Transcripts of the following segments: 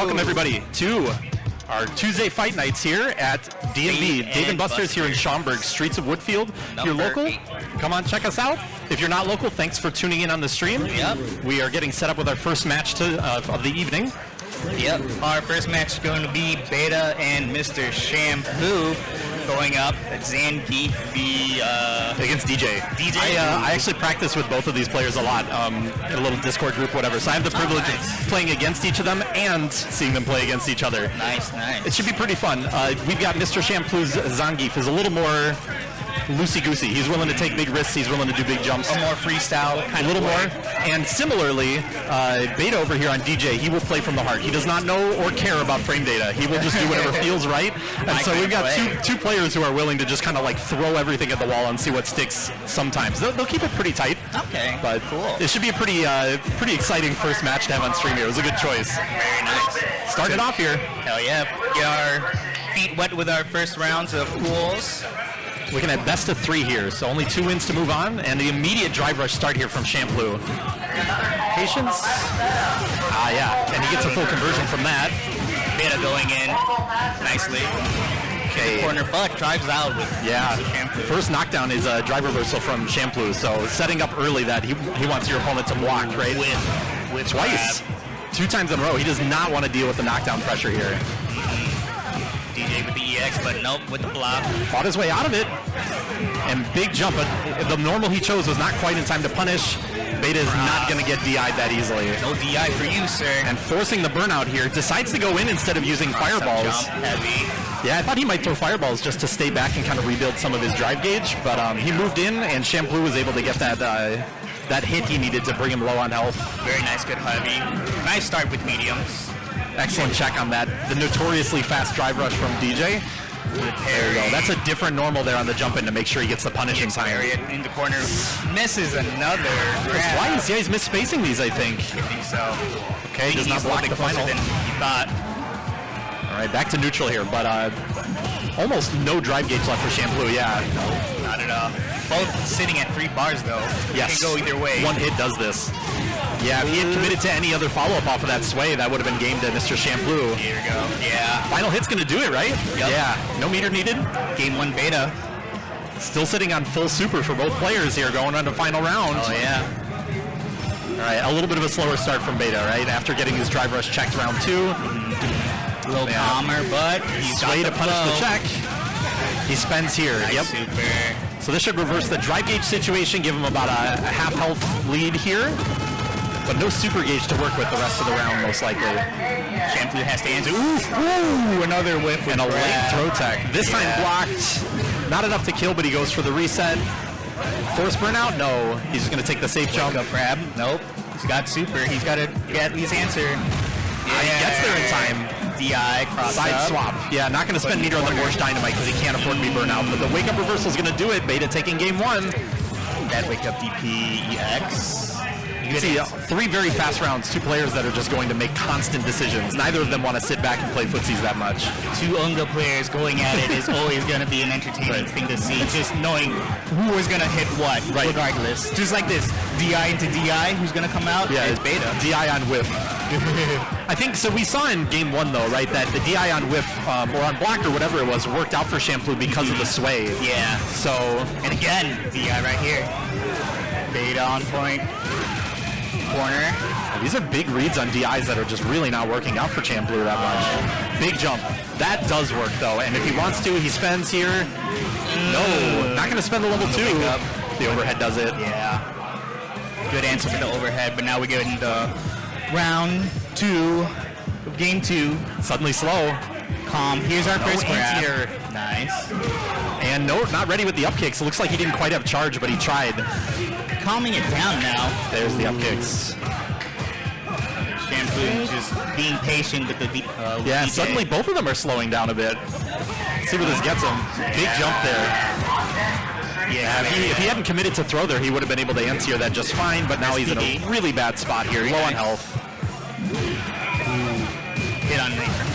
welcome everybody to our Tuesday fight nights here at D&B. Dave and Buster's here in Schaumburg, streets of Woodfield. If you're local, come on, check us out. If you're not local, thanks for tuning in on the stream. Yep. We are getting set up with our first match of the evening. Yep. Our first match is going to be Beta and Mr Champloo going up at Zangief against DJ. I actually practice with both of these players a lot in a little Discord group, whatever. So I have the privilege of playing against each of them and seeing them play against each other. Nice, nice. It should be pretty fun. We've got Mr Champloo's Zangief is a little more loosey-goosey. He's willing to take big risks. He's willing to do big jumps. A more freestyle kind of. A little more. And similarly, Beta over here on DJ, he will play from the heart. He does not know or care about frame data. He will just do whatever feels right. And so we've got two players who are willing to just kind of like throw everything at the wall and see what sticks sometimes. They'll keep it pretty tight. Okay, but cool. It should be a pretty exciting first match to have on stream here. It was a good choice. Very nice. Start it off here. Hell yeah. Get our feet wet with our first rounds of pools. Looking at best of 3 here, so only 2 wins to move on, and the immediate drive rush start here from Champloo. Patience. Yeah, and he gets a full conversion from that. Beta going in nicely. Okay. Corner butt drives out with Champloo. First knockdown is a drive reversal from Champloo, so setting up early that he wants your opponent to block, right? With twice. 2 times in a row. He does not want to deal with the knockdown pressure here. DJ with the EX, but nope, with the block. Fought his way out of it. And big jump, but the normal he chose was not quite in time to punish. Beta is not going to get DI'd that easily. No DI for you, sir. And forcing the burnout here, decides to go in instead of using fireballs. Jump heavy. Yeah, I thought he might throw fireballs just to stay back and kind of rebuild some of his drive gauge, but he moved in, and Champloo was able to get that hit he needed to bring him low on health. Very nice, good heavy. Nice start with mediums. Excellent check on that. The notoriously fast drive rush from DJ. There you go. That's a different normal there on the jump in to make sure he gets the punish in time. In the corner. Misses another grab. Twice. Yeah, he's misspacing these, I think. I think so. Okay, does not block the final. Than he thought. All right, back to neutral here, but almost no drive gauge left for Champloo, yeah. No, not at all. Both sitting at 3 bars, though. Yes. Can go either way. One hit does this. Yeah, if he had committed to any other follow-up off of that sway, that would have been game to Mr. Champloo. Here we go. Yeah. Final hit's going to do it, right? Yep. Yeah. No meter needed. Game 1 Beta. Still sitting on full super for both players here going on to final round. Oh, yeah. All right, a little bit of a slower start from Beta, right? After getting his drive rush checked round 2. A little calmer, but he's sway to punish the check. He spends here. Nice super. So this should reverse the drive gauge situation, give him about a half health lead here. But no super gauge to work with the rest of the round, most likely. Champloo has to answer. Ooh, another whiff and a late throw tech. This time blocked. Not enough to kill, but he goes for the reset. Force burnout? No. He's just going to take the safe jump. Up grab? Nope. He's got super. He's got to get his answer. Yeah. He gets there in time. DI, cross side up. swap. Yeah, not going to spend meter on the Morse Dynamite because he can't afford to be burnt out. But the wake up reversal is going to do it. Beta taking game 1. That wake up DP EX. You can see 3 very fast rounds, 2 players that are just going to make constant decisions. Neither of them want to sit back and play footsies that much. 2 Unga players going at it is always going to be an entertaining thing to see. Just knowing who is going to hit what, regardless. Just like this, DI into DI, who's going to come out? Yeah, it's Beta. DI on whiff. I think, so we saw in game 1 though, right, that the DI on whiff, or on block or whatever it was, worked out for Champloo because of the sway. Yeah. So, and again, DI right here. Beta on point. Corner. These are big reads on DIs that are just really not working out for Champloo that much. Big jump. That does work though, and if he wants to, he spends here. No, not going to spend the level 2. The overhead does it. Yeah. Good answer for the overhead, but now we get into round 2 of game 2. Suddenly slow. Calm. Here's our first grab. Here. Nice. And no, not ready with the up kicks. It looks like he didn't quite have charge, but he tried. Calming it down now. There's the up kicks. Champloo just being patient with the yeah, DJ. Suddenly both of them are slowing down a bit. Let's see where this gets him. Big jump there. Yeah, if he hadn't committed to throw there, he would have been able to answer that just fine, but now he's in a really bad spot here. Low on health. Hit on nature.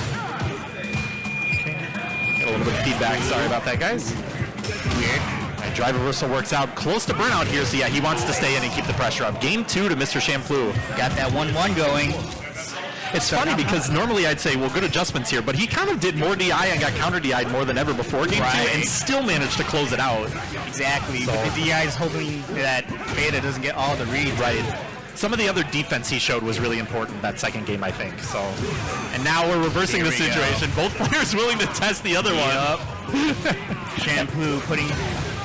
Get a little bit of feedback. Sorry about that, guys. Weird. Right, drive reversal works out. Close to burnout here, so yeah, he wants to stay in and keep the pressure up. Game 2 to Mr. Champloo. Got that 1-1 going. It's funny because normally I'd say, well, good adjustments here, but he kind of did more DI and got counter DI'd more than ever before game 2 and still managed to close it out. Exactly. So, but the DI is hoping that Beta doesn't get all the reads. Right. Some of the other defense he showed was really important that second game, I think. So, and now we're reversing the situation. Both players willing to test the other one. Champloo putting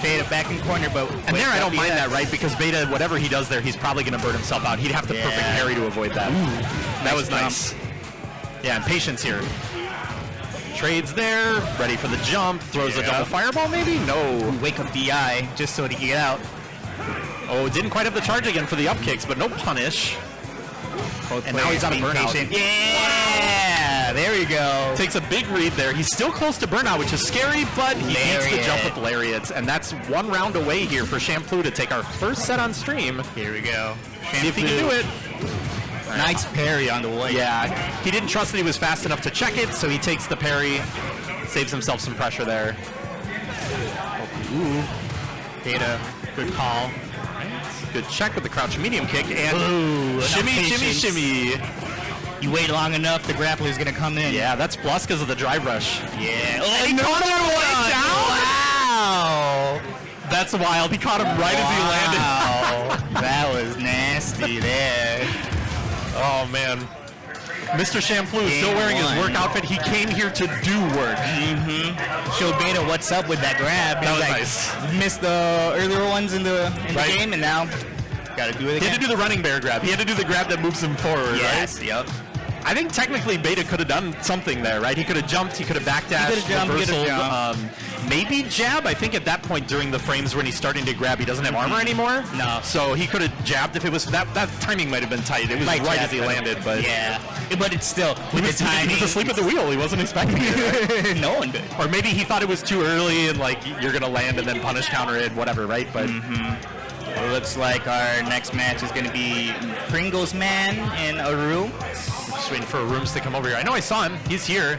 Beta back in corner, but and there I don't mind that, right? Because Beta, whatever he does there, he's probably going to burn himself out. He'd have to perfect parry to avoid that. Ooh, that was nice. Yeah, and patience here. Trades there, ready for the jump, throws a double fireball maybe? No. Wake up DI just so he can get out. Oh, didn't quite have the charge again for the up kicks, but no punish. And now he's on a burnout. Yeah, there we go. Takes a big read there. He's still close to burnout, which is scary, but he needs to jump with lariats. And that's one round away here for Champloo to take our first set on stream. Here we go. See if he can do it. Nice parry on the way. Yeah, he didn't trust that he was fast enough to check it, so he takes the parry, saves himself some pressure there. Ooh. Beta, good call. Good check with the crouch medium kick, and shimmy, shimmy, shimmy. You wait long enough, the grappler is going to come in. Yeah, that's plus because of the drive rush. Yeah. Oh, he caught him Wow. That's wild. He caught him right as he landed. That was nasty there. Oh, man. Mr. Champloo is still wearing his work outfit. He came here to do work. Showed Beta what's up with that grab. That was nice. Missed the earlier ones in the game, and now got to do it again. He had to do the running bear grab. He had to do the grab that moves him forward, right? Yep. I think technically Beta could have done something there, right? He could have jumped, he could have backdashed, reversal, maybe jab. I think at that point during the frames when he's starting to grab, he doesn't have armor anymore. No. So he could have jabbed if it was, that timing might have been tight. It was right as he landed, but. Yeah. But it's still, he was asleep at the wheel. He wasn't expecting it. Right? No one did. Or maybe he thought it was too early and like, you're going to land and then punish counter it, whatever, right? But. It looks like our next match is going to be PringlesMan and ARRUUMS. Just waiting for ARRUUMS to come over here. I know I saw him. He's here.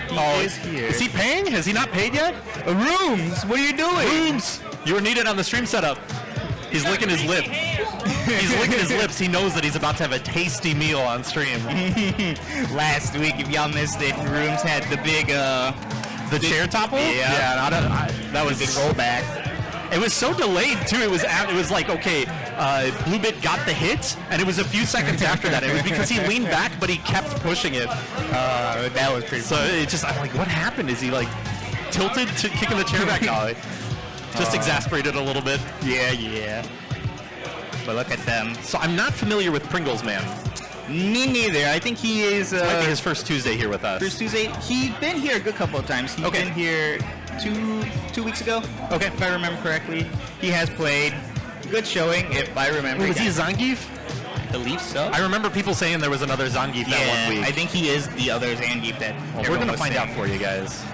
He is here. Is he paying? Has he not paid yet? ARRUUMS, what are you doing? ARRUUMS, you were needed on the stream setup. He's licking his lip. He's licking his lips. He knows that he's about to have a tasty meal on stream. Last week, if y'all missed it, ARRUUMS had the big... the chair topple? Yeah, that was the big rollback. It was so delayed too. It was like, okay, BlueBit got the hit, and it was a few seconds after that. It was because he leaned back, but he kept pushing it. That was pretty. So it just, I'm like, what happened? Is he like tilted to kicking the chair back? No, just exasperated a little bit. Yeah. But look at them. So I'm not familiar with PringlesMan. Me neither. I think he is. Might be his first Tuesday here with us. First Tuesday. He's been here a good couple of times. He's been here two weeks ago. Okay, if I remember correctly. He has played. Good showing, if I remember. Was he Zangief? I believe so. I remember people saying there was another Zangief that one week. I think he is the other Zangief that. Well, we're gonna find out for you guys.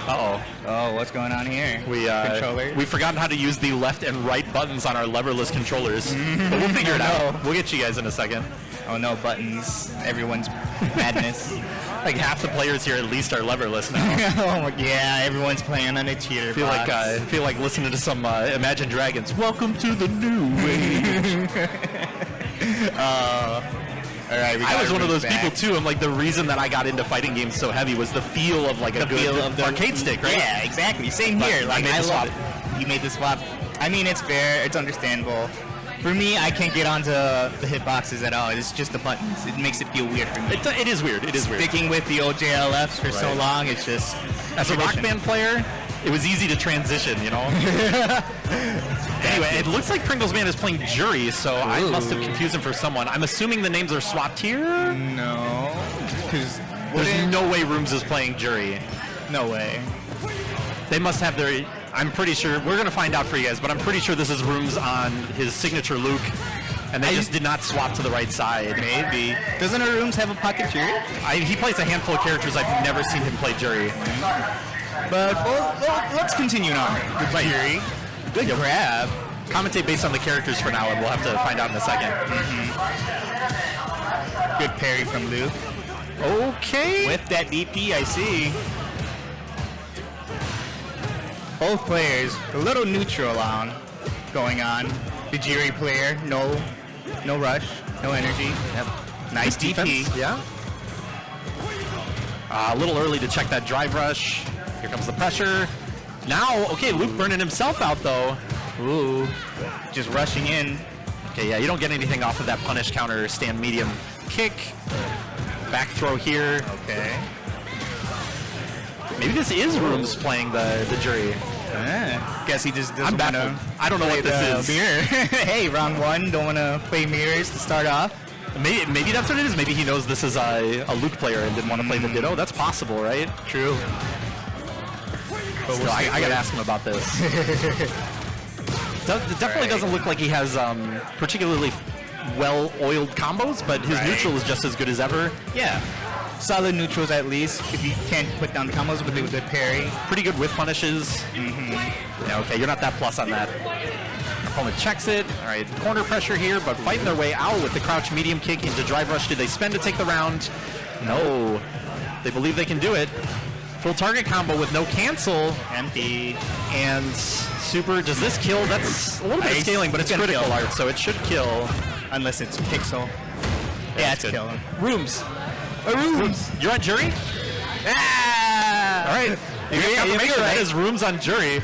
Uh-oh. Oh, what's going on here? We've forgotten how to use the left and right buttons on our leverless controllers. But we'll figure it out. We'll get you guys in a second. Oh no, buttons. Everyone's madness. Like half the players here at least are leverless now. Oh my, yeah, everyone's playing on a cheater box. I feel like listening to some Imagine Dragons. Welcome to the new age. All right, I was one of those people too. I'm like, the reason that I got into fighting games so heavy was the feel of like a good arcade stick, right? Yeah, exactly. Same here. Like I love it. You made the swap. I mean, it's fair. It's understandable. For me, I can't get onto the hitboxes at all. It's just the buttons. It makes it feel weird for me. It is weird. It is weird. Sticking with the old JLFs for so long, it's just... As a Rock Band player, it was easy to transition, you know? Anyway, it looks like PringlesMan is playing Jury, so I must have confused him for someone. I'm assuming the names are swapped here? No. Because there's no way ARRUUMS is playing Jury. No way. They must have their... I'm pretty sure, we're going to find out for you guys, but I'm pretty sure this is ARRUUMS on his signature Luke, and they just did not swap to the right side. Maybe. Doesn't ARRUUMS have a pocket Jury? He plays a handful of characters. I've never seen him play Jury. But let's continue on with Jury. Good grab. Commentate based on the characters for now, and we'll have to find out in a second. Good parry from Luke. Okay. With that DP, I see. Both players, a little neutral going on. The Jury player, no rush, no energy. Yep. Nice DP. Defense. Yeah. A little early to check that drive rush. Here comes the pressure. Now, okay, Luke burning himself out though. Ooh, just rushing in. Okay, yeah, you don't get anything off of that punish counter stand medium kick. Back throw here. Okay. Maybe this is ARRUUMS playing the jury. Guess he just doesn't I'm baffled. I don't know what this is. Mirror. Hey, round one, don't want to play mirrors to start off. Maybe that's what it is. Maybe he knows this is a Luke player and didn't want to play the Ditto. That's possible, right? True. But Still, I gotta ask him about this. It definitely doesn't look like he has particularly well-oiled combos, but his neutral is just as good as ever. Yeah. Solid neutrals at least, if you can't put down the combos, but they were good parry. Pretty good whiff punishes. Yeah, okay, you're not that plus on that. Opponent checks it. All right, corner pressure here, but fighting their way out with the crouch medium kick into drive rush. Do they spend to take the round? No. They believe they can do it. Full target combo with no cancel. Empty. And super, does this kill? That's a little bit of scaling, but it's critical art, so it should kill. Unless it's pixel. Yeah, it's killing. ARRUUMS. ARRUUMS. You're on jury? Ah! All right. You get confirmation that is ARRUUMS on jury.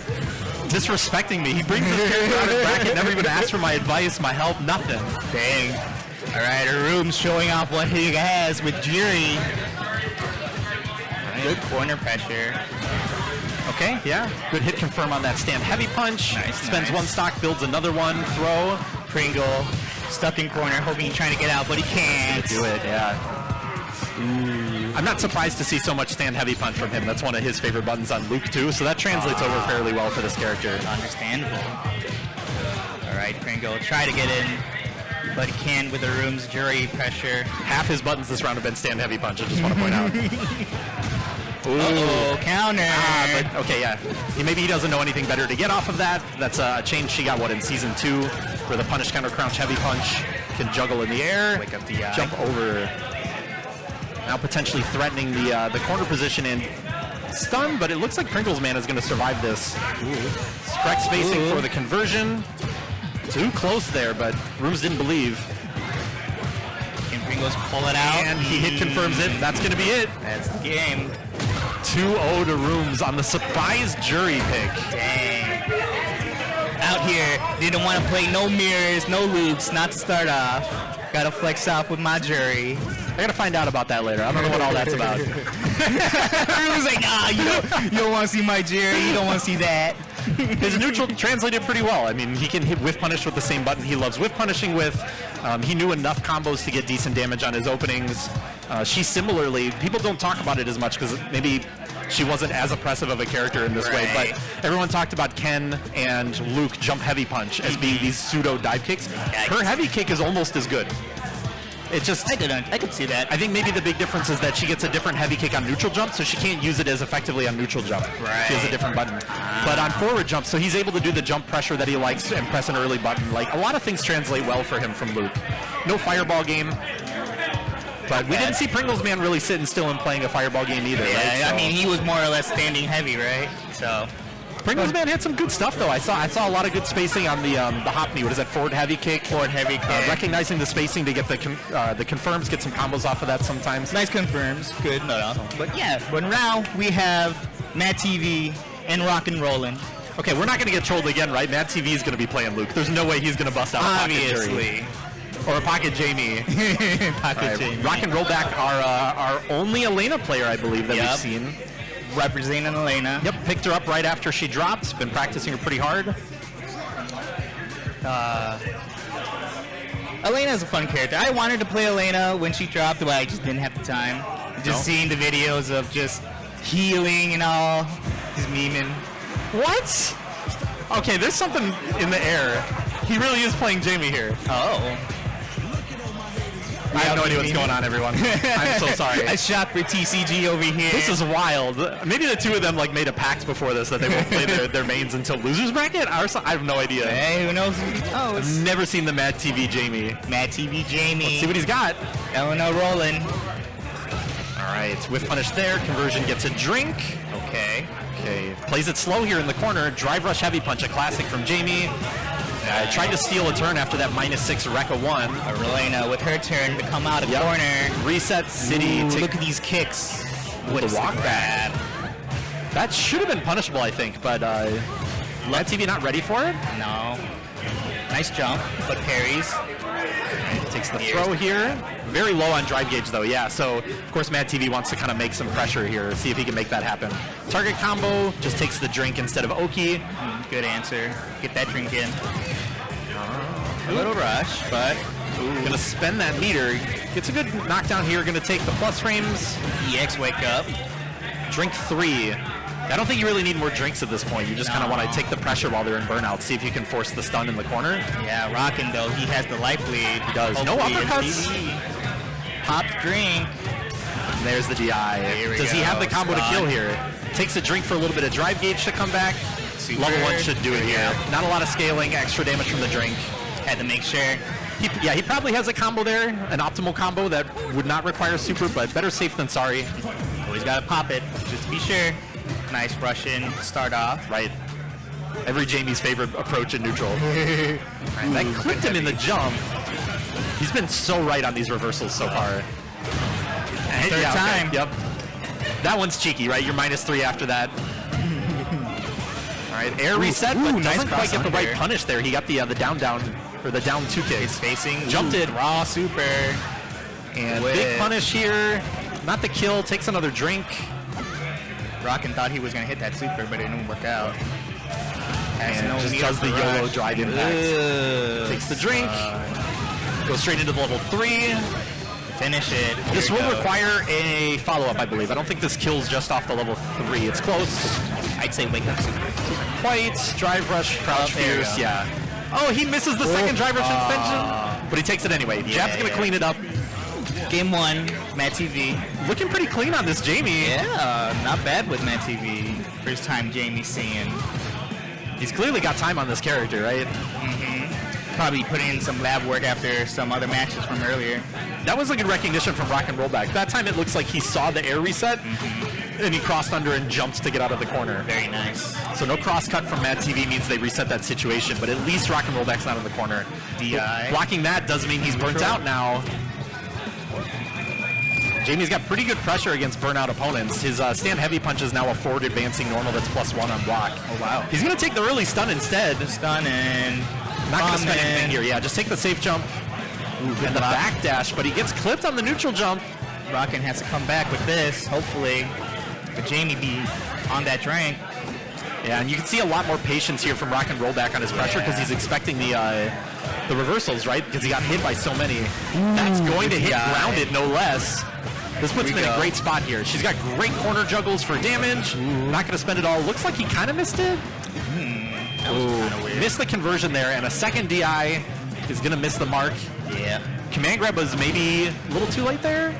Disrespecting me. He brings his character out of bracket, never even asked for my advice, my help, nothing. Dang. All right, ARRUUMS showing off what he has with jury. Good corner pressure. Okay, yeah. Good hit confirm on that stand heavy punch. Spends one stock, builds another one. Throw. Pringle stuck in corner, hoping he's trying to get out, but he can't. Do it, yeah. I'm not surprised to see so much stand heavy punch from him. That's one of his favorite buttons on Luke too, so that translates over fairly well for this character. Understandable. All right, Pringle, try to get in, but he can with ARRUUMS jury pressure. Half his buttons this round have been stand heavy punch, I just want to point out. Uh-oh, counter. But okay, yeah. Maybe he doesn't know anything better to get off of that. That's a change she got, in Season 2, where the punish counter crouch heavy punch can juggle in the air, wake up the jump over. Now potentially threatening the corner position and stun, but it looks like PringlesMan is going to survive this. Correct spacing for the conversion. Too close there, but ARRUUMS didn't believe. Can Pringles pull it out? And he hit confirms it. That's going to be it. That's the game. 2-0 to ARRUUMS on the surprise jury pick. Dang. Out here, didn't want to play no mirrors, no loops, not to start off. Gotta flex off with my jury. I gotta find out about that later. I don't know what all that's about. ARRUUMS like, nah, you don't want to see my jury. You don't want to see that. His neutral translated pretty well. I mean, he can hit whiff punish with the same button he loves whiff punishing with. He knew enough combos to get decent damage on his openings. She similarly, people don't talk about it as much because maybe she wasn't as oppressive of a character in this way, but everyone talked about Ken and Luke jump heavy punch as being these pseudo dive kicks. Her heavy kick is almost as good. It just, I could see that. I think maybe the big difference is that she gets a different heavy kick on neutral jump, so she can't use it as effectively on neutral jump. Right. She has a different button. But on forward jump, so he's able to do the jump pressure that he likes and press an early button. Like, a lot of things translate well for him from Luke. No fireball game. But we didn't see PringlesMan really sitting still and playing a fireball game either, right? So, I mean, he was more or less standing heavy, right? So PringlesMan had some good stuff though. I saw a lot of good spacing on the hop knee. What is that? Forward heavy kick. Forward heavy kick. Recognizing the spacing to get the confirms, get some combos off of that sometimes. Nice confirms. Good. No. But yeah, but now we have Mad TV and Rock and Rollin'. Okay, we're not going to get trolled again, right? Mad TV is going to be playing Luke. There's no way he's going to bust out a pocket jury. Or a pocket Jamie. Jamie. Rock and Rollback, our only Elena player, I believe, that we've seen. Representing Elena. Yep, picked her up right after she dropped. Been practicing her pretty hard. Elena's a fun character. I wanted to play Elena when she dropped, but I just didn't have the time. Just seeing the videos of just healing and all, just memeing. What? Okay, there's something in the air. He really is playing Jamie here. Oh. I have no idea what's going on, everyone. I'm so sorry. A shot for TCG over here. This is wild. Maybe the two of them made a pact before this that they won't play their mains until losers bracket. I have no idea. Hey, who knows? Oh, I've never seen the Mad TV Jamie. Mad TV Jamie. Let's see what he's got. Elena rolling. All right, whiff punish there. Conversion gets a drink. Okay. Plays it slow here in the corner. Drive rush heavy punch, a classic from Jamie. Tried to steal a turn after that -6 Rekka 1. Elena with her turn to come out of corner. Reset City. Look at these kicks. with the walk back. That should have been punishable, I think, but Mad TV not ready for it? No. Nice jump, but parries. Takes the throw here. Very low on drive gauge, though, yeah. So, of course, Mad TV wants to kind of make some pressure here, see if he can make that happen. Target combo, just takes the drink instead of Oki. Good answer. Get that drink in. A little rush, but... Gonna spend that meter. Gets a good knockdown here. Gonna take the plus frames. EX wake up. Drink 3. I don't think you really need more drinks at this point. You just kind of want to take the pressure while they're in burnout. See if you can force the stun in the corner. Yeah, Rockin' though, he has the life lead. He does. No uppercuts. Pop drink. And there's the DI. Does he have the combo to kill here? Takes a drink for a little bit of drive gauge to come back. Level 1 should do it here. Not a lot of scaling, extra damage from the drink. Had to make sure. He probably has a combo there, an optimal combo that would not require super, but better safe than sorry. Always gotta pop it, just to be sure. Nice Russian start off. Right. Every Jamie's favorite approach in neutral. Right, that clipped him in the jump. He's been so right on these reversals so far. Third time. Okay. Yep. That one's cheeky, right? You're -3 after that. All right, air reset, but doesn't quite get the right punish there. He got the down, or the down 2 kick. He's facing. Jumped it. Raw super. And big punish here. Not the kill, takes another drink. Rockin' thought he was going to hit that super, but it didn't work out. And just does the YOLO drive impact. Takes the drink. Goes straight into level 3. Finish it. This will require a follow-up, I believe. I don't think this kills just off the level 3. It's close. I'd say wake up super. Quite. Drive rush, crouch fierce, yeah. Oh, he misses the second drive rush extension. But he takes it anyway. Jab's going to clean it up. Game 1, Mad TV. Looking pretty clean on this Jamie. Yeah, not bad with Mad TV. First time Jamie seeing. He's clearly got time on this character, right? Probably put in some lab work after some other matches from earlier. That was a good recognition from Rock and Rollback. That time it looks like he saw the air reset, and he crossed under and jumped to get out of the corner. Very nice. So no cross cut from Mad TV means they reset that situation, but at least Rock and Rollback's not in the corner. DI. Blocking that does mean he's burnt out now. Jamie's got pretty good pressure against burnout opponents. His stand heavy punch is now a forward advancing normal that's +1 on block. Oh, wow. He's going to take the early stun instead. Stun and... Not going to spend anything here. Yeah, just take the safe jump. And the back dash, but he gets clipped on the neutral jump. Rockin' has to come back with this, hopefully. But Jamie be on that drink. Yeah, and you can see a lot more patience here from Rock and Rollback on his pressure because he's expecting the reversals, right? Because he got hit by so many. That's going to hit grounded, no less. This puts him in a great spot here. She's got great corner juggles for damage. Not going to spend it all. Looks like he kind of missed it. That was kind of weird. Missed the conversion there, and a second DI is going to miss the mark. Yeah. Command grab was maybe a little too late there.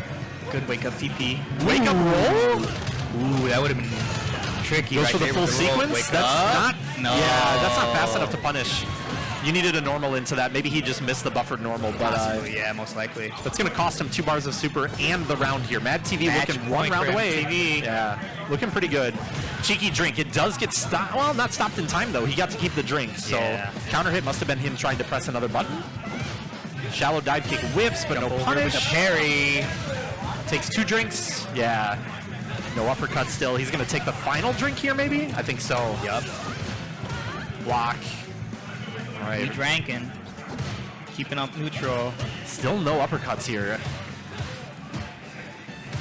Good wake up TP. Wake up roll? Ooh, that would have been tricky. Goes right for the there full with the roll. sequence? Wake That's up. not... No. Yeah, that's not fast enough to punish. You needed a normal into that. Maybe he just missed the buffered normal, but Possibly, yeah, most likely. that's going to cost him 2 bars of super and the round here. Mad TV Match looking point 1 round for away. MTV. Yeah, looking pretty good. Cheeky drink. It does get stopped. Well, not stopped in time, though. He got to keep the drink. So counter hit must have been him trying to press another button. Shallow dive kick whips, but no punish. With a parry. Takes 2 drinks. Yeah. No uppercut still. He's going to take the final drink here, maybe? I think so. Yup. Block. All He right. drankin'. Keeping up neutral. Still no uppercuts here.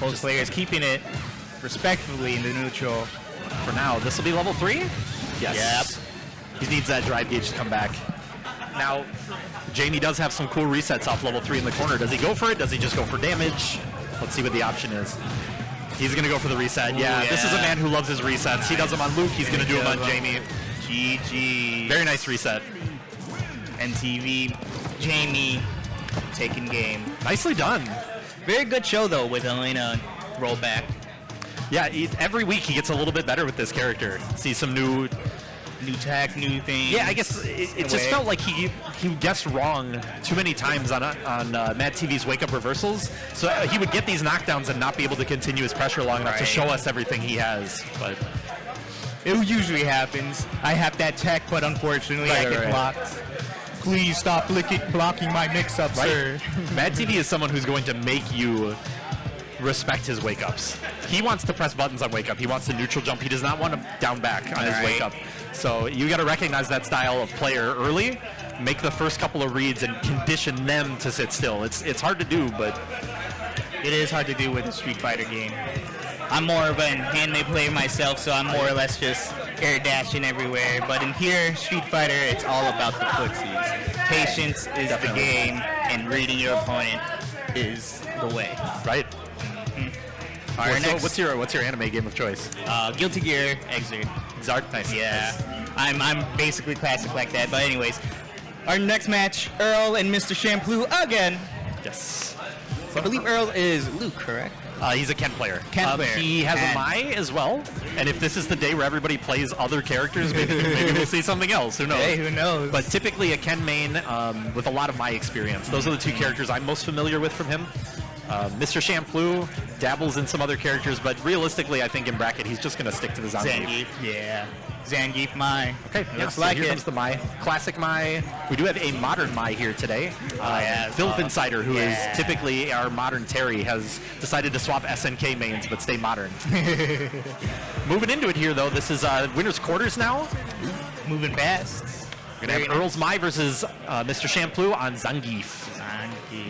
Both players keeping it respectfully in the neutral. For now, this will be level 3? Yes. He needs that drive gauge to come back. Now, Jamie does have some cool resets off level 3 in the corner. Does he go for it? Does he just go for damage? Let's see what the option is. He's going to go for the reset. Yeah, this is a man who loves his resets. He does them on Luke. He's going to do them on Jamie. GG. Very nice reset. NTV, Jamie, taking game. Nicely done. Very good show, though, with Elena Rollback. Yeah, every week he gets a little bit better with this character. See some new tech, new things. Yeah, I guess it just felt like he guessed wrong too many times on Mad TV's wake up reversals. So he would get these knockdowns and not be able to continue his pressure long enough to show us everything he has. But it usually happens. I have that tech, but unfortunately I get blocked. Please stop blocking my mix-ups, sir. Mad TV is someone who's going to make you respect his wake ups. he wants to press buttons on wake up. He wants to neutral jump. He does not want to down back on his wake up. So you got to recognize that style of player early, make the first couple of reads, and condition them to sit still. It's hard to do, but it is hard to do with a Street Fighter game. I'm more of an handmade player myself, so I'm more or less just air dashing everywhere. But in here, Street Fighter, it's all about the footsies. Patience is the game, and reading your opponent is the way. Right. All right, next. What's your anime game of choice? Guilty Gear Xrd. Xrd, nice. Yeah, I'm basically classic like that. But anyways, our next match, Earl and Mr Champloo again. Yes. I believe Earl is Luke, correct? He's a Ken player. Player. He has a Mai as well. And if this is the day where everybody plays other characters, maybe we'll see something else. Who knows? Hey, who knows? But typically a Ken main with a lot of Mai experience. Those are the two characters I'm most familiar with from him. Mr. Champloo dabbles in some other characters, but realistically, I think in bracket, he's just going to stick to the Zangief. Yeah. Zangief Mai. Okay, looks so like here it. comes the Mai. Classic Mai. We do have a modern Mai here today. PhillipNCider, who is typically our modern Terry, has decided to swap SNK mains, but stay modern. Moving into it here, though, this is winner's quarters now. Moving fast. We're going to have Earl's Mai versus Mr. Champloo on Zangief.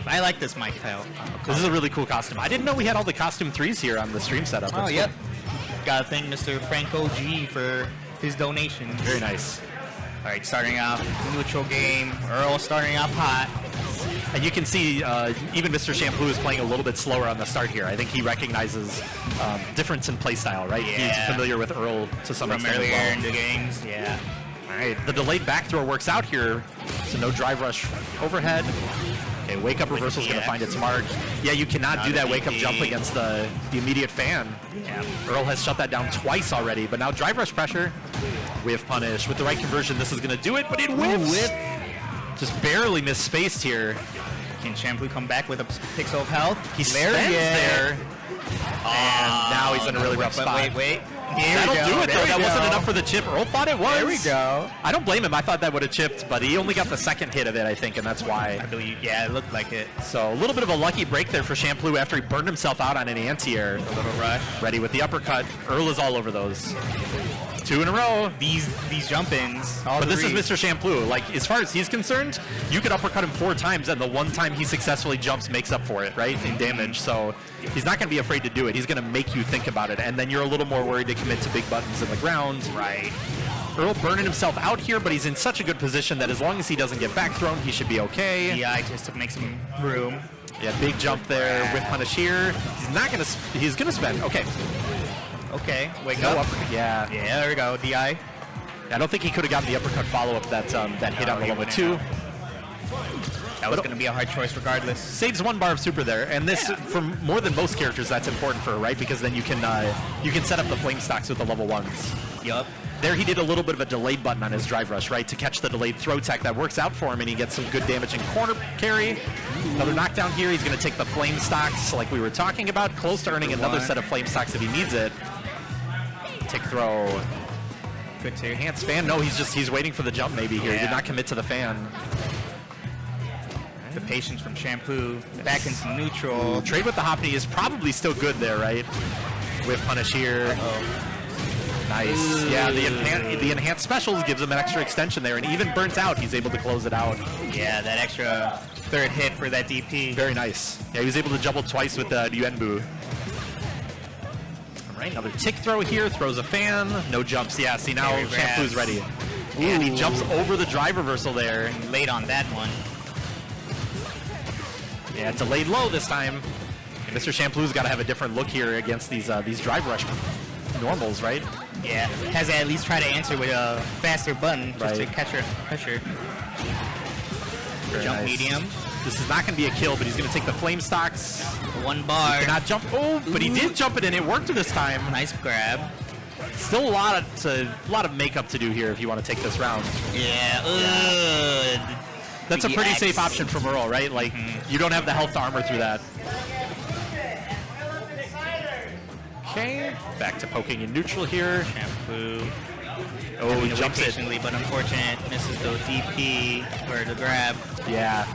I like this Mai style. This is a really cool costume. I didn't know we had all the costume 3s here on the stream setup. Oh, yep. Gotta thank Mr. Franco G for his donation. Very nice. All right, starting off neutral game. Earl starting off hot. And you can see even Mr. Champloo is playing a little bit slower on the start here. I think he recognizes difference in playstyle, right? Yeah. He's familiar with Earl to some extent. From earlier as well. in the games, yeah. All right, the delayed back throw works out here. So no drive rush overhead. Okay, wake up reversal is going to find its mark. Yeah, you cannot do that wake up jump against the immediate fan. Yeah. Earl has shut that down twice already, but now drive rush pressure. Whiff punish. With the right conversion, this is going to do it, but it whiffs. Just barely misspaced here. Can Champloo come back with a pixel of health? He's there. And now he's in a really rough spot. Wait. That'll do it, though. That wasn't enough for the chip. Earl thought it was. There we go. I don't blame him. I thought that would have chipped, but he only got the second hit of it, I think, and that's why. I believe, yeah, it looked like it. So a little bit of a lucky break there for Champloo after he burned himself out on an anti-air. A little rush. Ready with the uppercut. Earl is all over those. 2 in a row. These jump-ins. But this is Mr. Champloo. Like, as far as he's concerned, you could uppercut him 4 times, and the one time he successfully jumps makes up for it, right, in damage. So he's not going to be afraid to do it. He's going to make you think about it, and then you're a little more worried to commit to big buttons in the ground. Right. Earl burning himself out here, but he's in such a good position that as long as he doesn't get back thrown, he should be okay. Yeah, just to make some room. Yeah, big jump there. Whip punish here. He's going to spend. Okay. Okay, wake up. Yeah. Yeah, there we go. DI. I don't think he could have gotten the uppercut follow-up that hit on the level 2. That was going to be a hard choice regardless. Saves 1 bar of super there, and this, for more than most characters, that's important for, right? Because then you can set up the flame stocks with the level 1s. Yup. There he did a little bit of a delayed button on his drive rush, right, to catch the delayed throw tech. That works out for him, and he gets some good damage in corner carry. Another knockdown here. He's going to take the flame stocks like we were talking about, close to earning another set of flame stocks if he needs it. Tick throw. Good too. Enhanced fan. No, he's waiting for the jump maybe here. He did not commit to the fan. The patience from Champloo. Back into neutral. Trade with the hop knee is probably still good there, right? Whiff punish here. Nice. Yeah, the enhanced specials gives him an extra extension there, and even burnt out, he's able to close it out. Yeah, that extra third hit for that DP. Very nice. Yeah, he was able to jumble twice with the Yuenbu. All right, another tick throw here, throws a fan, no jumps. Yeah, see now Champloo's ready. And he jumps over the drive reversal there. Late on that one. Yeah, delayed low this time. And Mr. Champloo's got to have a different look here against these drive rush normals, right? Yeah, has to at least try to answer with a faster button just to catch her pressure. Jump medium. This is not going to be a kill, but he's going to take the flame stocks. 1 bar. He cannot jump. Oh, but he did jump it, and it worked this time. Nice grab. Still a lot of makeup to do here if you want to take this round. Yeah. That's a pretty safe option from Earl, right? Like, you don't have the health to armor through that. Okay, back to poking in neutral here. Champloo. Oh, he jumps it. Patiently, but unfortunate. Misses the DP for the grab. Yeah.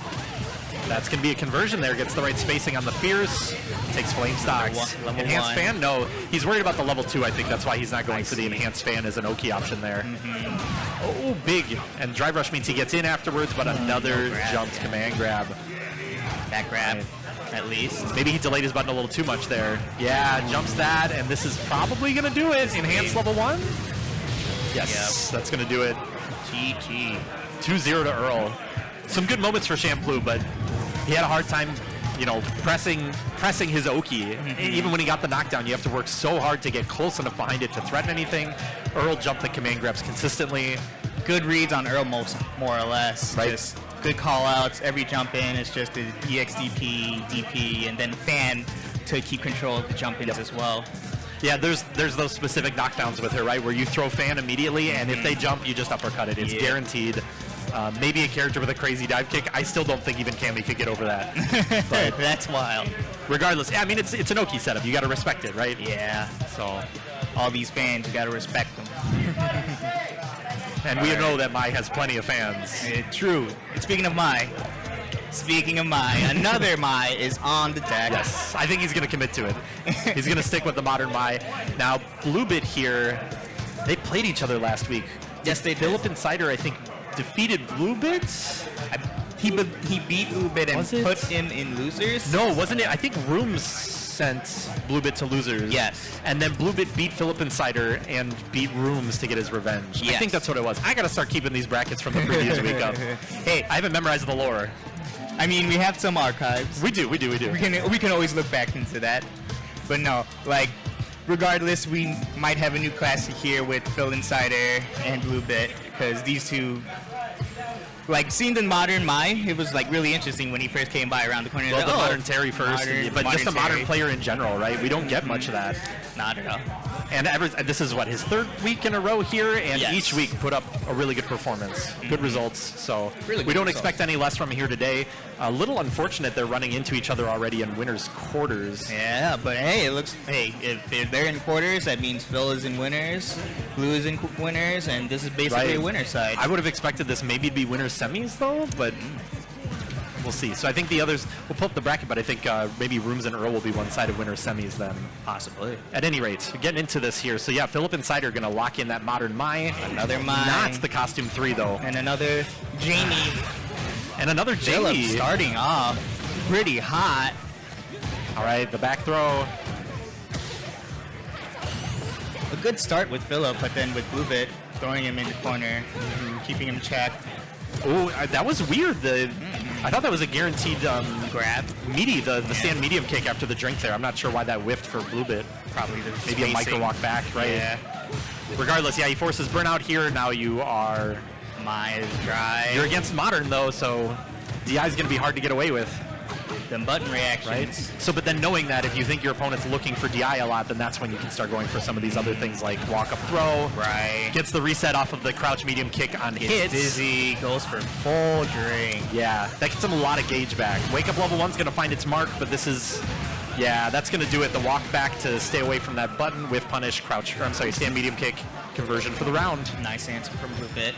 That's going to be a conversion there. Gets the right spacing on the Fierce. Takes Flame Stocks. Level Enhanced 1. Fan? No. He's worried about the level 2. I think that's why he's not going for the Enhanced Fan as an Oki option there. Oh, big. And Drive Rush means he gets in afterwards, but another jumped command grab. That grab, at least. Maybe he delayed his button a little too much there. Yeah, jumps that, and this is probably going to do it. Enhanced level 1? Yes, that's going to do it. GG. 2-0 to Earl. Some good moments for Champloo, but he had a hard time, you know, pressing his Oki. Even when he got the knockdown, you have to work so hard to get close enough behind it to threaten anything. Earl jumped the command grabs consistently. Good reads on Earl, more or less. Right. Just good call-outs. Every jump in is just a EXDP, DP, and then fan to keep control of the jump-ins as well. Yeah, there's those specific knockdowns with her, right, where you throw fan immediately, and if they jump, you just uppercut it. It's guaranteed. Maybe a character with a crazy dive kick. I still don't think even Cammy could get over that. But that's wild. Regardless, I mean, it's an Oki setup. You got to respect it, right? Yeah. So, All these fans, you got to respect them. and we know that Mai has plenty of fans. True. Speaking of Mai, another Mai is on the deck. Yes, I think he's going to commit to it. He's going to stick with the modern Mai. Now, BlueBit here, they played each other last week. Yes, they did. PhillipNCider, I think, defeated BlueBit. He beat BlueBit and Was it? put him in losers. No, wasn't it? I think ARRUUMS sent BlueBit to losers. Yes. And then BlueBit beat PhillipNCider and beat ARRUUMS to get his revenge. Yes. I think that's what it was. I got to start keeping these brackets from the previous week up. Hey, I haven't memorized the lore. I mean, we have some archives. We do. We can always look back into that. But no, like, regardless, we might have a new classic here with PhillipNCider and BlueBit, because these two, like, seeing the modern Mai, it was like really interesting when he first came by around the corner. Well, Like, the modern Terry first, but just a modern Terry. player in general, right? We don't get much of that. Not at all. And this is what, his third week in a row here, and Yes. each week put up a really good performance, good results. So Really we good don't results. expect any less from here today. A little unfortunate they're running into each other already in winners' quarters. Yeah, but hey, it looks, if they're in quarters, that means Phil is in winners, Blue is in winners, and this is basically a winner side. I would have expected this maybe to be winners semis though, but we'll see. So I think the others, we'll pull up the bracket, but I think maybe ARRUUMS and Earl will be one side of winners semis then. Possibly. At any rate, we're getting into this here. So yeah, PhillipNCider are going to lock in that modern Mai. Another Mai. Not the costume 3 though. And another Jamie. And another Phillip Jamie. starting off pretty hot. All right, the back throw. A good start with Phillip, but then with BlueBit throwing him in the corner, keeping him checked. Oh, that was weird. I thought that was a guaranteed Grab. meaty, the stand medium kick after the drink there. I'm not sure why that whiffed for BlueBit. Probably the Maybe a micro walk back, right? Yeah. Regardless, yeah, he forces burnout here. Now you are... Mai is dry. You're against modern, though, so DI is going to be hard to get away with. Them button reactions. Right? So, but then knowing that if you think your opponent's looking for DI a lot, then that's when you can start going for some of these other things like walk-up throw. Right. Gets the reset off of the crouch medium kick on Gets hits. dizzy, goes for full drink. Yeah, that gets him a lot of gauge back. Wake up level 1's going to find its mark, but this is... Yeah, that's going to do it. The walk back to stay away from that button with punish, crouch, or I'm sorry, stand medium kick conversion for the round. Nice answer from BlueBit.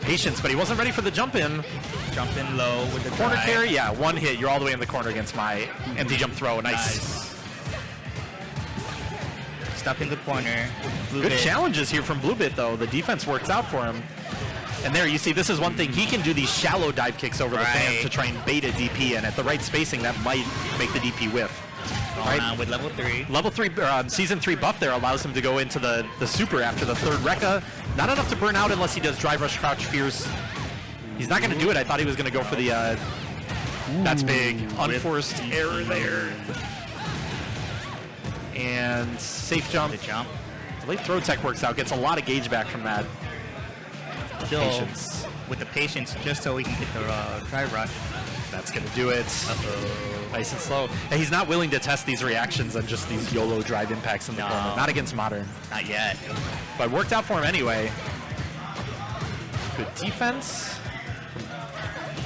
Patience, but he wasn't ready for the jump in. Jump in low with the Corner drive. carry, yeah, one hit. You're all the way in the corner against my empty jump throw. Nice. Stuck in the corner. Good BlueBit. challenges here from BlueBit, though. The defense works out for him. And there, you see, this is one thing. He can do these shallow dive kicks over the fan to try and bait a DP, and at the right spacing, that might make the DP whiff. Going on with level 3. Level 3, Season 3 buff there allows him to go into the super after the third Rekka. Not enough to burn out unless he does drive rush, crouch, fierce. He's not going to do it. I thought he was going to go for the... that's big. Unforced error there. And safe jump. The jump. The late throw tech works out. Gets a lot of gauge back from that. Still Patience. with the patience just so he can get the drive rush. That's going to do it. Uh-oh. Nice and slow. And he's not willing to test these reactions on just these YOLO drive impacts in the corner. Not against Modern. Not yet. But worked out for him anyway. Good defense.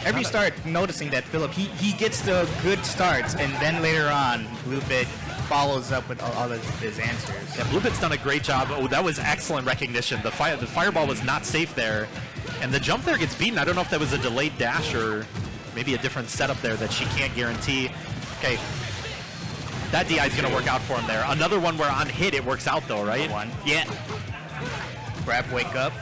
Every start noticing that Phillip, he gets the good starts, and then later on, BlueBit follows up with all of his answers. Yeah, BlueBit's done a great job. Oh, that was excellent recognition. The fireball was not safe there. And the jump there gets beaten. I don't know if that was a delayed dash or maybe a different setup there that she can't guarantee. Okay. That DI is going to work out for him there. Another one where on hit it works out though, right? One. Yeah. Grab wake up.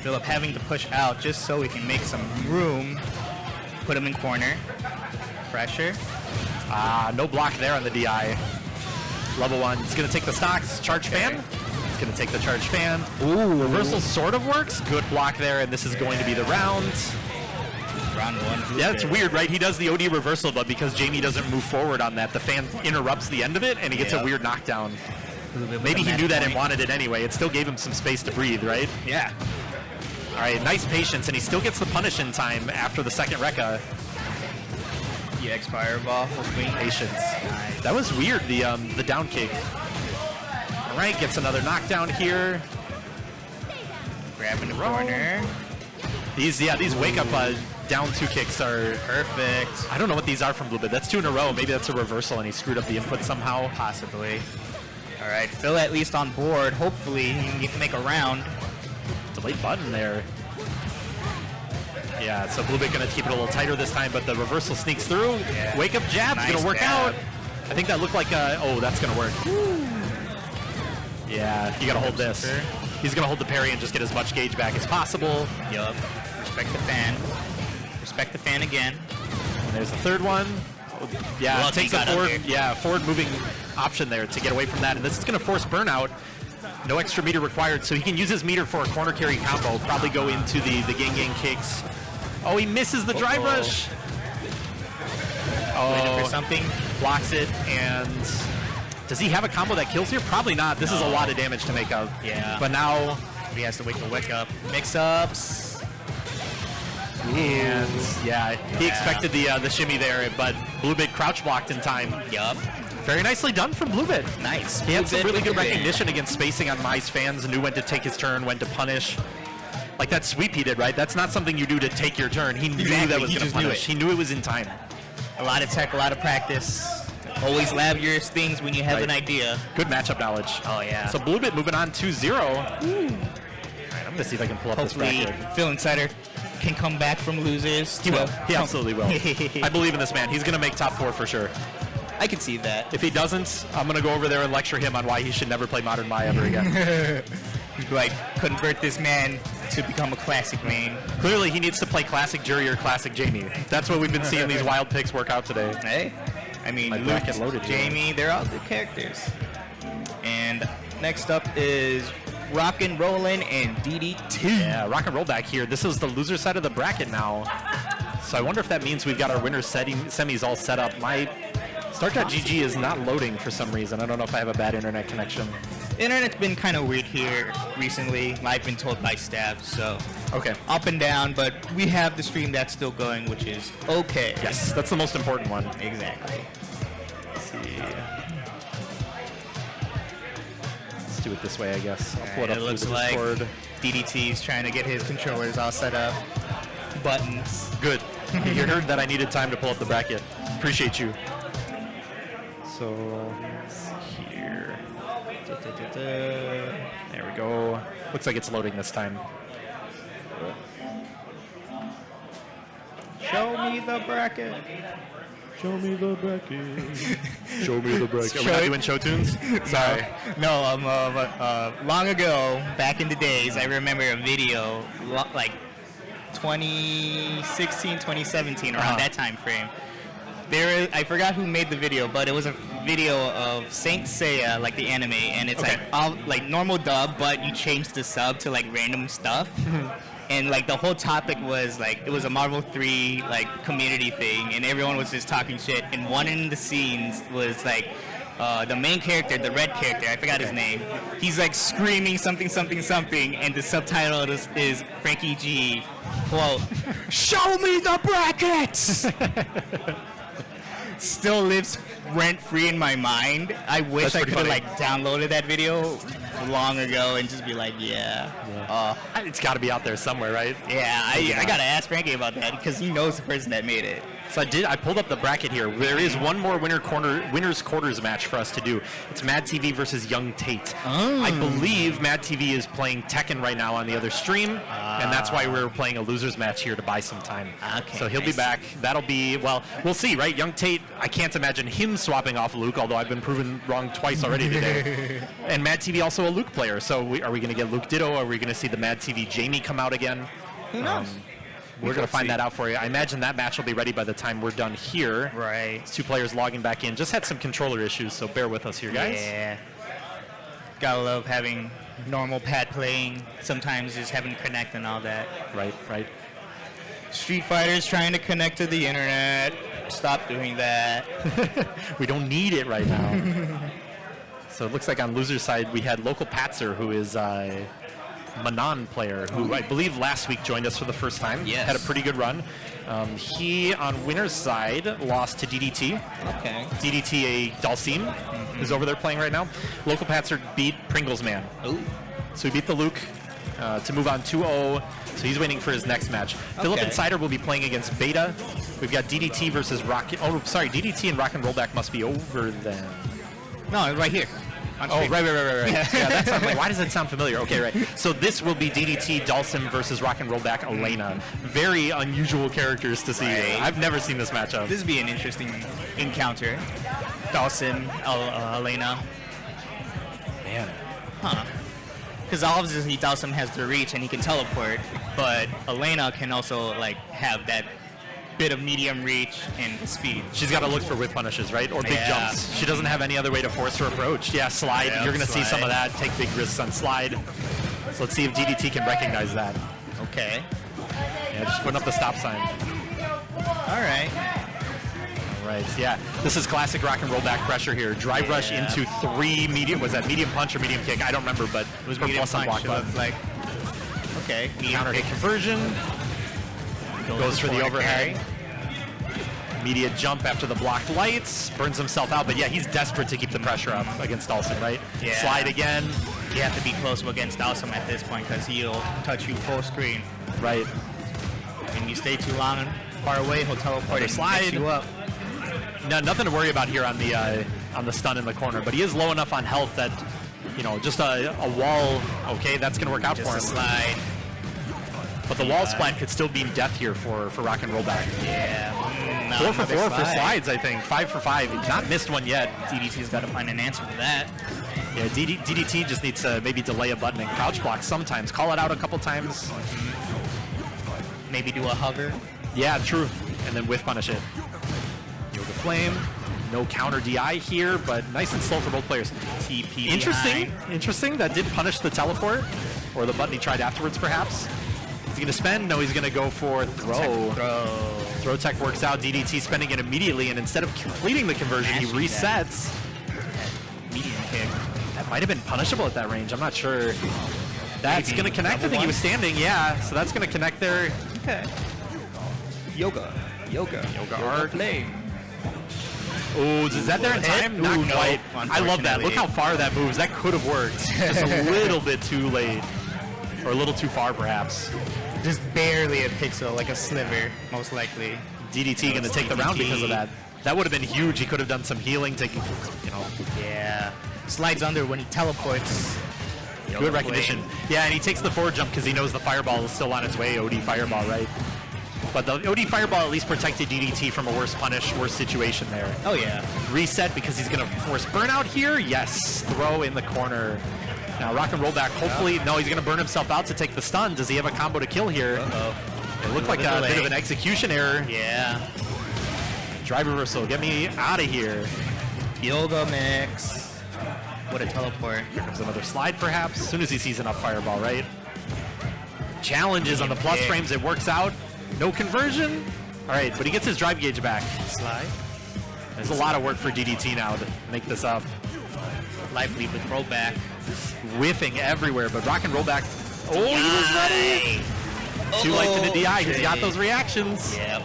Phillip having to push out just so he can make some room. Put him in corner. Pressure. No block there on the DI. Level 1. It's going to take the stocks. Charge fan. It's going to take the charge fan. Ooh. Reversal sort of works. Good block there, and this is going to be the round. Round 1. Yeah, it's weird, right? He does the OD reversal, but because Jamie doesn't move forward on that, the fan interrupts the end of it, and he gets a weird knockdown. Maybe he knew that and wanted it anyway. It still gave him some space to breathe, right? Yeah. All right, nice patience, and he still gets the punish in time after the second Rekka. EX fireball, hopefully. Patience. That was weird, the down kick. All right, gets another knockdown here. Grab in the corner. These wake up down 2 kicks are perfect. I don't know what these are from BlueBit. That's 2 in a row. Maybe that's a reversal and he screwed up the input somehow. Possibly. All right, Phil at least on board. Hopefully he can make a round. Delayed button there. Yeah, so BlueBit going to keep it a little tighter this time, but the reversal sneaks through. Yeah. Wake up jab's going to work out. I think that looked like oh, that's going to work. Yeah, you got to hold this. He's going to hold the parry and just get as much gauge back as possible. Yup. Respect the fan. Respect the fan again. And there's the third one. Yeah, well, it takes a forward moving option there to get away from that, and this is going to force burnout. No extra meter required, so he can use his meter for a corner carry combo. Probably go into the gang kicks. Oh, he misses the drive rush. Waiting for something. Blocks it, and does he have a combo that kills here? Probably not. This is a lot of damage to make up. Yeah. But now he has to wake up. Mix-ups. And yeah, he expected the shimmy there, but BlueBit crouch blocked in time. Yup. Very nicely done from BlueBit. Nice. He had some really good recognition against spacing on Mai's fans, knew when to take his turn, when to punish. Like that sweep he did, right? That's not something you do to take your turn. He knew that was going to punish. He knew it was in time. A lot of tech, a lot of practice. Always lab your things when you have an idea. Good matchup knowledge. Oh, yeah. So BlueBit moving on 2-0. All right, I'm going to see if I can pull up this bracket. PhillipNCider can come back from losers. He will. He absolutely will. I believe in this man. He's going to make top 4 for sure. I can see that. If he doesn't, I'm going to go over there and lecture him on why he should never play Modern Mai ever again. Like, convert this man to become a classic main. Clearly, he needs to play classic Jury or classic Jamie. That's what we've been seeing these wild picks work out today. Hey, I mean, my bracket loaded. Jamie, they're all good characters. And next up is Rockin' Rollin' and DD2. Yeah, Rock and Rollback here. This is the loser side of the bracket now. So I wonder if that means we've got our winner semis all set up. My Start.gg is not loading for some reason. I don't know if I have a bad internet connection. Internet's been kind of weird here recently. I've been told by staff, so okay, up and down, but we have the stream that's still going, which is okay. Yes, that's the most important one. Exactly. Let's see. Let's do it this way, I guess. I'll pull it up. It looks like DDT's trying to get his controllers all set up. Buttons. Good. You heard that I needed time to pull up the bracket. Appreciate you. So, let's see here. There we go. Looks like it's loading this time. Show me the bracket. Show me the bracket. Show me the bracket. Are we not doing show tunes? Sorry. No, long ago, back in the days, I remember a video, like 2016, 2017, around that time frame. I forgot who made the video, but it was a video of Saint Seiya, like the anime, and it's like all like normal dub, but you change the sub to like random stuff. And like the whole topic was like it was a Marvel 3 like community thing, and everyone was just talking shit. And one in the scenes was like the main character, the red character, I forgot his name. He's like screaming something, something, something, and the subtitle is Frankie G, quote, "Show me the brackets." Still lives rent-free in my mind. I wish I could have like downloaded that video long ago and just be like, it's got to be out there somewhere, right? Yeah, I gotta ask Frankie about that because he knows the person that made it. So I pulled up the bracket here. There is one more winners quarters match for us to do. It's Mad TV versus Yungtate. I believe Mad TV is playing Tekken right now on the other stream. And that's why we're playing a losers match here to buy some time. Okay, So he'll be back. That'll be, well, we'll see, right? Yungtate, I can't imagine him swapping off Luke, although I've been proven wrong twice already today. And Mad TV also a Luke player. So are we going to get Luke Ditto? Are we going to see the Mad TV Jamie come out again? Who knows? We're going to find that out for you. I imagine that match will be ready by the time we're done here. Right. Two players logging back in. Just had some controller issues, so bear with us here, guys. Yeah. Gotta love having normal pad playing. Sometimes just having to connect and all that. Right, right. Street Fighter's trying to connect to the internet. Stop doing that. We don't need it right now. So it looks like on loser's side we had local Patzer, who is a Manon player, who I believe last week joined us for the first time. Yes. Had a pretty good run. He, on winner's side, lost to DDT. Okay. DDT, a Dalsim, who's over there playing right now. Local Patzer beat PringlesMan. Ooh. So he beat the Luke to move on 2-0. So he's waiting for his next match. PhillipNCider will be playing against Beta. We've got DDT versus Rocket. Oh, sorry, DDT and Rock and Rollback must be over then. No, right here. Oh, right. Yeah, that sounds like, why does it sound familiar? Okay, right. So this will be DDT Dalsim versus Rock and Rollback Elena. Very unusual characters to see. Right. I've never seen this matchup. This would be an interesting encounter. Dawson, Elena. Man. Huh. Because obviously Dawson has the reach and he can teleport, but Elena can also like have that bit of medium reach and speed. She's got to look for whip punishes, right? Or big jumps. She doesn't have any other way to force her approach. Yeah, slide. Yep, You're going to see some of slide. that. Take big risks on slide. So let's see if DDT can recognize that. Okay. Yeah, just putting up the stop sign. All right. All right, yeah. This is classic Rock and Rollback pressure here. Drive rush into 3 medium. Was that medium punch or medium kick? I don't remember, but It was her medium plus on punch. block It button. looked like. Okay. Medium Counter hit kick. conversion. Goes for the corner overhead. carry. Immediate jump after the blocked lights. Burns himself out, but yeah, he's desperate to keep the pressure up against Dawson, right? Yeah. Slide again. You have to be close against Dawson at this point because he'll touch you full screen. Right. And you stay too long and far away, he'll teleport and slide. mess you up. No, nothing to worry about here on the stun in the corner, but he is low enough on health that, you know, just a wall, okay, that's going to work out Just for a him. slide. But the wall splat could still beam death here for Rock and Rollback. Yeah. 4 for 4 Another for slide. slides, I think. 5 for 5. He's not missed one yet. DDT's got to find an answer for that. Yeah, DDT just needs to maybe delay a button and crouch block sometimes. Call it out a couple times. Maybe do a hover. Yeah, true. And then whiff punish it. Yoga Flame. No counter DI here, but nice and slow for both players. TP. Interesting. That did punish the teleport. Or the button he tried afterwards, perhaps. Is he going to spend? No, he's going to go for throw. Throw tech works out. DDT spending it immediately, and instead of completing the conversion, he Mashing resets. Medium kick. That might have been punishable at that range. I'm not sure. That's Maybe. going to connect. I Double think he one? was standing. Yeah, so that's going to connect there. Okay. Yoga art. flame. Oh, is that there in time? Ooh, Not no, quite. I love that. unfortunately. Look how far that moves. That could have worked. Just a little bit too late. Or a little too far, perhaps. Just barely a pixel, like a sliver, most likely. DDT going to take the round because of that. That would have been huge. He could have done some healing, taking, you know. Yeah. Slides under when he teleports. Good recognition. Yeah, and he takes the forward jump because he knows the fireball is still on its way, OD fireball, right? But the OD fireball at least protected DDT from a worse punish, worse situation there. Oh, yeah. Reset because he's going to force burnout here. Yes, throw in the corner. Now Rock and Rollback, hopefully, no, he's going to burn himself out to take the stun. Does he have a combo to kill here? Uh-oh. It looked like a bit of an execution error. Yeah. Drive reversal, get me out of here. Yoga mix. What a teleport. Here comes another slide, perhaps, as soon as he sees enough fireball, right? Challenges on the plus Yeah. frames, it works out. No conversion. All right, but he gets his drive gauge back. Slide. There's a lot of work for DDT now to make this up. Lively with rollback. Whiffing everywhere, but Rock and Rollback. Oh, he was ready. Too late to the DI. He's got those reactions. Yep.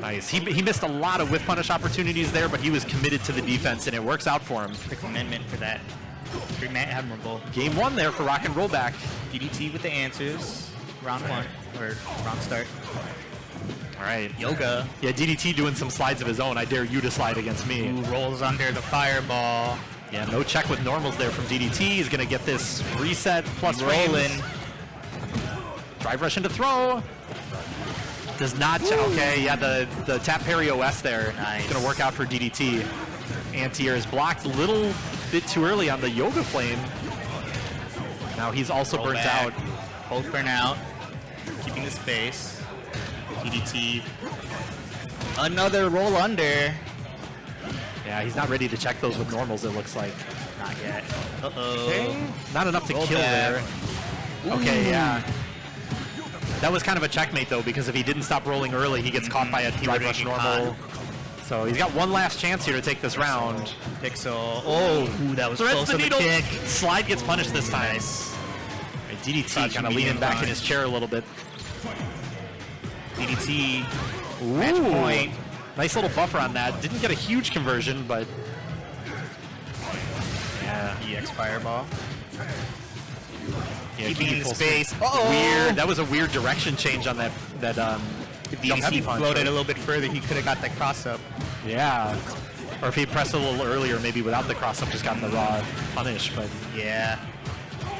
Nice. He missed a lot of whiff punish opportunities there, but he was committed to the defense, and it works out for him. Quick amendment for that. Admirable. Game 1 there for Rock and Rollback. DDT with the answers. Round 1. Or round start. All right. Yoga. Yeah, DDT doing some slides of his own. I dare you to slide against me. Who rolls under the fireball. Yeah, no check with normals there from DDT. He's going to get this reset plus Rolling. frames. Drive rush into throw. Does not, okay, yeah, the tap parry OS there. Nice. It's gonna work out for DDT. Anti-air is blocked a little bit too early on the Yoga Flame. Now he's also burnt out. Both burn out. Keeping the space. DDT. Another roll under. Yeah, he's not ready to check those with normals, it looks like. Not yet. Uh-oh. Okay. Not enough to Roll kill back. there. Okay, yeah. That was kind of a checkmate, though, because if he didn't stop rolling early, he gets caught by a drive rush normal. So he's got one last chance here to take this round. Pixel. Oh, that was Threads close the to the needle. kick. Slide gets punished this time. Nice. Right, DDT Crouching kind of medium leaning back in punch. his chair a little bit. DDT. Match point. Nice little buffer on that. Didn't get a huge conversion, but yeah. EX Fireball. Yeah, Keeping in the full space. speed. Uh-oh. Weird. That was a weird direction change on that If jump heavy DDT punch. floated a little bit further, he could have got that cross up. Yeah. Or if he pressed a little earlier, maybe without the cross up, just gotten the raw punish. But Yeah.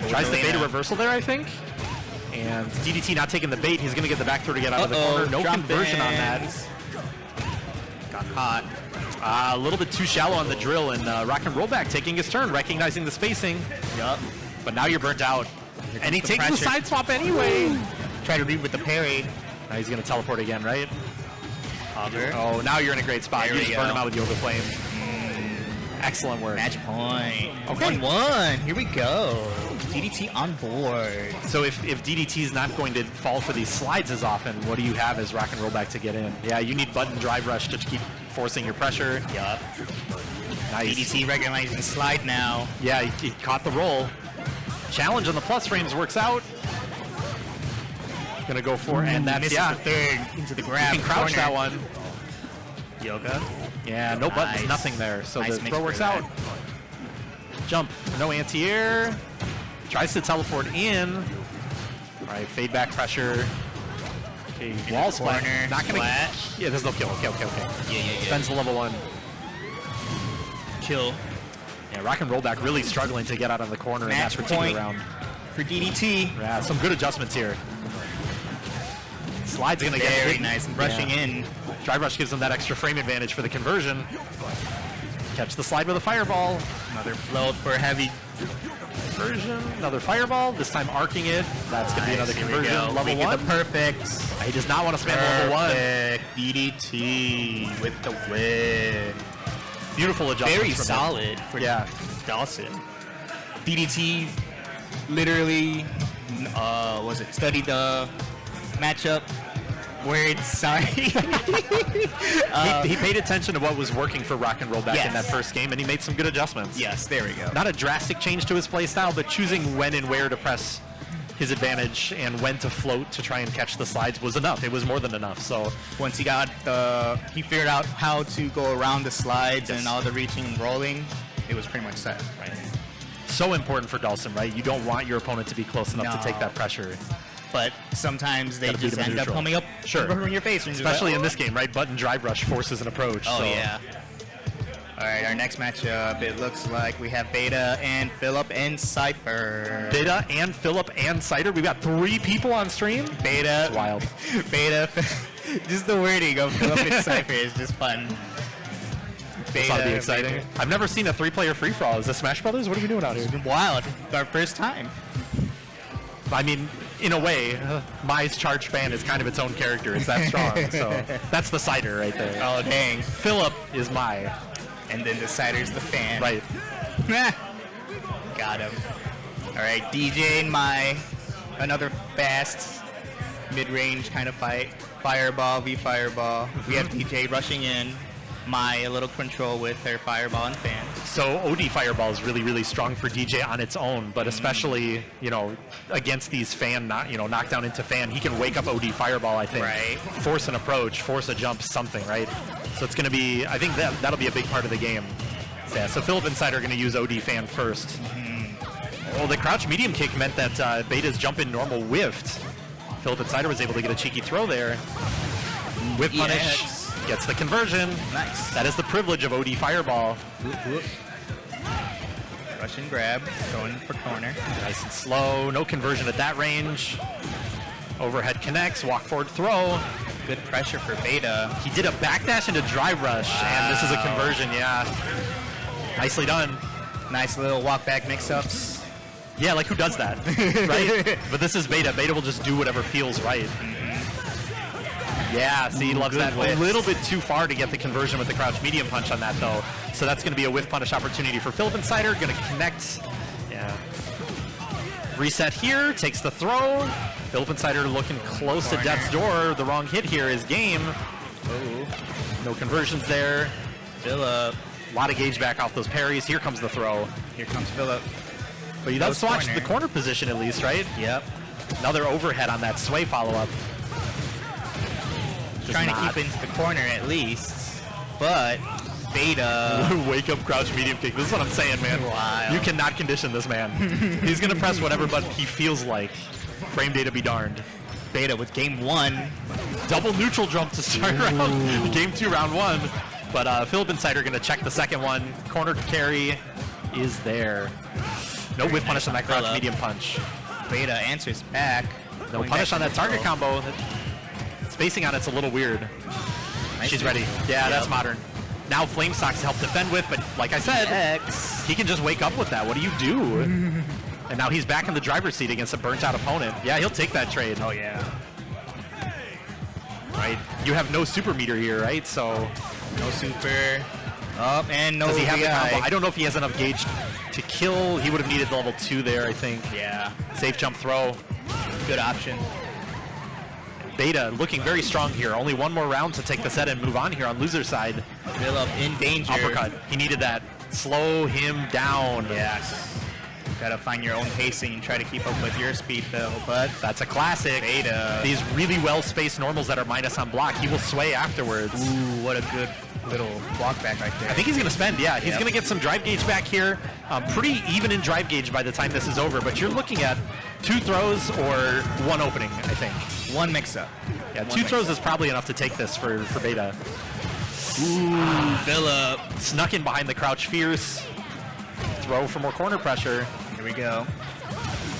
tries the beta reversal there, I think. And DDT not taking the bait. He's going to get the back throw to get out of the corner. No Jump conversion on that. ins. Got caught. A little bit too shallow on the drill, and Rock and Rollback taking his turn, recognizing the spacing. Yup. But now you're burnt out. And he the takes the pressure. side swap anyway. Try to read with the parry. Now he's going to teleport again, right? Hover. Oh, now you're in a great spot. There You we just burn go. him out with Yoga Flame. Excellent work. Match point. Okay. 1-1. Here we go. DDT on board. So if DDT's not going to fall for these slides as often, what do you have as Rock and Rollback to get in? Yeah, you need button drive rush to keep forcing your pressure. Yup. Nice. DDT recognizing slide now. Yeah, he caught the roll. Challenge on the plus frames works out. Gonna go for, and that's, Misses yeah. the third into the grab. You can crouch corner. that one. Yoga. Yeah, no buttons, Nice. nothing there. So Nice the mix throw for works that. out. Jump, no anti-air. Tries to teleport in. All right, fade back pressure. Okay, wall splat. corner, Not gonna. splash. Yeah, there's no kill. Okay. Yeah. Spends the level 1. Kill. Yeah, Rock and Rollback really struggling to get out of the corner in that Match particular point. round. For DDT. Yeah, some good adjustments here. Slide's gonna get Very hit. nice. And rushing in. Drive rush gives them that extra frame advantage for the conversion. Catch the slide with a fireball. Another float for a heavy. Conversion. Another fireball. This time arcing it. That's gonna be another Here we conversion. go. Level We get 1. the perfect. He does not want to spam level 1. Perfect. DDT with the win. Beautiful adjustments. Very from him. solid for Yeah. Dawson. DDT literally studied the matchup where it's sorry. He paid attention to what was working for Rock and Rollback Yes. in that first game, and he made some good adjustments. Yes, there we go. Not a drastic change to his playstyle, but choosing when and where to press his advantage and when to float to try and catch the slides was enough. It was more than enough. So Once he figured out how to go around the slides and all the reaching and rolling, it was pretty much set. right. So important for Dawson, right? You don't want your opponent to be close enough to No. take that pressure. But sometimes they Gotta beat just him in end up neutral. coming up Sure. in your face. And just Especially like, in this game, right? Button drive rush forces an approach. Oh, so. yeah. All right, our next matchup, it looks like we have Beta and PhillipNCider. Beta and PhillipNCider. We've got 3 people on stream. Beta. It's wild. Beta. Just the wording of PhillipNCider is just fun. This ought to be exciting. I've never seen a 3-player free-for-all. Is this Smash Brothers? What are we doing out here? Wild. Our first time. I mean, in a way, Mai's charged fan is kind of its own character. It's that strong. So that's the cider right there. Oh, dang. Phillip is Mai. And then the cider's the fan. Right. Got him. All right, DJ and Mai. Another fast mid-range kind of fight. Fireball v Fireball. We have DJ rushing in. Mai a little control with her Fireball and fan. So OD Fireball is really, really strong for DJ on its own, but especially, against these fan, knockdown into fan, he can wake up OD Fireball, I think. Right. Force an approach, force a jump, something, right? So it's going to be, I think that'll be a big part of the game. Yeah, so PhillipNCider are going to use OD fan first. Well, the crouch medium kick meant that Beta's jump in normal whiffed. PhillipNCider was able to get a cheeky throw there. Whip punish. Yes. Gets the conversion. Nice. That is the privilege of OD Fireball. Rush and grab. Going for corner. Nice and slow. No conversion at that range. Overhead connects, walk forward throw. Good pressure for Beta. He did a backdash into drive rush, and this is a conversion, yeah. Nicely done. Nice little walk back mix-ups. Yeah, like who does that, right? But this is Beta. Beta will just do whatever feels right. Yeah, see, he loves that. whiffs. A little bit too far to get the conversion with the crouch medium punch on that, though. So that's going to be a whiff punish opportunity for PhillipNCider. Going to connect. Yeah. Reset here, takes the throw. PhillipNCider looking close to death's door. The wrong hit here is game. Oh. No conversions there. Phillip. A lot of gauge back off those parries. Here comes the throw. Here comes Phillip. But he does swatch the corner position at least, right? Yep. Another overhead on that sway follow-up. Trying to keep into the corner at least, but Beta. Wake up crouch medium kick. This is what I'm saying, man. Wow. You cannot condition this man. He's going to press whatever button he feels like. Frame data be darned. Beta with game 1. Double neutral jump to start round. Game 2, round 1. But PhillipNCider going to check the second one. Corner carry is there. No whip punish on that crouch medium punch. Beta answers back. No punish on that target combo. Spacing on it's a little weird. She's ready. Yeah, that's modern. Now Flame Socks help defend with, but like I said, he can just wake up with that. What do you do? And now he's back in the driver's seat against a burnt-out opponent. Yeah, he'll take that trade. Oh, yeah. Right. You have no super meter here, right? So no super. Oh, and no. Does he have the VI. combo? I don't know if he has enough gauge to kill. He would have needed level 2 there, I think. Yeah. Safe jump throw. Good option. Beta looking very strong here. Only one more round to take the set and move on here on loser side. Phillip in danger. Uppercut. He needed that. Slow him down. Yes. Gotta find your own pacing and try to keep up with your speed, Phil. But that's a classic. Beta. These really well-spaced normals that are minus on block, he will sway afterwards. Ooh, what a good little block back right there. I think he's going to spend, yeah. He's going to get some drive gauge back here. Pretty even in drive gauge by the time this is over, but you're looking at 2 throws or 1 opening, I think. 1 mix-up. Yeah, 2 throws is probably enough to take this for Beta. Ooh, Phillip. Snuck in behind the crouch fierce. Throw for more corner pressure. Here we go.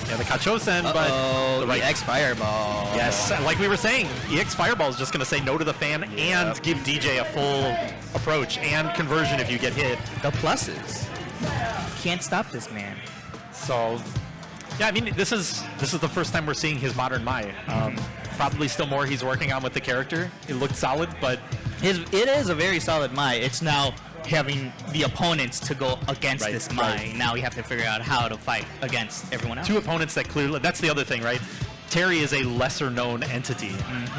Yeah, the Kachosen, but the EX Fireball. Yes, like we were saying, EX Fireball is just going to say no to the fan and give DJ a full approach and conversion if you get hit. The pluses. Can't stop this man. So, yeah, I mean, this is the first time we're seeing his modern Mai. Probably still more he's working on with the character. It looked solid, but it is a very solid Mai. It's now having the opponents to go against this Mai. Right. Now we have to figure out how to fight against everyone else. 2 opponents that clearly, that's the other thing, right? Terry is a lesser known entity,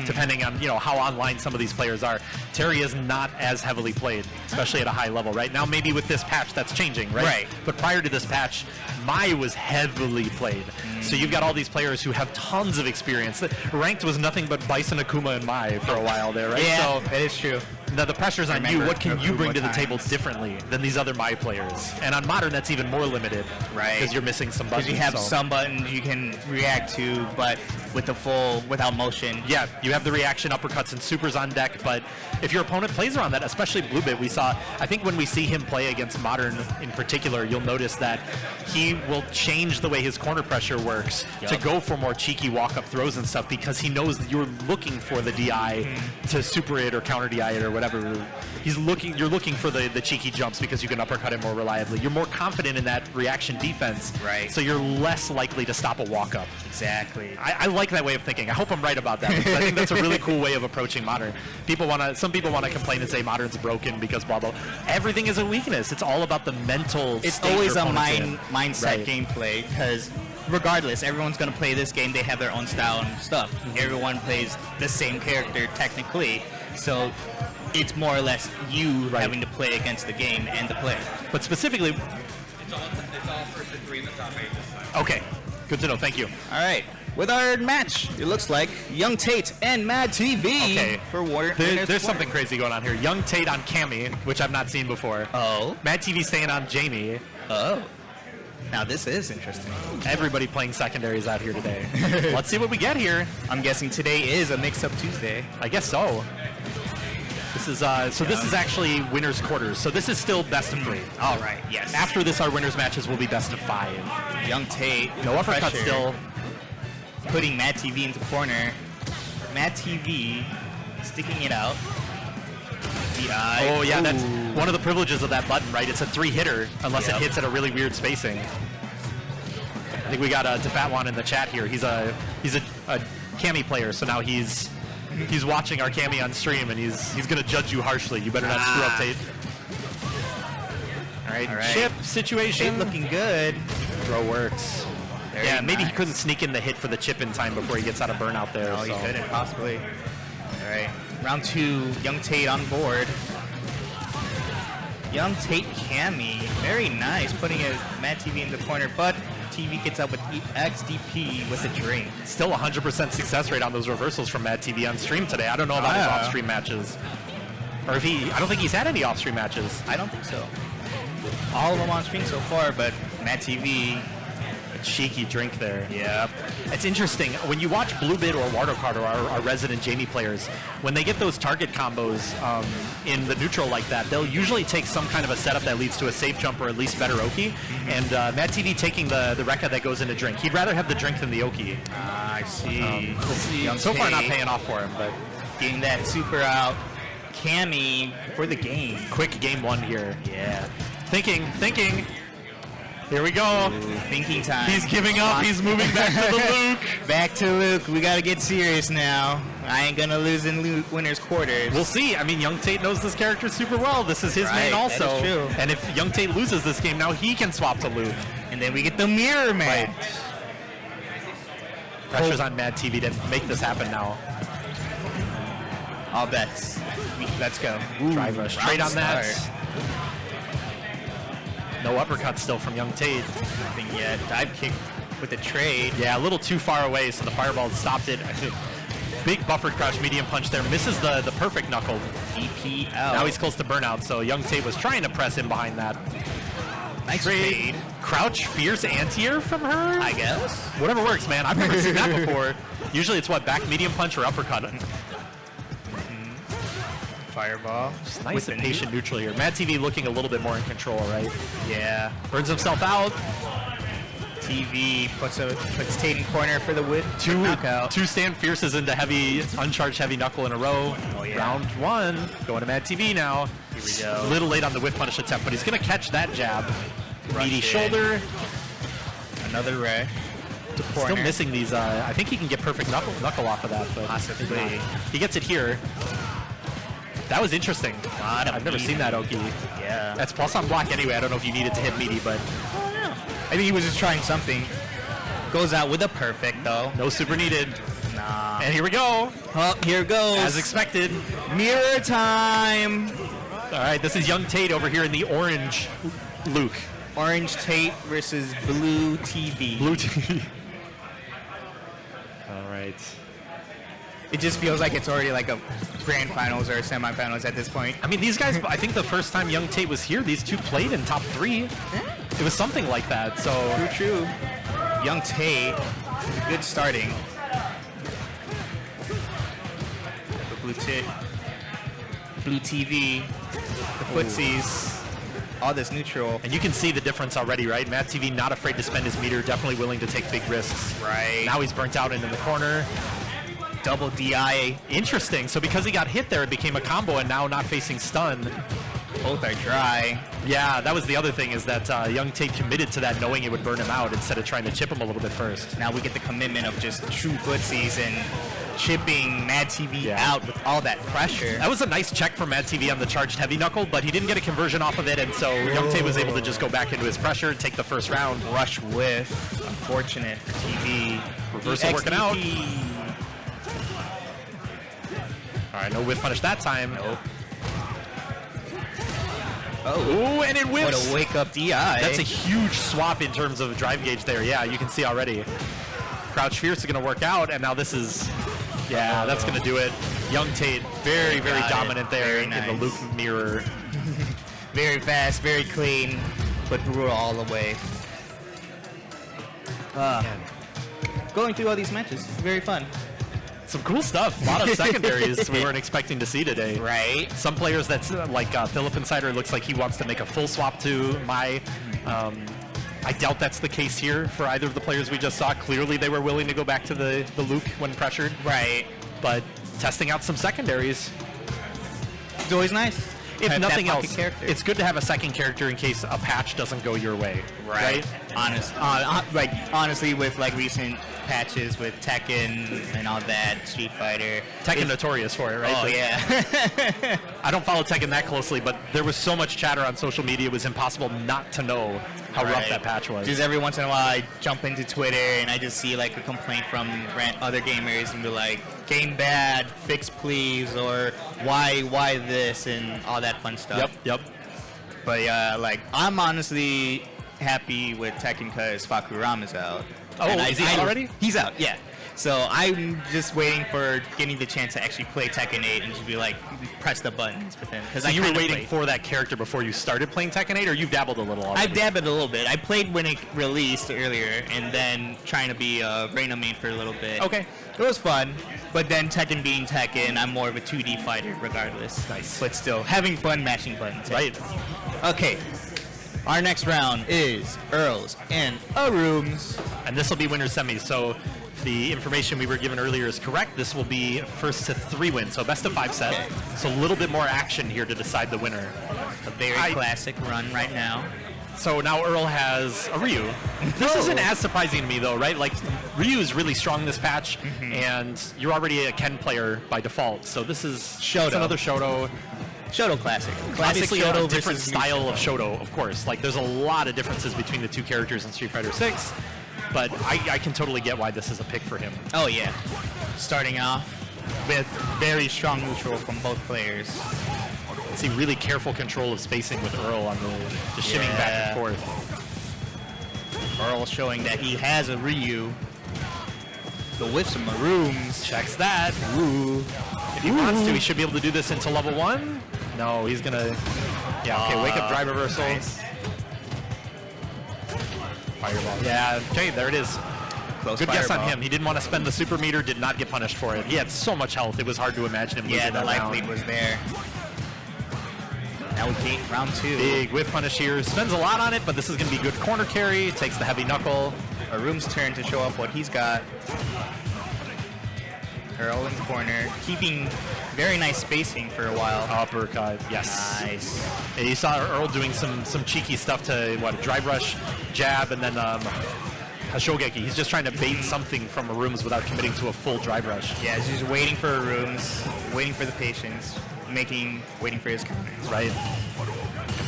depending on how online some of these players are. Terry is not as heavily played, especially at a high level, right? Now maybe with this patch that's changing, right? Right. But prior to this patch, Mai was heavily played. So you've got all these players who have tons of experience. Ranked was nothing but Bison, Akuma, and Mai for a while there, right? Yeah, so that is true. Now the pressure's on you. What can you bring to the table differently than these other Mai players? And on Modern, that's even more limited. Right. Because you're missing some buttons. Because you have some buttons you can react to, but with the without motion. Yeah, you have the reaction, uppercuts, and supers on deck, but if your opponent plays around that, especially BlueBit, we saw, I think when we see him play against Modern in particular, you'll notice that he will change the way his corner pressure works to go for more cheeky walk-up throws and stuff because he knows that you're looking for the DI to super it or counter DI it or whatever. You're looking for the cheeky jumps because you can uppercut it more reliably. You're more confident in that reaction defense, right? So you're less likely to stop a walk-up. Exactly. I like that way of thinking. I hope I'm right about that because I think that's a really cool way of approaching Modern. Some people want to complain and say Modern's broken because blah blah. Everything is a weakness. It's all about the mental. It's always a mindset gameplay because regardless, everyone's going to play this game. They have their own style and stuff. Everyone plays the same character technically, so it's more or less you having to play against the game and the player. But specifically, it's all first to 3 in the top 8 this time. Okay, good to know. Thank you. All right. With our match, it looks like Yungtate and Mad TV for Water. There's something crazy going on here. Yungtate on Cammy, which I've not seen before. Oh. Mad TV staying on Jamie. Oh. Now this is interesting. Everybody playing secondaries out here today. Let's see what we get here. I'm guessing today is a mix-up Tuesday. I guess so. This is this is actually winners quarters. So this is still best of 3. All right. Yes. After this, our winners matches will be best of 5. Yungtate. No uppercut still. putting Matt TV into corner. Matt TV sticking it out. DI. Oh yeah, that's Ooh. one of the privileges of that button, right? It's a 3-hitter unless it hits at a really weird spacing. I think we got Defatwan in the chat here. He's a Cami player, so now he's watching our Cami on stream, and he's gonna judge you harshly. You better not screw up, Tate. All right, chip situation. Tate looking good. Throw works. Very Yeah, maybe he nice. couldn't sneak in the hit for the chip in time before he gets out of burnout there. No, so. he couldn't possibly. All right, round 2, Yungtate on board. Yungtate Cami, very nice, putting his Matt TV in the corner, but TV gets up with XDP with a drink. Still 100% success rate on those reversals from Mad TV on stream today. I don't know about his off-stream matches. Or if I don't think he's had any off-stream matches. I don't think so. All of them on stream so far, but Matt TV, A cheeky drink there. yep. It's interesting. When you watch BlueBit or Watercard or our resident Jamie players, when they get those target combos in the neutral like that, they'll usually take some kind of a setup that leads to a safe jump or at least better Oki. And Matt TV taking the Rekka that goes into drink. He'd rather have the drink than the Oki. I see. We'll see. So far not paying off for him, but Getting that super out. Cami for the game. quick game 1 here. Yeah. Thinking. Here we go. Thinking time. He's giving up. He's moving back to the Luke. Back to Luke. We gotta get serious now. I ain't gonna lose in Luke winners quarters. We'll see. I mean, Yungtate knows this character super well. This is his main Right, also. that is true. And if Yungtate loses this game, now he can swap to Luke. And then we get the mirror match. Pressure's on Mad TV to make this happen now. All bets. Let's go. Drive a straight on that. Start. No uppercut still from Yungtate. Nothing yet. Dive kick with the trade. Yeah, a little too far away, so the fireball stopped it. Big buffered crouch medium punch there. Misses the perfect knuckle. DP Now out. he's close to burnout, so Yungtate was trying to press in behind that. nice Trade. trade. Crouch fierce anti-air from her? I guess. Whatever works, man. I've never seen that before. Usually it's what, back medium punch or uppercut. Fireball. Nice With and the patient neutral here. Mad TV looking a little bit more in control, right? Yeah. Burns himself out. TV puts Tate in corner for the whip. Knockout. Two stand fierces into heavy, uncharged heavy knuckle in a row. Oh, yeah. Round 1. Going to Mad TV now. Here we go. A little late on the whip punish attempt, but he's going to catch that jab. Rush Meaty in. shoulder. Another red. To corner. Still missing these. I think he can get perfect knuckle off of that, but Possibly. maybe not. He gets it here. That was interesting. Lot of I've never meat. seen that Oki. Yeah. That's plus on block anyway. I don't know if you need it to hit meaty, but I think he was just trying something. Goes out with a perfect though. no super needed. Nah. And here we go. Oh, here goes. As expected. Mirror time. All right, this is Yungtate over here in the orange Luke. Orange Tate versus Blue TV. Blue TV. All right. It just feels like it's already like a grand finals or semifinals at this point. I mean, these guys, I think the first time Yungtate was here, these two played in top 3. It was something like that, so. True. Young Tate, good starting. Blue TV, the footsies, all this neutral. And you can see the difference already, right? Matt TV not afraid to spend his meter, definitely willing to take big risks. Right. Now he's burnt out into the corner. Double DI. Interesting. So because he got hit there, it became a combo, and now not facing stun. Both are dry. Yeah, that was the other thing, is that Yungtate committed to that knowing it would burn him out instead of trying to chip him a little bit first. Now we get the commitment of just true footsies and chipping Mad TV out with all that pressure. That was a nice check from Mad TV on the charged heavy knuckle, but he didn't get a conversion off of it, and so Yungtate was able to just go back into his pressure, take the first round. Rush whiff. Unfortunate for TV. Reversal working out. XDP. All right, no whip punish that time. Nope. Oh, and it whips. What a wake-up DI. That's a huge swap in terms of drive gauge there. Yeah, you can see already. Crouch Fierce is going to work out, and now this is, yeah, that's going to do it. Yungtate, very, very dominant there Very in nice. the Luke mirror. Very fast, very clean, but brutal all the way. Going through all these matches, very fun. Some cool stuff. A lot of secondaries we weren't expecting to see today. Right. Some players that's like PhillipNCider looks like he wants to make a full swap to my. I doubt that's the case here for either of the players we just saw. Clearly, they were willing to go back to the Luke when pressured. Right. But testing out some secondaries. It's always nice. If nothing else, it's good to have a second character in case a patch doesn't go your way. Right. Honestly, with like recent patches with Tekken and all that, Street Fighter. Tekken notorious for it, right? Oh, yeah. I don't follow Tekken that closely, but there was so much chatter on social media, it was impossible not to know how rough that patch was. Just every once in a while, I jump into Twitter and I just see like a complaint from other gamers and be like, game bad, fix please, or why this, and all that fun stuff. Yep. But yeah, like, I'm honestly happy with Tekken because Fakuram is out. Oh, is he out already? He's out, yeah. So I'm just waiting for getting the chance to actually play Tekken 8 and just be like, press the buttons with him. So you were waiting for that character before you started playing Tekken 8, or you've dabbled a little already? I've dabbled a little bit. I played when it released earlier, and then trying to be a Reina main for a little bit. Okay. It was fun, but then Tekken being Tekken, I'm more of a 2D fighter regardless. Nice. But still, having fun mashing buttons. Right. Okay. Our next round is Earls and ARRUUMS. And this will be winner semis, so the information we were given earlier is correct. This will be first to 3 wins, so best of 5 set. Okay. So a little bit more action here to decide the winner. A very classic run right now. So now Earl has a Ryu. This isn't as surprising to me though, right? Like, Ryu is really strong this patch, and you're already a Ken player by default. So this is Shoto. another Shoto. Shoto classic. Obviously Shoto a different versus style of Shoto, of course. Like, there's a lot of differences between the two characters in Street Fighter 6, but I can totally get why this is a pick for him. Oh yeah. Starting off with very strong neutral from both players. See really careful control of spacing with Earl on the shimming back and forth. Earl showing that he has a Ryu. The whiffs of ARRUUMS. Checks that. Ooh. If he wants to, he should be able to do this into level 1. No, he's gonna. Yeah, okay, wake up drive reversal. Nice. Fireball. Yeah, okay, there it is. Close Good guess on fireball. him. He didn't want to spend the super meter, did not get punished for it. He had so much health, it was hard to imagine him losing Yeah, the that life round. lead was there. Now we take round 2. Big whiff punish here. Spends a lot on it, but this is going to be good corner carry. Takes the heavy knuckle. ARRUUMS' turn to show off what he's got. Earl in the corner, keeping very nice spacing for a while. Uppercut, yes. Nice. And you saw Earl doing some cheeky stuff to, what, a drive rush, jab, and then a Shogeki. He's just trying to bait something from ARRUUMS without committing to a full drive rush. Yeah, he's just waiting for ARRUUMS, waiting for the patience, waiting for his counters. Right.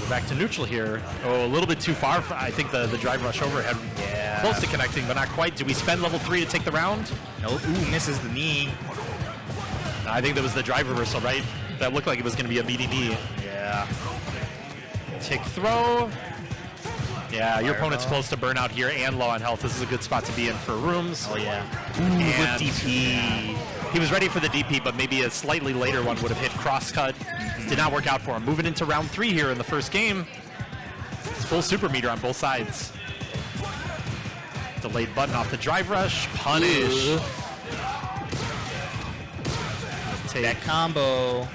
We're back to neutral here. Oh, a little bit too far. I think the drive rush overhead. Yeah. Close to connecting, but not quite. Do we spend level 3 to take the round? Nope. Ooh, misses the knee. I think that was the drive reversal, right? That looked like it was going to be a meaty knee. Yeah. Tick throw. Yeah, your Fireball. opponent's close to burnout here and low on health. This is a good spot to be in for ARRUUMS. Oh yeah. And with DP. he was ready for the DP, but maybe a slightly later one would have hit crosscut. Did not work out for him. Moving into round 3 here in the first game. It's full super meter on both sides. Delayed button off the drive rush. Punish. Ooh. That combo.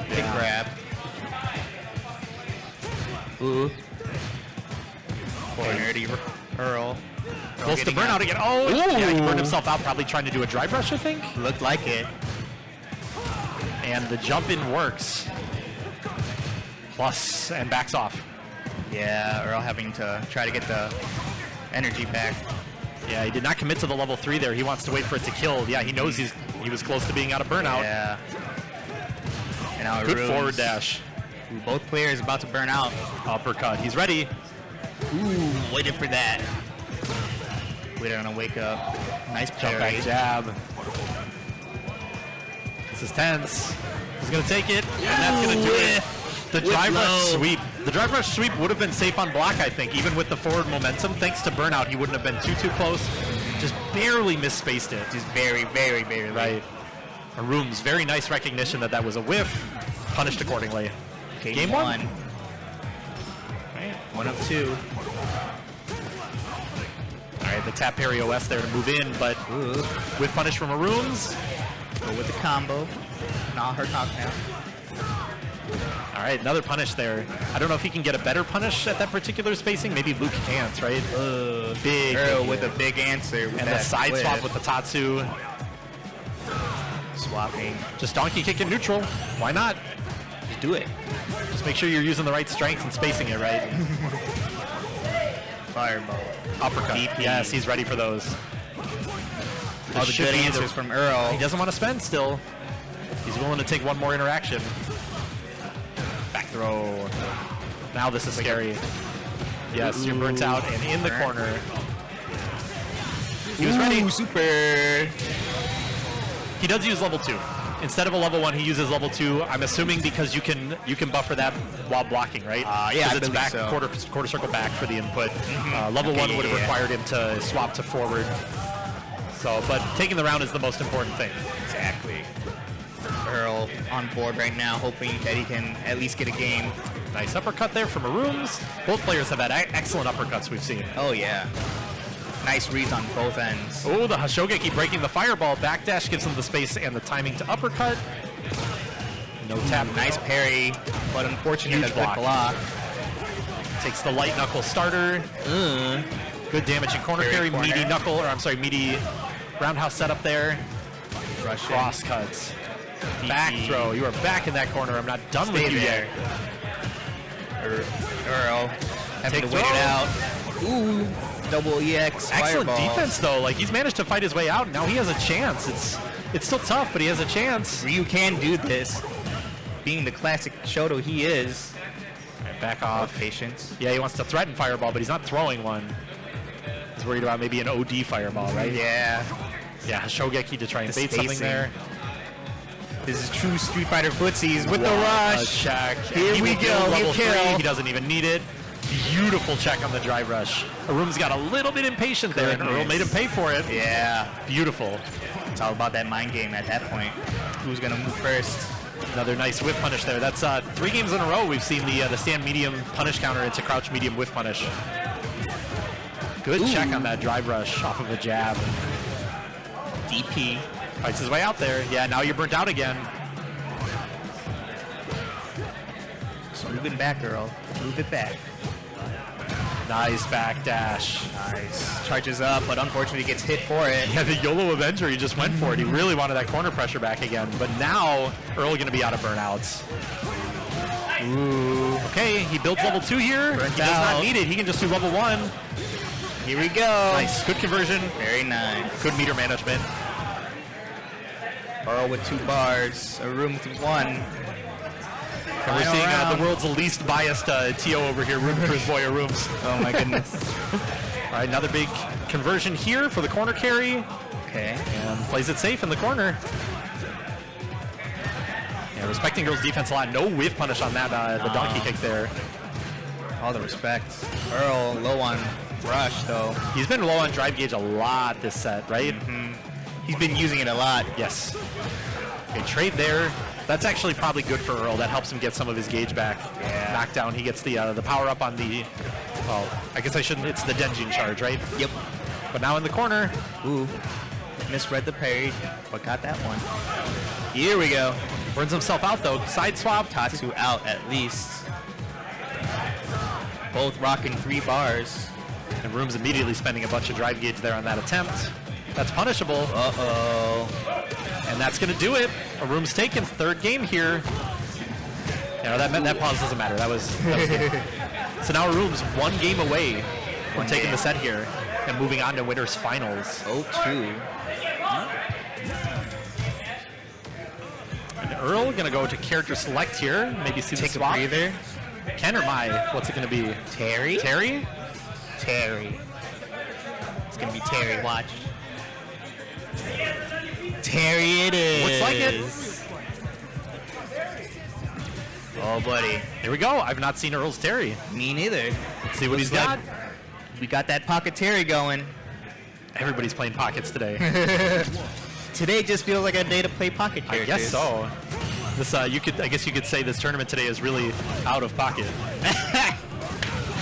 Big grab. Ooh. Corner to Earl. Close to burnout again. Oh, yeah, he burned himself out probably trying to do a drive rush, I think. Looked like it. And the jump in works. Plus, and backs off. Yeah, Earl having to try to get the energy back. Yeah, he did not commit to the level 3 there. He wants to wait for it to kill. Yeah, he knows he was close to being out of burnout. Yeah. And now Good ARRUUMS. forward dash. Ooh, both players about to burn out. Uppercut. He's ready. Ooh, waiting for that. Waiting on a wake up. Nice Jump parry. back jab. This is tense. He's going to take it, and that's going to do it. The drive rush sweep. The drive rush sweep would have been safe on block, I think, even with the forward momentum. Thanks to burnout, he wouldn't have been too close. Just barely misspaced it. Just very, very, very Right. ARRUUMS, very nice recognition that that was a whiff. Punished accordingly. Okay, Game 1. Right. 1 of 2. All right, the tap parry OS there to move in, but Ooh. with punish from ARRUUMS. Go with the combo. Not her knockdown. All right, another punish there. I don't know if he can get a better punish at that particular spacing. Maybe Luke can't, right? Big. Earl with a big answer. With and that the side flip. swap with the Tatsu. Swapping. Just donkey kick in neutral. Why not? Just do it. Just make sure you're using the right strength and spacing it right. Fireball. Uppercut. DP. Yes, he's ready for those. All the Should good be answers from Earl. He doesn't want to spend still. He's willing to take one more interaction. Back throw. Now this is scary. Yes, you're burnt out and in the corner. He was ready. Super. He does use level 2. Instead of a level 1, he uses level 2. I'm assuming because you can buffer that while blocking, right? Yeah, I it's believe back so. quarter circle back for the input. Level 1 would have required him to swap to forward. So, but taking the round is the most important thing. Exactly. Earl on board right now, hoping that he can at least get a game. Nice uppercut there from ARRUUMS. Both players have had excellent uppercuts we've seen. Oh yeah. Nice reads on both ends. Oh, the Hashogeki breaking the fireball. Backdash gives him the space and the timing to uppercut. No tap. Nice parry, but unfortunately Huge a good block. Takes the light knuckle starter. Good damage in corner carry. Corner. Meaty knuckle, or I'm sorry, meaty roundhouse setup there. Rush Cross cuts. Back throw. You are back in that corner. I'm not done with you yet. Earl having to Take wait throw. it out. Ooh, double EX Excellent fireball. defense though. Like he's managed to fight his way out. Now he has a chance. It's still tough, but he has a chance. Ryu can do this. Being the classic Shoto he is. Right, back off. Patience. Yeah, he wants to threaten fireball, but he's not throwing one. He's worried about maybe an OD fireball, right? Yeah. Yeah, Hashogeki to try and The bait something spacing. there. This is true Street Fighter footsies with the What a rush. check. Here He we will build go. Level Hit 3. kill. He doesn't even need it. Beautiful check on the drive rush. ARRUUMS got a little bit impatient there, and Goodness. Earl made him pay for it. Yeah. Beautiful. It's all about that mind game at that point. Who's gonna move first? Another nice whiff punish there. That's 3 games in a row we've seen the stand medium punish counter into crouch medium whiff punish. Good check on that drive rush off of a jab. DP. Fights his way out there. Yeah, now you're burnt out again. So moving back, Earl. Move it back. Nice back dash. Nice. Charges up, but unfortunately gets hit for it. Yeah, the YOLO Avenger, he just went for it. He really wanted that corner pressure back again. But now, Earl going to be out of burnouts. Ooh. Okay, he builds level 2 here. Burnt He does out. not need it. He can just do level 1. Here we go. Nice. Good conversion. Very nice. Good meter management. Earl with 2 bars. ARRUUMS with 1. And we're Final seeing round. the world's least biased TO over here rooting for his boy ARRUUMS. Oh my goodness. All right, another big conversion here for the corner carry. Okay. And plays it safe in the corner. Yeah, respecting Earl's defense a lot. No whiff punish on that, the donkey kick there. All the respect. Earl low on rush though. He's been low on drive gauge a lot this set, right? He's been using it a lot. Yes. Okay, trade there. That's actually probably good for Earl. That helps him get some of his gauge back. Yeah. Knockdown. He gets the power up on the. Well, I guess I shouldn't. It's the Denjin charge, right? Yep. But now in the corner. Ooh. Misread the parry, but got that one. Here we go. Burns himself out though. Side swap. Tatsu out at least. Both rocking 3 bars. And Room's immediately spending a bunch of drive gauge there on that attempt. That's punishable. Uh-oh. And that's going to do it. ARRUUMS taken. 3rd game here. You know, that pause doesn't matter. That was good. So now ARRUUMS 1 game away from taking the set here and moving on to winners finals. 0-2. And Earl going to go to character select here. Maybe see the Take a swap. breather. Ken or Mai? What's it going to be? Terry? Terry? Terry. It's gonna be Terry, watch. Terry it is. Looks like it. Oh, buddy. Here we go. I've not seen Earl's Terry. Me neither. Let's see what he's Looks got. like we got that pocket Terry going. Everybody's playing pockets today. Today just feels like a day to play pocket I characters. guess so. This, I guess you could say this tournament today is really out of pocket.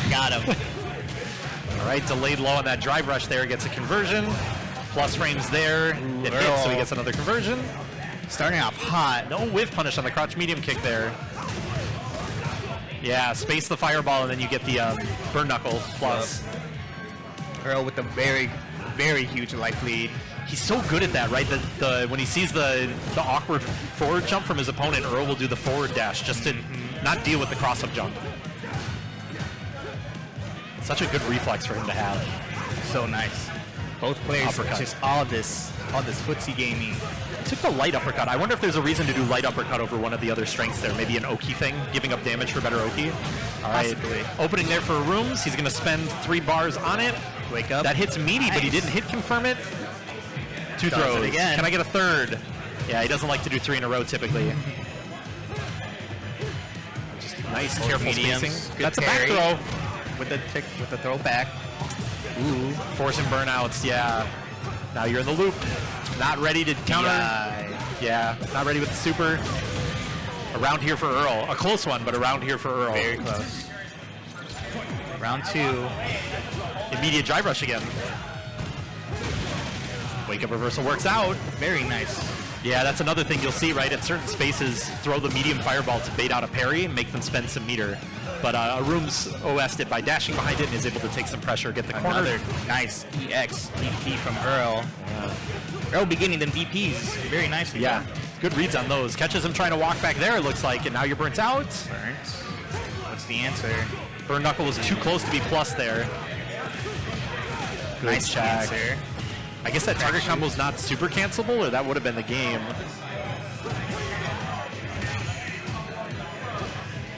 Got him. All right, delayed low on that drive rush there, gets a conversion. Plus frames there. It hits, so he gets another conversion. Starting off hot. No whiff punish on the crouch medium kick there. Yeah, space the fireball, and then you get the burn knuckle plus. Earl with a very, very huge life lead. He's so good at that, right? When he sees the awkward forward jump from his opponent, Earl will do the forward dash just to not deal with the cross-up jump. Such a good reflex for him to have. So nice. Both players, Uppercut. just all this footsie gaming. Took the light uppercut. I wonder if there's a reason to do light uppercut over one of the other strengths there. Maybe an Oki thing, giving up damage for better Oki. All right. Possibly. Opening there for ARRUUMS. He's going to spend 3 bars on it. Wake up. That hits meaty, but he Nice. didn't hit confirm it. 2 Does it throws. again. Can I get a third? Yeah, he doesn't like to do 3 in a row typically. Just nice, Both careful mediums. spacing. Good That's a back parry. throw. With the throw back. Ooh, forcing burnouts. Yeah. Now you're in the loop. Not ready to counter. Yeah, not ready with the super. Around here for Earl. A close one, but around here for Earl. Very close. Round 2. Immediate drive rush again. Wake up reversal works out. Very nice. Yeah, that's another thing you'll see, right? At certain spaces, throw the medium fireball to bait out a parry and make them spend some meter. But ARRUUMS OS'd it by dashing behind it and is able to take some pressure, get the corner. Another nice EX DP from Earl. Earl beginning them DPs very nicely. Yeah, good reads on those. Catches him trying to walk back there, it looks like, and now you're burnt out. Burnt. What's the answer? Burn knuckle was too close to be plus there. Good Nice check. answer. I guess that target combo is not super cancelable, or that would have been the game.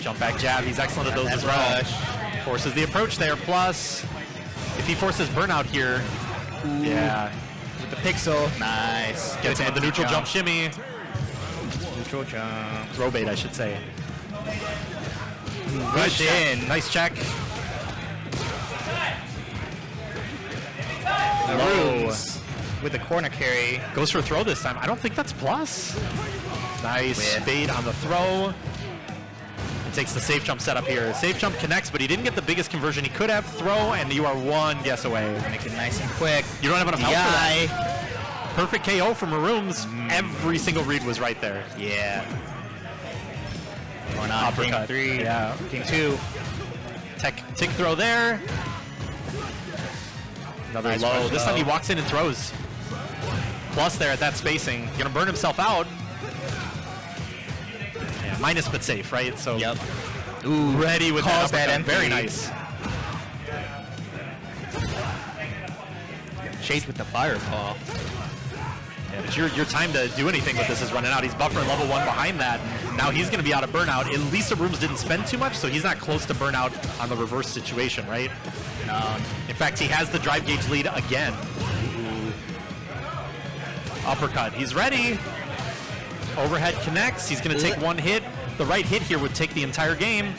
Jump back jab, he's excellent at those That as well. rush. Forces the approach there, plus if he forces burnout here, yeah. With the pixel. Nice. Gets him with the neutral jump shimmy. Neutral jump. Throw bait, I should say. Rush check. in. Nice check. ARRUUMS with the corner carry. Goes for a throw this time. I don't think that's plus. Nice Whip. bait on the throw. It takes the safe jump setup here. Safe jump connects, but he didn't get the biggest conversion he could have. Throw, and you are one guess away. Make it nice and quick. You don't have enough health for that. DI. Perfect KO from ARRUUMS. Every single read was right there. Yeah. Going on. King Uppercut. 3. Yeah. King 2. Tick throw there. Another Nice low. rush This time low. he walks in and throws. Plus there at that spacing. Gonna burn himself out. Yeah, minus but safe, right? So Yep. Ooh. ready with Calls that that uppercut. Very empty. nice. Chase with the fireball. Yeah, but your time to do anything with this is running out. He's buffering level 1 behind that. Now he's going to be out of burnout. At least ARRUUMS didn't spend too much, so he's not close to burnout on the reverse situation, right? No. In fact, he has the drive gauge lead again. Uppercut. He's ready. Overhead connects. He's going to take one hit. The right hit here would take the entire game.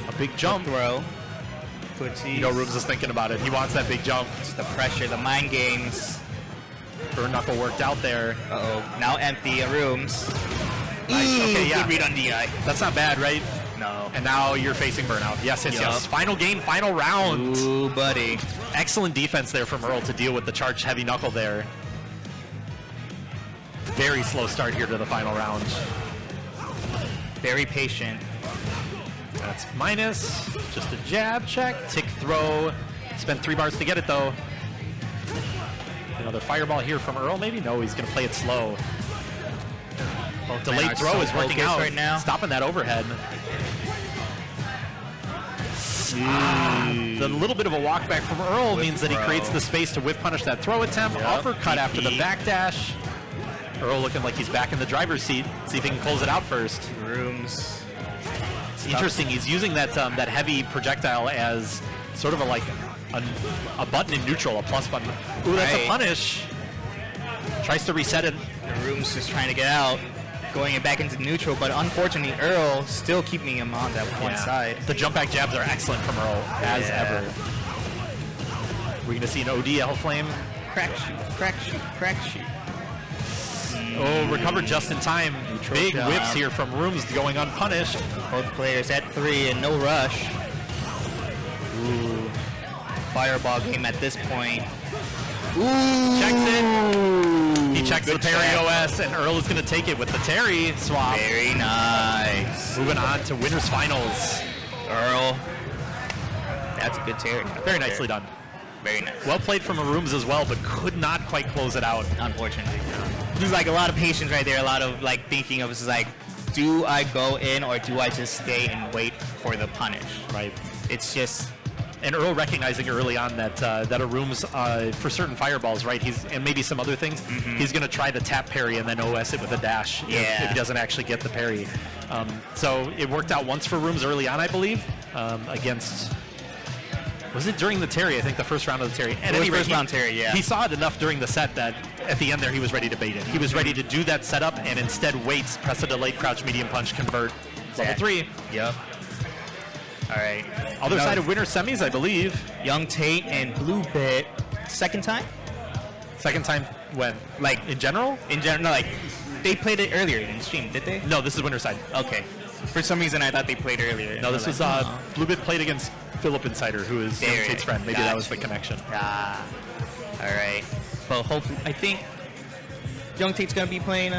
A big jump. Throw. Footsies. You know ARRUUMS is thinking about it. He wants that big jump. Just the pressure, the mind games. Burn knuckle worked out there. Uh-oh. Now empty. ARRUUMS. Nice. Okay, yeah. Good read on DI. That's not bad, right? No. And now you're facing burnout. Yes, yes, Yup. yes. Final game, final round. Ooh, buddy. Excellent defense there from Earl to deal with the charged heavy knuckle there. Very slow start here to the final round. Very patient. That's minus. Just a jab check. Tick throw. Spent 3 bars to get it though. Another fireball here from Earl. Maybe no, he's going to play it slow. Both men Delayed are throw so is working focused out. right now. Stopping that overhead. The little bit of a walk back from Earl means that he throw. creates the space to whip punish that throw attempt. Yep. Uppercut after the DP. backdash. Earl looking like he's back in the driver's seat. See if he can close it out first. ARRUUMS. It's interesting. He's using that that heavy projectile as sort of a button in neutral, a plus button. Ooh, that's a Right. punish. Tries to reset it. ARRUUMS just trying to get out. Going it back into neutral, but unfortunately Earl still keeping him on that one Yeah. side. The jump back jabs are excellent from Earl, as Yeah. ever. We're going to see an OD Hellflame. Crack shoot, crack shoot, crack shoot. Oh, recovered just in time. Neutral Big jump. whips here from ARRUUMS going unpunished. Both players at 3 and no rush. Ooh. Fireball game at this point. Ooh. Checks it. He checks the good parry check. OS, and Earl is going to take it with the Terry swap. Very nice. Moving on to winners finals. Earl. That's a good Terry. Very nicely done. Very nice. Well played from ARRUUMS as well, but could not quite close it out. Unfortunately. There's like a lot of patience right there, a lot of like thinking of is like, do I go in or do I just stay and wait for the punish? Right. It's just And Earl recognizing early on that that ARRUUMS, for certain fireballs, right, and maybe some other things, he's going to try the tap parry and then OS it with a dash if he doesn't actually get the parry. So it worked out once for ARRUUMS early on, I believe, against... Was it during the Terry? I think the first round of the Terry. It was first round Terry, yeah. He saw it enough during the set that at the end there he was ready to bait it. He was ready to do that setup and instead waits, press a delayed crouch, medium punch, convert. Level 3. Yep. All right. Other side of winner semis, I believe. Yungtate and BlueBit. Second time? Second time when? Like in general? In general, no, like they played it earlier in stream, did they? No, this is winner side. Okay. For some reason, I thought they played earlier. No, this was BlueBit played against PhillipNCider, who is Yungtate's friend. Maybe that was the connection. Ah. All right. Well, hopefully, I think Yungtate's gonna be playing.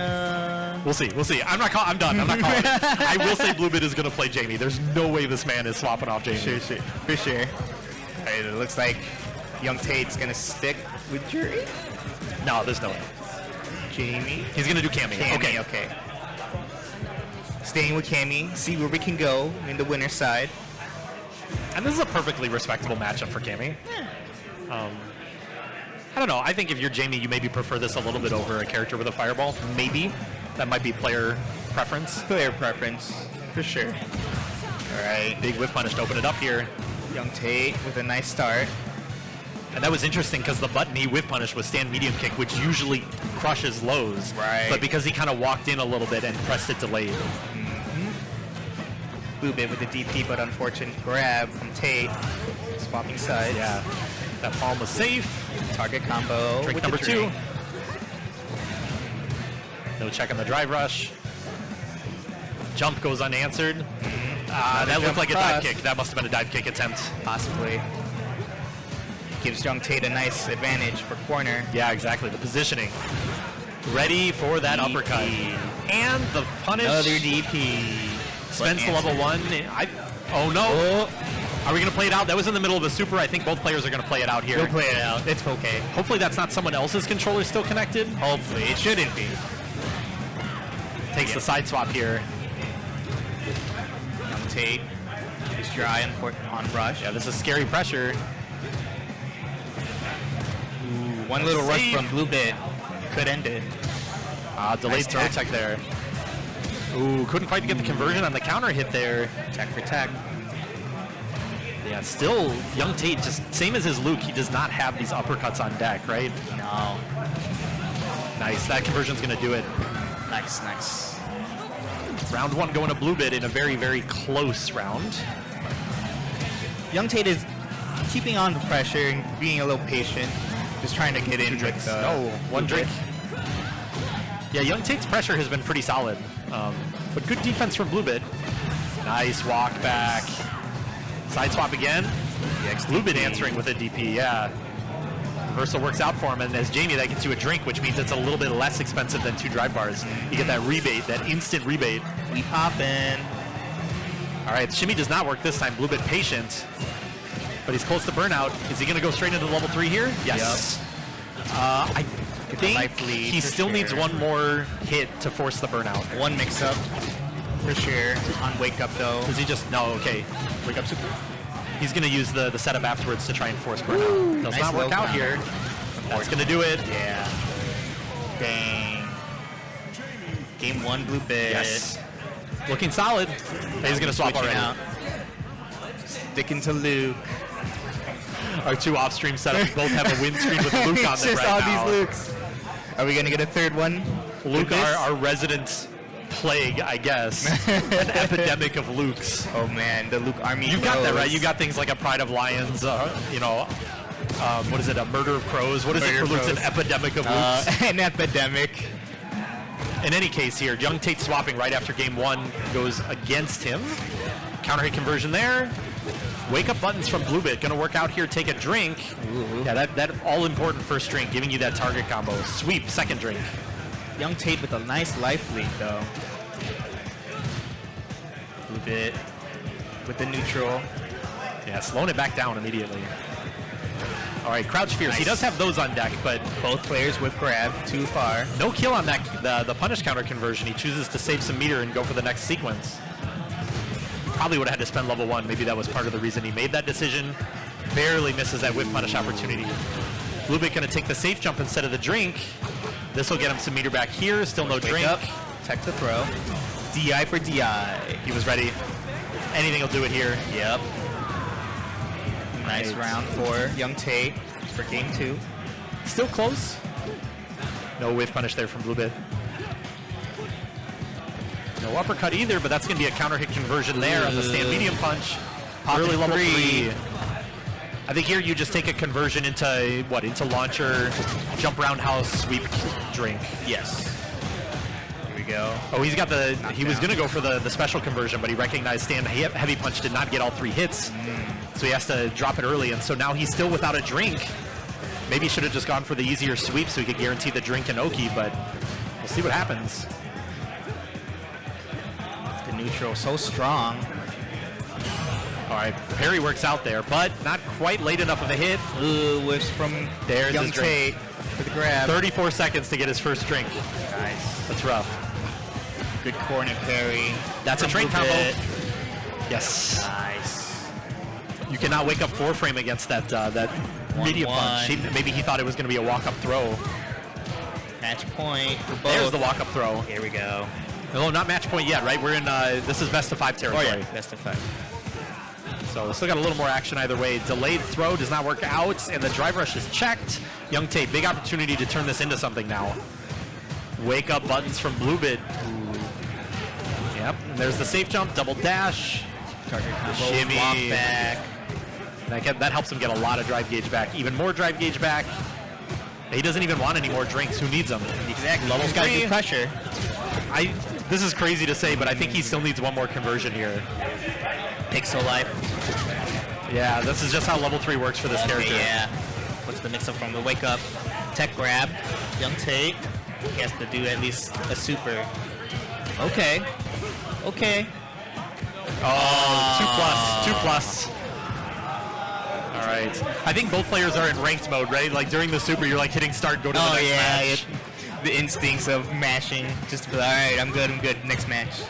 We'll see. We'll see. I'm done. I'm not calling it. I will say BlueBit is gonna play Jamie. There's no way this man is swapping off Jamie. Sure. For sure. All right. It looks like Yungtate's gonna stick with Jury. No, there's no way. Jamie. He's gonna do Cammy. Okay. Staying with Cammy. See where we can go in the winner's side. And this is a perfectly respectable matchup for Cammy. I don't know. I think if you're Jamie, you maybe prefer this a little bit over a character with a fireball. Maybe. That might be player preference. Player preference, for sure. All right. Big whiff punish to open it up here. Yungtate with a nice start. And that was interesting because the button he whiff punish was stand medium kick, which usually crushes lows. Right. But because he kind of walked in a little bit and pressed it delayed. BlueBit with the DP, but unfortunate grab from Tate. Swapping sides. Yeah. That palm was safe. Target combo. Trick with number the 2. drink. No check on the drive rush. Jump goes unanswered. That looked like a dive kick. That must have been a dive kick attempt. Possibly. Gives Yungtate a nice advantage for corner. Yeah, exactly. The positioning. Ready for that DP. uppercut. And the punish. Another DP. Spends to level 1. Oh no. Are we going to play it out? That was in the middle of the super. I think both players are going to play it out here. We'll play it out. It's okay. Hopefully that's not someone else's controller still connected. Hopefully. It shouldn't be. Takes the side swap here. Yungtate is dry on rush. Yeah, this is scary pressure. One little rush Save. from BlueBit could end it. Delayed Nice throw tech. tech there. Ooh, couldn't quite get the conversion on the counter hit there. Tech for tech. Yeah, still, Yungtate, just same as his Luke, he does not have these uppercuts on deck, right? No. Nice, that conversion's going to do it. Nice. Round 1 going to BlueBit in a very, very close round. Yungtate is keeping on the pressure and being a little patient. Just trying to get in with one drink. Yeah, Yungtate's pressure has been pretty solid, but good defense from BlueBit. Nice walk back. Side swap again. BlueBit answering with a DP, yeah. Reversal works out for him, and as Jamie, that gets you a drink, which means it's a little bit less expensive than 2 drive bars. You get that rebate, that instant rebate. We poppin'. All right, shimmy does not work this time. BlueBit patient, but he's close to burnout. Is he going to go straight into level 3 here? Yes. I think he still needs one more hit to force the burnout. One mix-up, for sure. On Wake Up, though. Does he just... No, okay. Wake up super. He's going to use the setup afterwards to try and force burnout. Does nice not work low out counter. here. That's going to do it. Yeah. Dang. Game 1, BlueBit. Yes. Looking solid. He's going to swap Switching already. out. Sticking to Luke. Our 2 off-stream setups both have a win screen with Luke on them Just right all now. these Lukes. Are we going to get a third one? Luke, our resident plague, I guess. An epidemic of Lukes. Oh, man. The Luke army You got that, grows. right? You got things like a Pride of Lions, what is it, a Murder of Crows? What is it for Luke's? An epidemic of Lukes? An epidemic. In any case here, Yungtate swapping right after game 1 goes against him. Counter hit conversion there. Wake up buttons from BlueBit. Going to work out here. Take a drink. Ooh. Yeah, that all-important first drink, giving you that target combo. Sweep, second drink. Yungtate with a nice life lead, though. BlueBit with the neutral. Yeah, slowing it back down immediately. All right, Crouch Fierce. Nice. He does have those on deck, but Both players with grab, too far. no kill on that the punish counter conversion. He chooses to save some meter and go for the next sequence. Probably would have had to spend level 1. Maybe that was part of the reason he made that decision. Barely misses that whip punish opportunity. BlueBit going to take the safe jump instead of the drink. This will get him some meter back here. Still no drink. Up, tech the throw. DI for DI. He was ready. Anything will do it here. Yep. Nice Right. round for Yungtate for game 2. Still close. No whiff punish there from BlueBit. No uppercut either, but that's going to be a counter hit conversion there on the stand medium punch. Early level 3. I think here you just take a conversion into what? Into launcher, jump roundhouse, sweep, drink. Yes. Here we go. Oh, he's got the. He was down. going to go for the special conversion, but he recognized stand heavy punch did not get all 3 hits, so he has to drop it early. And so now he's still without a drink. Maybe he should have just gone for the easier sweep so he could guarantee the drink and Oki, but we'll see what happens. The neutral so strong. All right, parry works out there, but not quite late enough of a hit. Ooh, whiffs from There's his Yungtate drink. for the grab. 34 seconds to get his first drink. Nice. That's rough. Good corner parry. That's a from train combo. BlueBit. Yes. Nice. You cannot wake up 4-frame against that medium 1-1. punch. Maybe he thought it was going to be a walk-up throw. Match point for both. There's the walk-up throw. Here we go. No, not match point yet, right? We're in, this is best of 5 territory. Oh yeah, best of 5. So still got a little more action either way. Delayed throw does not work out, and the drive rush is checked. Yungtate, big opportunity to turn this into something now. Wake up buttons from BlueBit. Yep, and there's the safe jump, double dash. Target combo, Shimmy. walk back. That helps him get a lot of drive gauge back. Even more drive gauge back. He doesn't even want any more drinks. Who needs them? Exactly. Level Just gotta 3. do pressure. This is crazy to say, but I think he still needs one more conversion here. Pixel life. Yeah, this is just how level 3 works for this character. Yeah. What's the mix up from the wake up? Tech grab. Yungtate. He has to do at least a super. Okay. Okay. Oh, 2+, 2+. All right. I think both players are in ranked mode, right? Like during the super, you're like hitting start, go to the next match. The instincts of mashing. Just to be like, all right, I'm good, next match.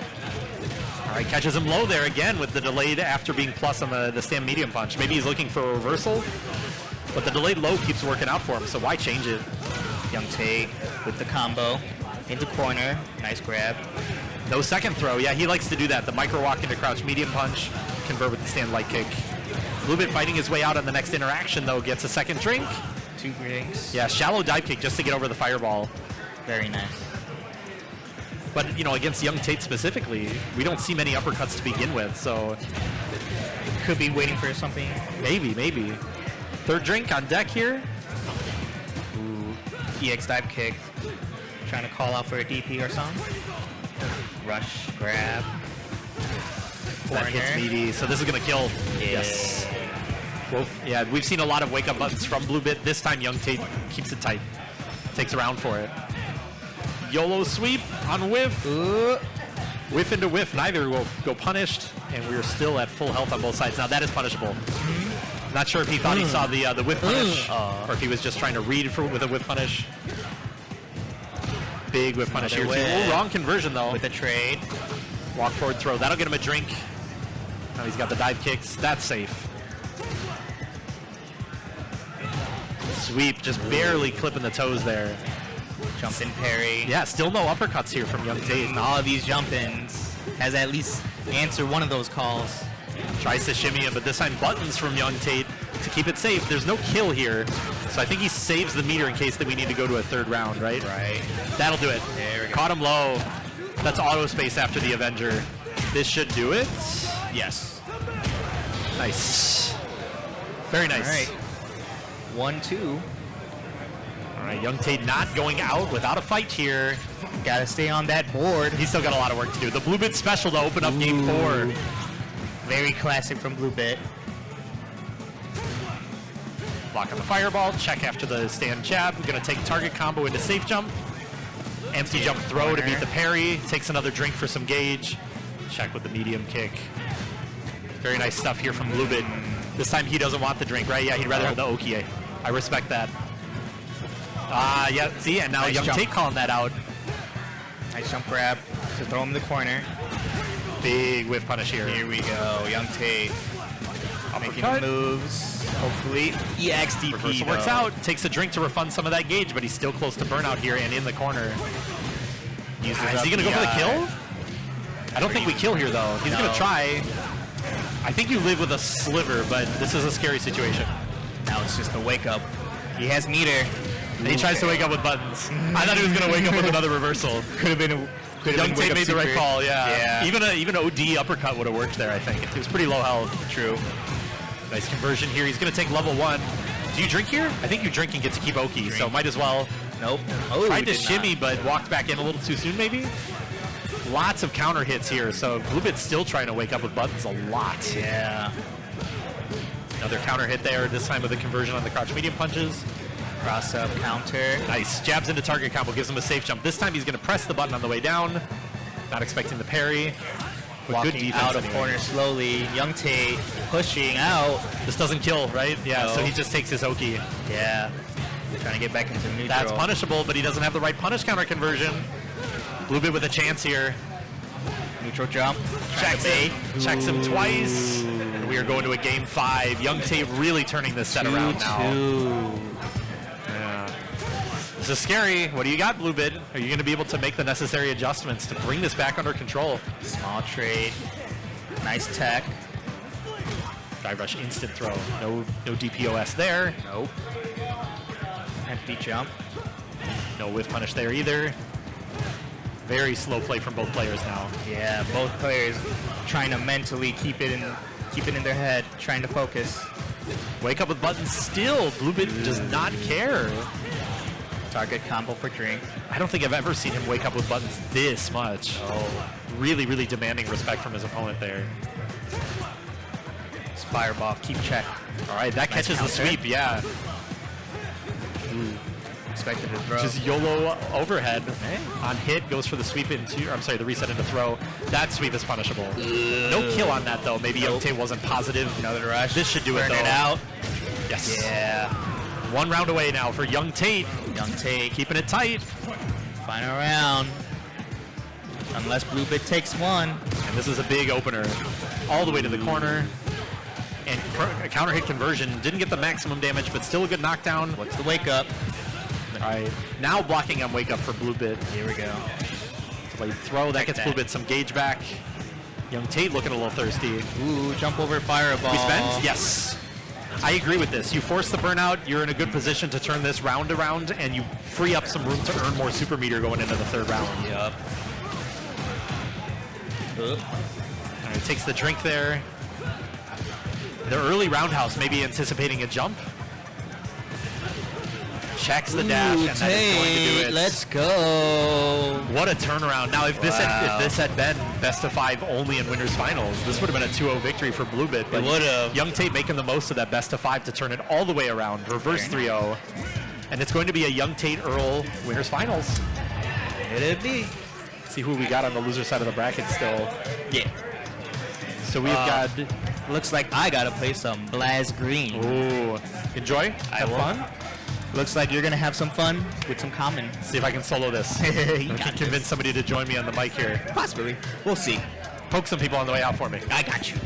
All right, catches him low there again with the delayed after being plus on the stand medium punch. Maybe he's looking for a reversal, but the delayed low keeps working out for him, so why change it? Yungtate with the combo. Into corner. Nice grab. No second throw. Yeah, he likes to do that. The micro walk into crouch medium punch, convert with the stand light kick. BlueBit fighting his way out on the next interaction, though, gets a second drink. 2 drinks. Yeah, shallow dive kick just to get over the fireball. Very nice. But, you know, against Yungtate specifically, we don't see many uppercuts to begin with, so Could be waiting for something. maybe. Third drink on deck here. EX dive kick. Trying to call out for a DP or something. Rush, grab. That hits Corner. meaty, so this is going to kill. Yeah. Yes. Well, yeah, we've seen a lot of wake-up buttons from BlueBit. This time, Yungtate keeps it tight. Takes a round for it. YOLO sweep on whiff. Whiff into whiff. Neither will go punished, and we're still at full health on both sides. Now, that is punishable. Not sure if he thought he saw the whiff punish, or if he was just trying to read with a whiff punish. Big whiff punish here, too. whiff. Oh, wrong conversion, though. With a trade. Walk forward throw. That'll get him a drink. Now he's got the dive kicks. That's safe. Sweep, just barely clipping the toes there. Jump in parry. Yeah, still no uppercuts here from Yungtate. And all of these jump-ins has at least answered one of those calls. Tries to shimmy in, but this time buttons from Yungtate to keep it safe. There's no kill here, so I think he saves the meter in case that we need to go to a third round, right? Right. That'll do it. There we go. Caught him low. That's auto space after the Avenger. This should do it. Yes. Nice. Very nice. All right. 1-2. All right, Yungtate not going out without a fight here. Gotta stay on that board. He's still got a lot of work to do. The BlueBit special to open up game 4. Very classic from BlueBit. Block on the fireball, check after the stand jab. We're going to take target combo into safe jump. Empty jump throw to beat the parry. Takes another drink for some gauge. Check with the medium kick. Very nice stuff here from BlueBit. This time he doesn't want the drink, right? Yeah, he'd rather have the Oki. I respect that. Yeah, see, and now Nice Yungtate jump. calling that out. Nice jump grab to throw him in the corner. Big whiff punish here. Here we go, Yungtate making Uppercut. moves. Hopefully, EXDP Reversal works out. Takes a drink to refund some of that gauge, but he's still close to burnout here and in the corner. Uses Is up he going to go for the eye. kill? I don't think we kill here, though. He's going No. to try. I think you live with a sliver, but this is a scary situation. Now it's just a wake up. He has meter. And he tries to wake up with buttons. I thought he was going to wake up with another reversal. Could have been. Yungtate made the right super. call, yeah. Yeah. Even OD uppercut would have worked there, I think. It was pretty low health. True. Nice conversion here. He's going to take level 1. Do you drink here? I think you drink and get to keep Oki, so might as well. Nope. Oh, Tried to did shimmy, not. but walked back in a little too soon, maybe? Lots of counter hits here, so BlueBit's still trying to wake up with buttons a lot. Yeah. Another counter hit there, this time with a conversion on the crouch medium punches. Cross up counter. Nice. Jabs into target combo, gives him a safe jump. This time he's going to press the button on the way down. Not expecting the parry. But Walking good defense out of anyway. corner slowly. Yungtate pushing out. This doesn't kill, right? Yeah, No. so he just takes his Oki. Yeah. Trying to get back into neutral. That's punishable, but he doesn't have the right punish counter conversion. BlueBit with a chance here. Neutral jump. Checks him. Checks him twice. And we are going to a game 5. Yungtate really turning this set around now. Yeah. This is scary. What do you got, BlueBit? Are you going to be able to make the necessary adjustments to bring this back under control? Small trade. Nice tech. Dive rush instant throw. No DPOS there. Nope. Empty jump. No whiff punish there either. Very slow play from both players now. Yeah, both players trying to mentally keep it in their head, trying to focus. Wake up with buttons still. BlueBit does not care. Target combo for drink. I don't think I've ever seen him wake up with buttons this much. Oh, Really, really demanding respect from his opponent there. it's fireball. Keep check. All right, that Nice catches the counter. sweep, yeah. Expected to throw. Just YOLO overhead. On hit, goes for the sweep into, or I'm sorry, the reset into throw. That sweep is punishable. No kill on that, though. Maybe Nope. Yungtate wasn't positive. Another rush. This should do it, Burn though. it out. Yes. Yeah. 1 round away now for Yungtate. Yungtate. Keeping it tight. Final round. Unless BlueBit takes one. And this is a big opener. All the way to the corner. And a counter hit conversion. Didn't get the maximum damage, but still a good knockdown. What's the wake up? All right. Now blocking on wake up for BlueBit. Here we go. Blade throw. That Check gets that. BlueBit some gauge back. Yungtate looking a little thirsty. Ooh, jump over fireball. We spend? Yes. I agree with this. You force the burnout, you're in a good position to turn this round around, and you free up some room to earn more super meter going into the 3rd round. Yup. All right, takes the drink there. The early roundhouse, maybe anticipating a jump. Checks the dash, and that is going to do it. Let's go. What a turnaround. Now, if this Wow. had been best of 5 only in winners finals, this would have been a 2-0 victory for BlueBit. But It would've. Yungtate making the most of that best of 5 to turn it all the way around. Reverse Very 3-0. And it's going to be a Yungtate Earl winners finals. It'd be. See who we got on the loser side of the bracket still. Yeah. So we've got... Looks like I gotta play some Blaz Green. Ooh. Enjoy? Have will. fun? Looks like you're gonna have some fun with some common. See if I can solo this. You I got can this. convince somebody to join me on the mic here. Possibly. We'll see. Poke some people on the way out for me. I got you.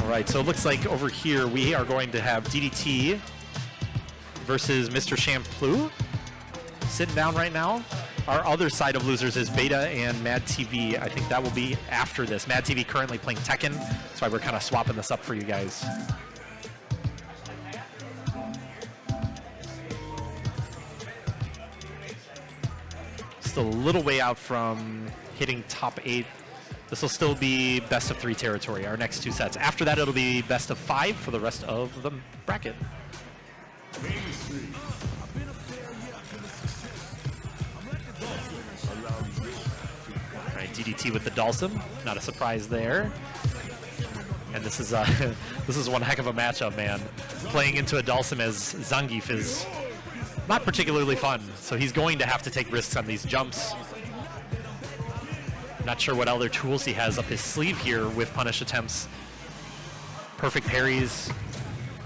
All right, so it looks like over here we are going to have DDT versus Mr Champloo sitting down right now. Our other side of losers is Beta and Mad TV. I think that will be after this. Mad TV currently playing Tekken. That's why we're kind of swapping this up for you guys. Still a little way out from hitting top 8. This will still be best of 3 territory, our next 2 sets. After that, it'll be best of 5 for the rest of the bracket. All right, DDT with the Dulcim. Not a surprise there. And this is this is one heck of a matchup, man. Playing into a Dhalsim as Zangief is not particularly fun, so he's going to have to take risks on these jumps. Not sure what other tools he has up his sleeve here with punish attempts. Perfect parries.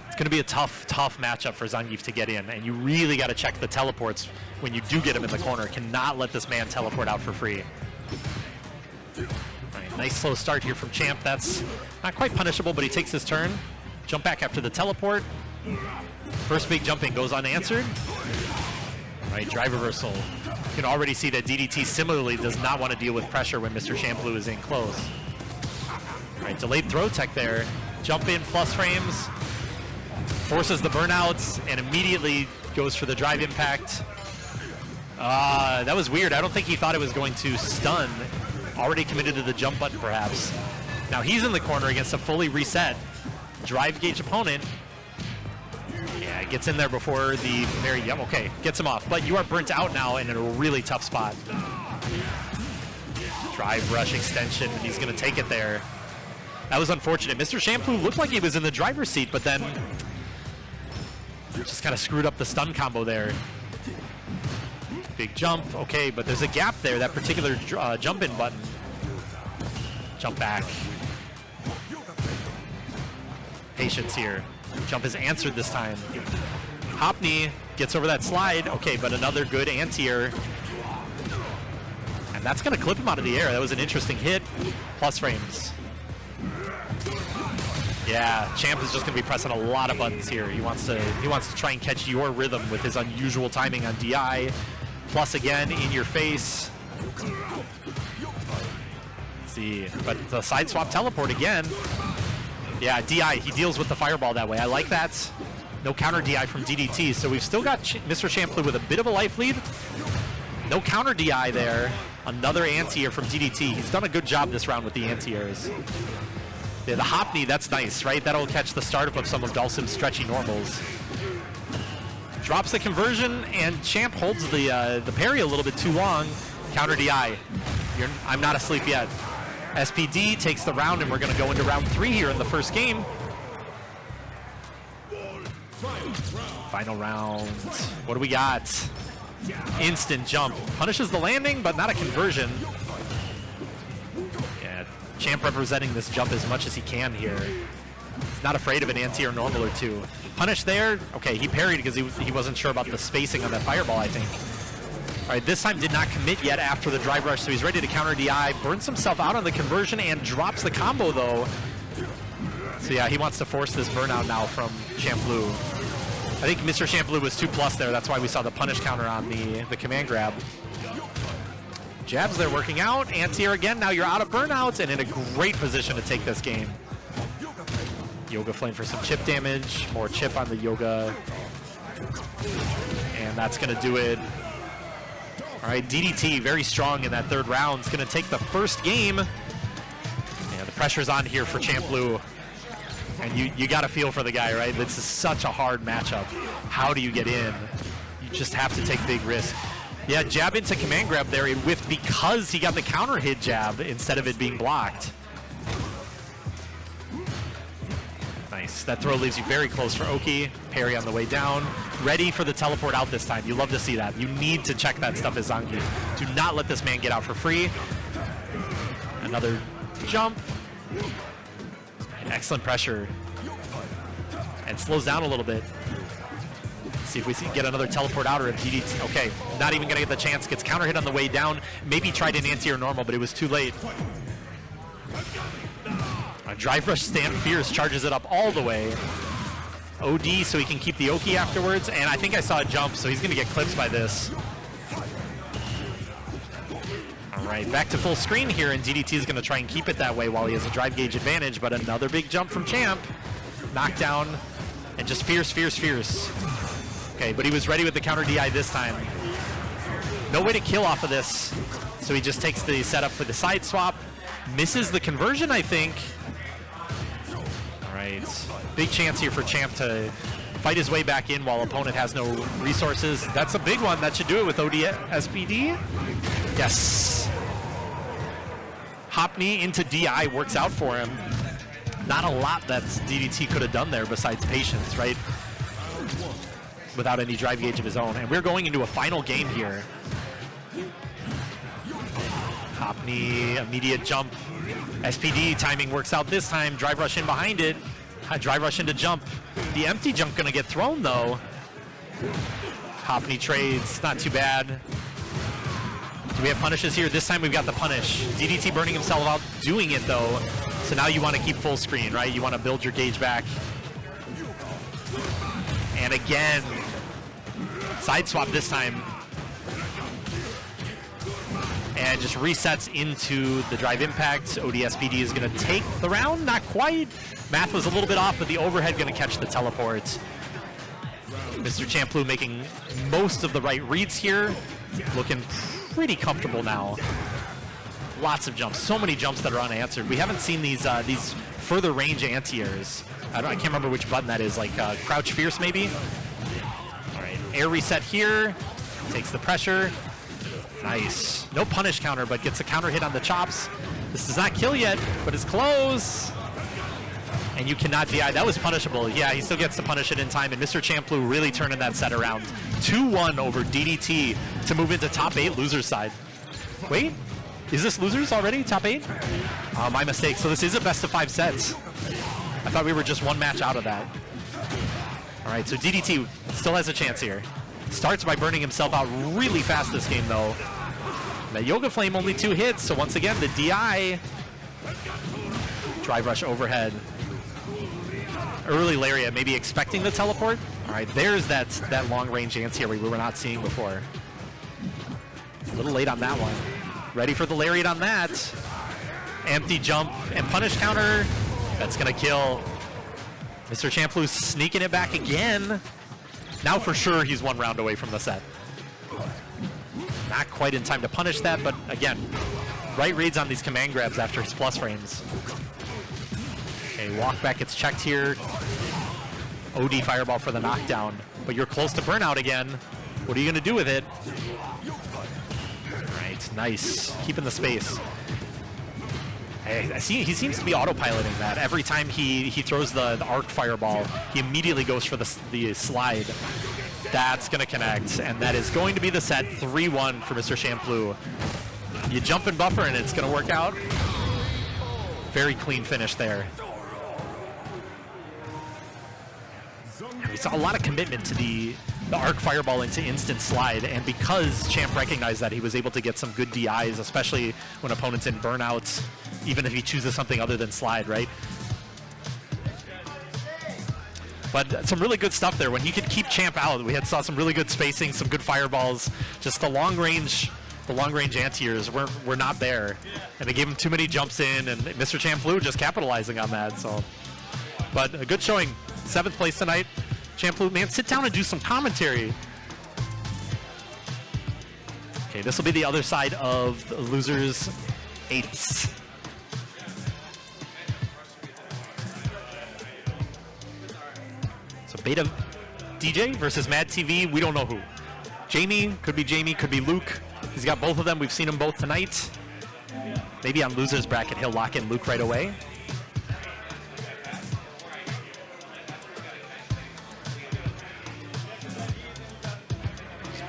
It's going to be a tough matchup for Zangief to get in, and you really got to check the teleports when you do get him in the corner. Cannot let this man teleport out for free. All right, nice slow start here from Champ. That's not quite punishable, but he takes his turn. Jump back after the teleport. First big jumping goes unanswered. All right, drive reversal. You can already see that DDT similarly does not want to deal with pressure when Mr. Champloo is in close. All right, delayed throw tech there. Jump in plus frames. Forces the burnouts and immediately goes for the drive impact. That was weird. I don't think he thought it was going to stun. Already committed to the jump button, perhaps. Now he's in the corner against a fully reset drive gauge opponent. Yeah, gets in there before the very, yeah, okay, gets him off. But you are burnt out now and in a really tough spot. Drive rush extension, and he's going to take it there. That was unfortunate. Mr. Champloo looked like he was in the driver's seat, but then just kind of screwed up the stun combo there. Big jump, okay, but there's a gap there, that particular jump-in button. Jump back. Patience here. Jump is answered this time. Hopney gets over that slide, okay, but another good anti-air. And that's gonna clip him out of the air. That was an interesting hit. Plus frames. Yeah, Champ is just going to be pressing a lot of buttons here. He wants to try and catch your rhythm with his unusual timing on DI. Plus again, in your face. Let's see, but the side swap teleport again. Yeah, DI, he deals with the fireball that way. I like that. No counter DI from DDT, so we've still got Mr. Champloo with a bit of a life lead. No counter DI there. Another anti-air from DDT. He's done a good job this round with the anti-airs. Yeah, the Hopney, that's nice, right? That'll catch the startup of some of Dhalsim's stretchy normals. Drops the conversion, and Champ holds the parry a little bit too long. Counter DI. I'm not asleep yet. SPD takes the round, and we're going to go into round 3 here in the first game. Final round. What do we got? Instant jump. Punishes the landing, but not a conversion. Champ representing this jump as much as he can here. He's not afraid of an anti-air normal or two. Punish there. Okay, he parried because he wasn't sure about the spacing on that fireball, I think. All right, this time did not commit yet after the drive rush, so he's ready to counter DI. Burns himself out on the conversion and drops the combo, though. So yeah, he wants to force this burnout now from Champloo. I think Mr. Champloo was 2+ there. That's why we saw the punish counter on the command grab. Jabs there working out. Anti-air again. Now you're out of burnouts and in a great position to take this game. Yoga Flame for some chip damage. More chip on the Yoga. And that's going to do it. All right, DDT very strong in that third round. It's going to take the first game. And the pressure's on here for Champloo. And you got to feel for the guy, right? This is such a hard matchup. How do you get in? You just have to take big risks. Yeah, jab into command grab there because he got the counter hit jab instead of it being blocked. Nice. That throw leaves you very close for Oki. Parry on the way down. Ready for the teleport out this time. You love to see that. You need to check that stuff as Zangief. Do not let this man get out for free. Another jump. Excellent pressure. And slows down a little bit. See if we get another teleport out or a DDT. Okay, not even gonna get the chance. Gets counter hit on the way down. Maybe tried an anti-air normal, but it was too late. A drive rush stand fierce, charges it up all the way. OD so he can keep the Oki afterwards, and I think I saw a jump, so he's gonna get clipped by this. All right, back to full screen here, and DDT is gonna try and keep it that way while he has a drive gauge advantage, but another big jump from Champ. Knockdown, and just fierce, fierce, fierce. Okay, but he was ready with the counter DI this time. No way to kill off of this, so he just takes the setup for the side swap. Misses the conversion, I think. All right, big chance here for Champ to fight his way back in while opponent has no resources. That's a big one. That should do it with OD SPD. Yes. Hopney into DI works out for him. not a lot that DDT could have done there besides patience, right? Without any drive gauge of his own. And we're going into a final game here. Hopney, immediate jump. SPD timing works out this time. Drive rush in behind it. Drive rush into jump. The empty jump gonna get thrown though. Hopney trades, not too bad. Do we have punishes here? This time we've got the punish. DDT burning himself out doing it though. So now you want to keep full screen, right? You want to build your gauge back. And again, side swap this time. And just resets into the drive impact. ODSPD is going to take the round, not quite. Math was a little bit off, but the overhead going to catch the teleport. Mr. Champloo making most of the right reads here. Looking pretty comfortable now. Lots of jumps, so many jumps that are unanswered. We haven't seen these further range anti-airs. I can't remember which button that is, like crouch fierce maybe. All right, air reset here, takes the pressure. Nice, no punish counter, but gets a counter hit on the chops. This does not kill yet, but it's close. And you cannot DI, that was punishable. Yeah, he still gets to punish it in time, and Mr. Champloo really turning that set around. 2-1 over DDT to move into top 8 losers side. Wait, is this losers already, top 8? My mistake, so this is a best of 5 sets. I thought we were just one match out of that. All right, so DDT still has a chance here. Starts by burning himself out really fast this game though. That Yoga Flame only 2 hits, so once again the DI. Drive rush overhead. Early Lariat, maybe expecting the teleport. All right, there's that long range anti-air we were not seeing before. A little late on that one. Ready for the Lariat on that. Empty jump and punish counter. That's gonna kill. Mr. Champloo sneaking it back again. Now for sure he's 1 round away from the set. Not quite in time to punish that, but again, right reads on these command grabs after his plus frames. Okay, walk back gets checked here. OD fireball for the knockdown, but you're close to burnout again. What are you gonna do with it? All right, nice, keeping the space. I see he seems to be autopiloting that. Every time he throws the arc fireball, he immediately goes for the slide. That's going to connect, and that is going to be the set. 3-1 for Mr. Champloo. You jump and buffer, and it's going to work out. Very clean finish there. We saw a lot of commitment to the arc fireball into instant slide, and because Champ recognized that, he was able to get some good DIs, especially when opponents in burnouts, even if he chooses something other than slide, right? But some really good stuff there. When he could keep Champ out, we saw some really good spacing, some good fireballs. Just the long range anti-airs were not there, and they gave him too many jumps in, and Mr. Champloo just capitalizing on that. So, but a good showing. 7th place tonight. Champloo, man, sit down and do some commentary. Okay, this will be the other side of the losers' 8s. So Beta DJ versus Mad TV, we don't know who. Jamie, could be Luke. He's got both of them. We've seen them both tonight. Maybe on losers bracket, he'll lock in Luke right away.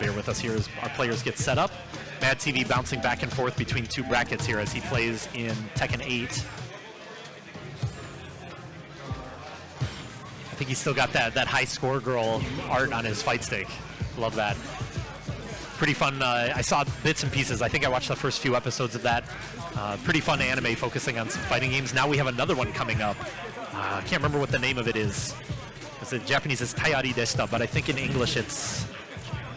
Bear with us here as our players get set up. Mad TV bouncing back and forth between 2 brackets here as he plays in Tekken 8. I think he's still got that high score girl art on his fight stick. Love that. Pretty fun. I saw bits and pieces. I think I watched the first few episodes of that. Pretty fun anime focusing on some fighting games. Now we have another one coming up. I can't remember what the name of it is. In Japanese it's Tayari deshita, but I think in English it's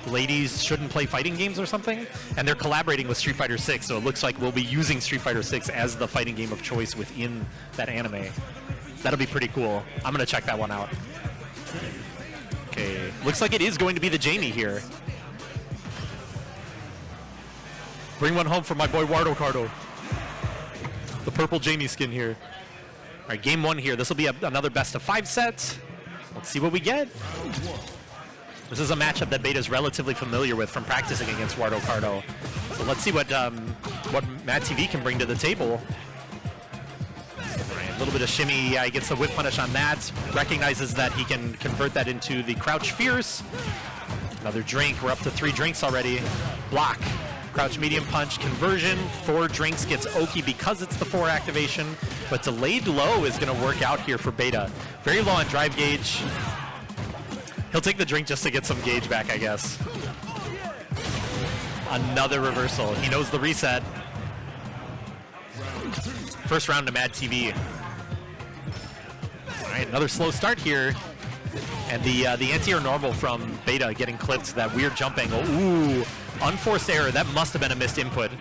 Ladies Shouldn't Play Fighting Games or something, and they're collaborating with Street Fighter 6, so it looks like we'll be using Street Fighter 6 as the fighting game of choice within that anime. That'll be pretty cool. I'm gonna check that one out. Okay, looks like it is going to be the Jamie here. Bring one home for my boy Wardo Cardo. The purple Jamie skin here. All right, game 1 here. This will be another best of 5 set. Let's see what we get. This is a matchup that Beta's relatively familiar with from practicing against Wardo Cardo. So let's see what Mad TV can bring to the table. little bit of shimmy. He gets the whip punish on that. Recognizes that he can convert that into the crouch fierce. Another drink. We're up to 3 drinks already. Block. Crouch medium punch conversion. 4 drinks gets Oki because it's the 4 activation. But delayed low is going to work out here for Beta. Very low on drive gauge. He'll take the drink just to get some gauge back, I guess. Another reversal. He knows the reset. First round to Mad TV. All right, another slow start here. And the anti-air normal from Beta getting clipped, that weird jump angle. Ooh, unforced error. That must have been a missed input.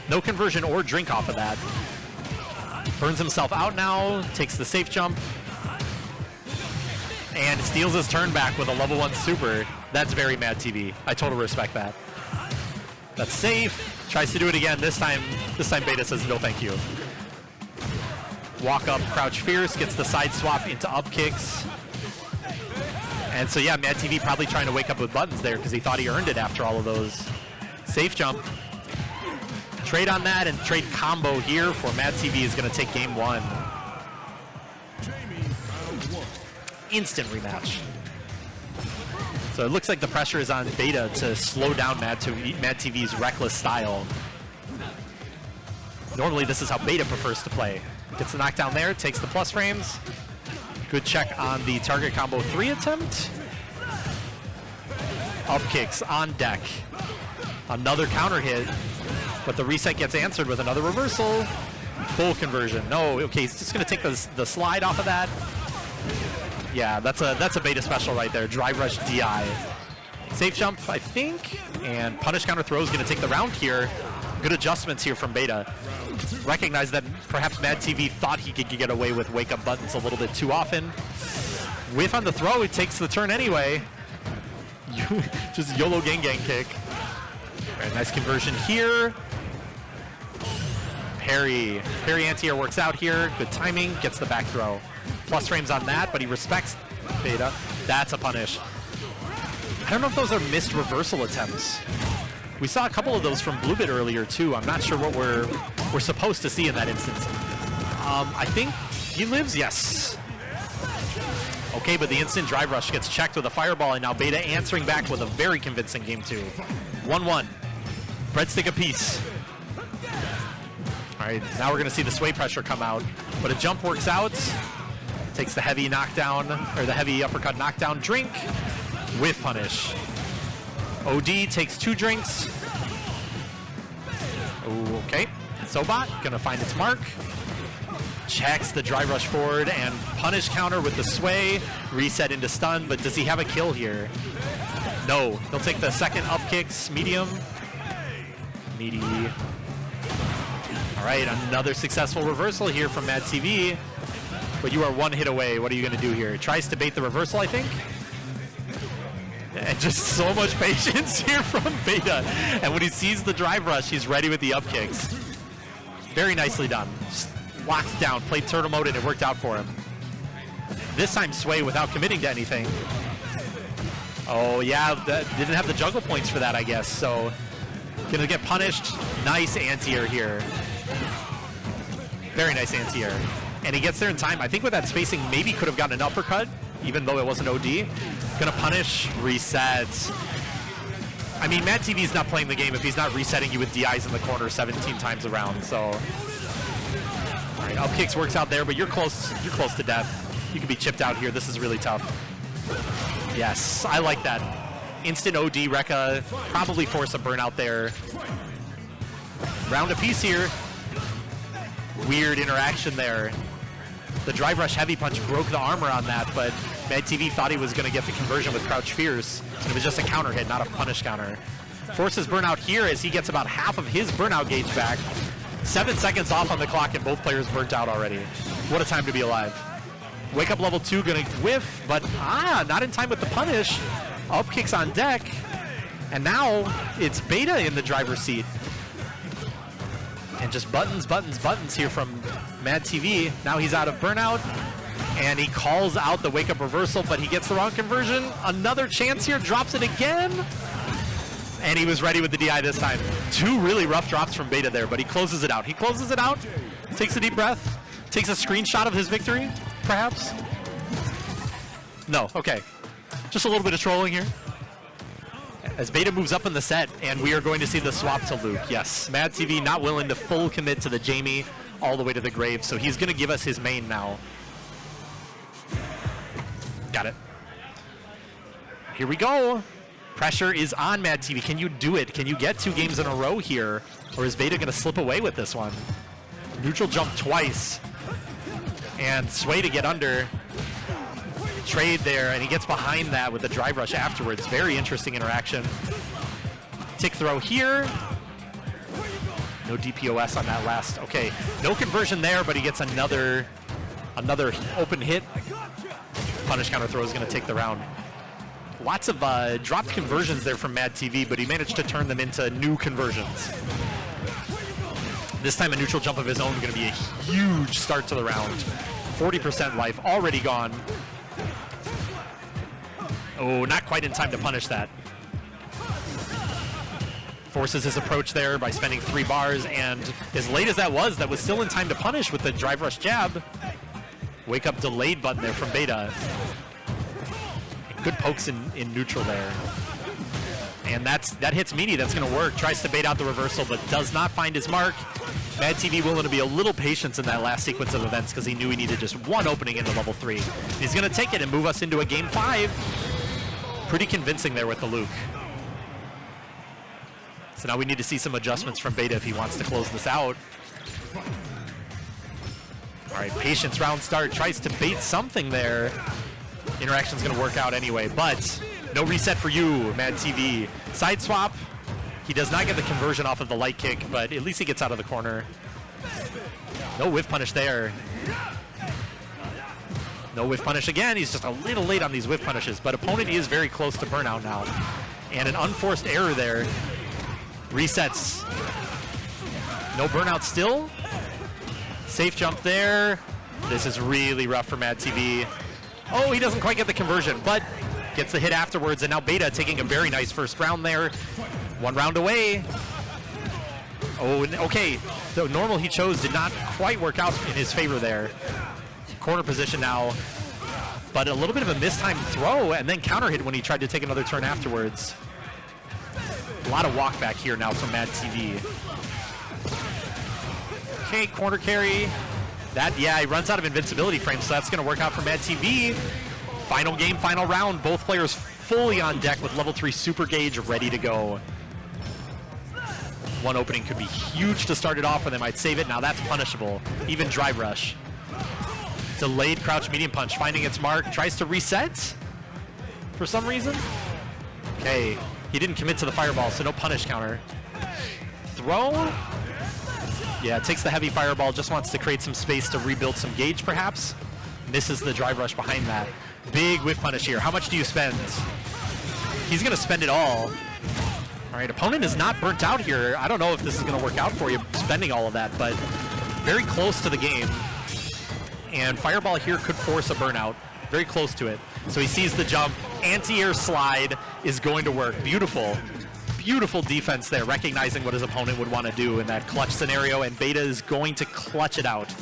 No conversion or drink off of that. Burns himself out now, takes the safe jump, and steals his turn back with a level 1 super. That's very Mad TV. I totally respect that. That's safe. Tries to do it again. This time Beta says no thank you. Walk up, crouch fierce, gets the side swap into up kicks. And so yeah, Mad TV probably trying to wake up with buttons there because he thought he earned it after all of those. Safe jump. Trade on that and trade combo here for Mad TV is going to take game 1. Instant rematch. So it looks like the pressure is on Beta to slow down Mad TV's reckless style. Normally this is how Beta prefers to play. Gets the knockdown there, takes the plus frames. Good check on the target combo 3 attempt. Up kicks on deck. Another counter hit, but the reset gets answered with another reversal. Full conversion. No, okay, he's just going to take the slide off of that. Yeah, that's a Beta special right there. Drive rush DI. Safe jump, I think, and punish counter throw is going to take the round here. Good adjustments here from Beta. Recognize that perhaps Mad TV thought he could get away with wake up buttons a little bit too often. Whiff on the throw, he takes the turn anyway. Just YOLO gang gang kick. Very nice conversion here. Parry anti-air works out here. Good timing, gets the back throw. Plus frames on that, but he respects Beta. That's a punish. I don't know if those are missed reversal attempts. We saw a couple of those from BlueBit earlier too. I'm not sure what we're supposed to see in that instance. I think he lives, yes. Okay, but the instant drive rush gets checked with a fireball, and now Beta answering back with a very convincing game 2. 1-1. Breadstick apiece. All right, now we're gonna see the sway pressure come out, but a jump works out. Takes the heavy knockdown, or the heavy uppercut knockdown drink with punish. OD takes 2 drinks. Ooh, okay, Sobot gonna find its mark. Checks the drive rush forward and punish counter with the sway. Reset into stun, but does he have a kill here? No, he'll take the second up kicks, medium. Meaty. All right, another successful reversal here from Mad TV. But you are 1 hit away. What are you going to do here? Tries to bait the reversal, I think. And just so much patience here from Beta. And when he sees the drive rush, he's ready with the up kicks. Very nicely done. Just locked down, played turtle mode, and it worked out for him. This time sway without committing to anything. Oh yeah, didn't have the juggle points for that, I guess. So gonna get punished. Nice anti-air here. Very nice anti-air. And he gets there in time. I think with that spacing, maybe could have gotten an uppercut, even though it wasn't OD. Gonna punish, resets. I mean, Mad TV's not playing the game if he's not resetting you with DIs in the corner 17 times around, so. All right, up kicks works out there, but you're close to death. You can be chipped out here. This is really tough. Yes, I like that. Instant OD, Rekka, probably force a burnout there. Round apiece here. Weird interaction there. The drive rush heavy punch broke the armor on that, but Mad TV thought he was going to get the conversion with crouch fierce. And it was just a counter hit, not a punish counter. Forces burnout here as he gets about half of his burnout gauge back. 7 seconds off on the clock and both players burnt out already. What a time to be alive. Wake up level 2 gonna whiff, but not in time with the punish. Up kicks on deck. And now it's Beta in the driver's seat. And just buttons here from Mad TV. Now he's out of burnout. And he calls out the wake up reversal, but he gets the wrong conversion. Another chance here, drops it again. And he was ready with the DI this time. 2 really rough drops from Beta there, but he closes it out. Takes a deep breath, Takes a screenshot of his victory, perhaps? No, okay. Just a little bit of trolling here. As Beta moves up in the set, and we are going to see the swap to Luke. Yes, Mad TV not willing to full commit to the Jamie all the way to the grave, so he's going to give us his main now. Got it. Here we go. Pressure is on Mad TV. Can you do it? Can you get 2 games in a row here? Or is Beta going to slip away with this one? Neutral jump twice. And Sway to get under. Trade there, and he gets behind that with the drive rush afterwards. Very interesting interaction. Tick throw here. No DPOS on that last. Okay, no conversion there, but he gets another open hit. Punish counter throw is going to take the round. Lots of dropped conversions there from Mad TV, but he managed to turn them into new conversions. This time a neutral jump of his own going to be a huge start to the round. 40% life already gone. Oh, not quite in time to punish that. Forces his approach there by spending 3 bars, and as late as that was still in time to punish with the drive rush jab. Wake up delayed button there from Beta. Good pokes in neutral there. And that hits meaty, that's gonna work. Tries to bait out the reversal, but does not find his mark. Mad TV willing to be a little patient in that last sequence of events because he knew he needed just 1 opening into level 3. He's gonna take it and move us into a game 5. Pretty convincing there with the Luke. So now we need to see some adjustments from Beta if he wants to close this out. All right, patience round start. Tries to bait something there. Interaction's gonna work out anyway, but no reset for you, Mad TV. Side swap. He does not get the conversion off of the light kick, but at least he gets out of the corner. No whiff punish there. No whiff punish again. He's just a little late on these whiff punishes, but opponent is very close to burnout now. And an unforced error there. Resets. No burnout still. Safe jump there. This is really rough for Mad TV. Oh, he doesn't quite get the conversion, but gets the hit afterwards, and now Beta taking a very nice first round there. 1 round away. Oh, okay. The normal he chose did not quite work out in his favor there. Corner position now, but a little bit of a mistimed throw and then counter hit when he tried to take another turn afterwards. A lot of walk back here now from Mad TV. Okay, corner carry. Yeah, he runs out of invincibility frames, so that's going to work out for Mad TV. Final game, final round. Both players fully on deck with level 3 super gauge ready to go. 1 opening could be huge to start it off, or they might save it. Now that's punishable. Even drive rush. Delayed crouch medium punch, finding its mark. Tries to reset for some reason. Okay, he didn't commit to the fireball, so no punish counter. Throw. Yeah, takes the heavy fireball, just wants to create some space to rebuild some gauge perhaps. Misses the drive rush behind that. Big whiff punish here. How much do you spend? He's going to spend it all. All right, opponent is not burnt out here. I don't know if this is going to work out for you, spending all of that, but very close to the game. And fireball here could force a burnout. Very close to it. So he sees the jump. Anti-air slide is going to work. Beautiful. Beautiful defense there, recognizing what his opponent would want to do in that clutch scenario, and Beta is going to clutch it out.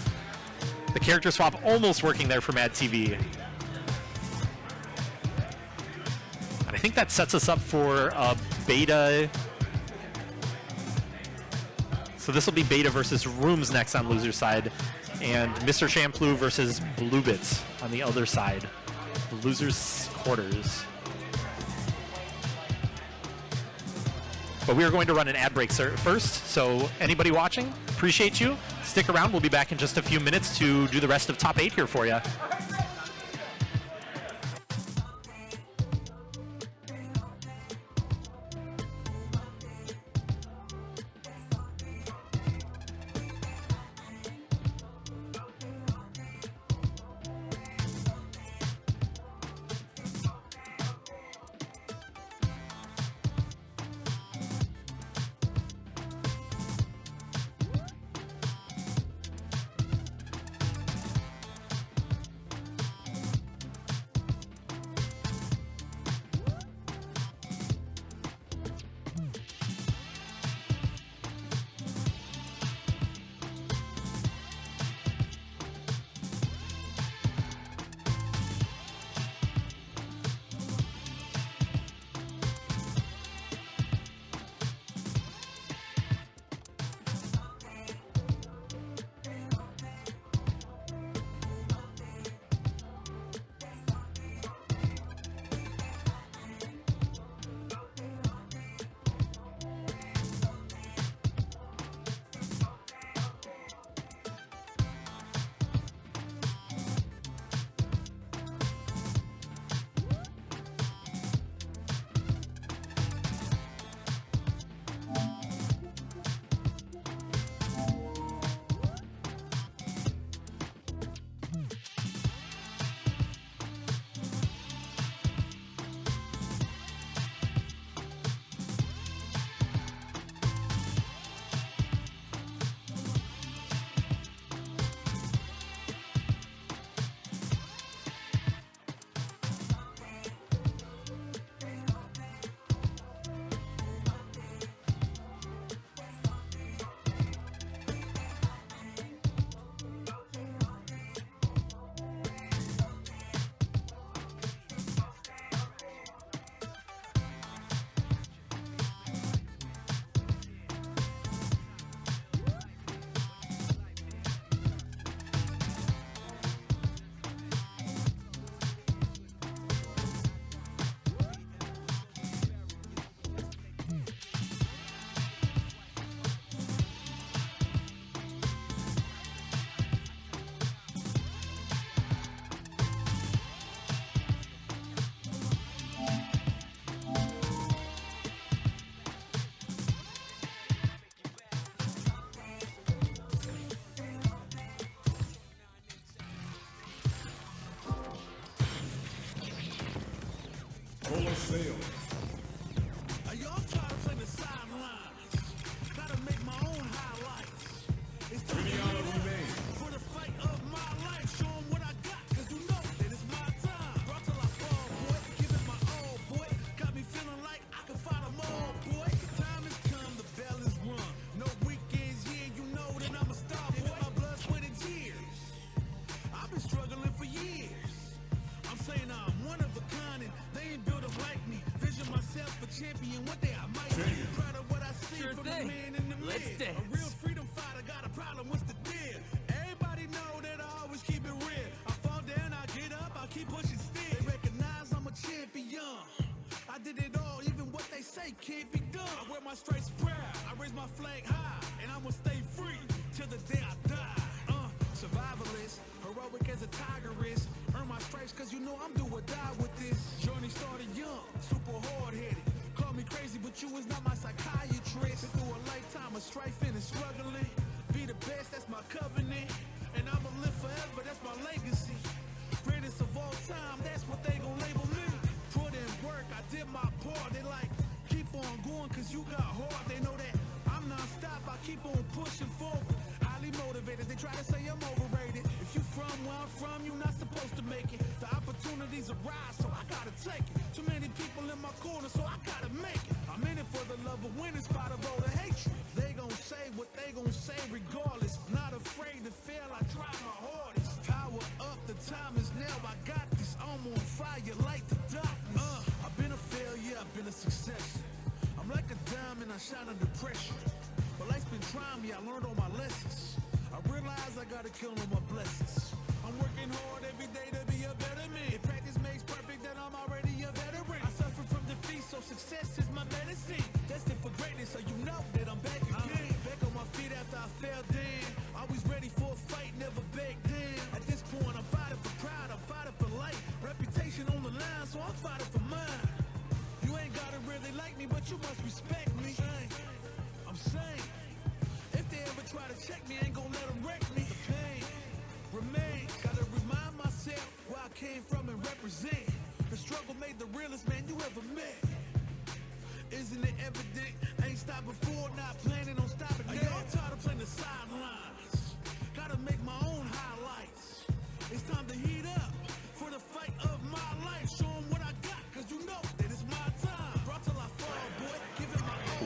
The character swap almost working there for Mad TV. And I think that sets us up for Beta. So this will be Beta versus ARRUUMS next on loser's side, and Mr Champloo versus BlueBit on the other side. The loser's quarters. But we are going to run an ad break first, so anybody watching, appreciate you. Stick around, we'll be back in just a few minutes to do the rest of top 8 here for you.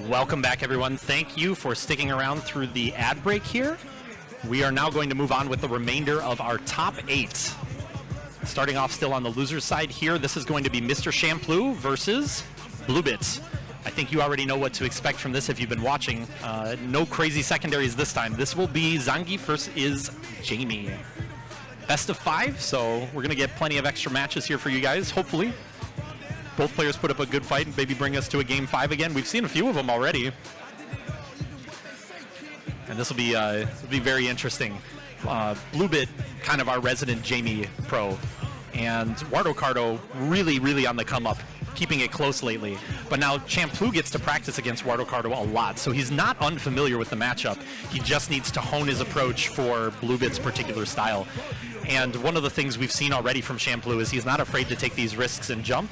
Welcome back, everyone. Thank you for sticking around through the ad break here. We are now going to move on with the remainder of our top 8. Starting off still on the loser's side here, this is going to be Mr Champloo versus BlueBit. I think you already know what to expect from this if you've been watching. No crazy secondaries this time. This will be Zangief versus Jamie. Best of 5, so we're going to get plenty of extra matches here for you guys, hopefully. Both players put up a good fight and maybe bring us to a game 5 again. We've seen a few of them already. And this will be very interesting. BlueBit, kind of our resident Jamie pro. And Wardo really on the come up, keeping it close lately. But now Champloo gets to practice against Wardo a lot, so he's not unfamiliar with the matchup. He just needs to hone his approach for BlueBit's particular style. And one of the things we've seen already from Champloo is he's not afraid to take these risks and jump.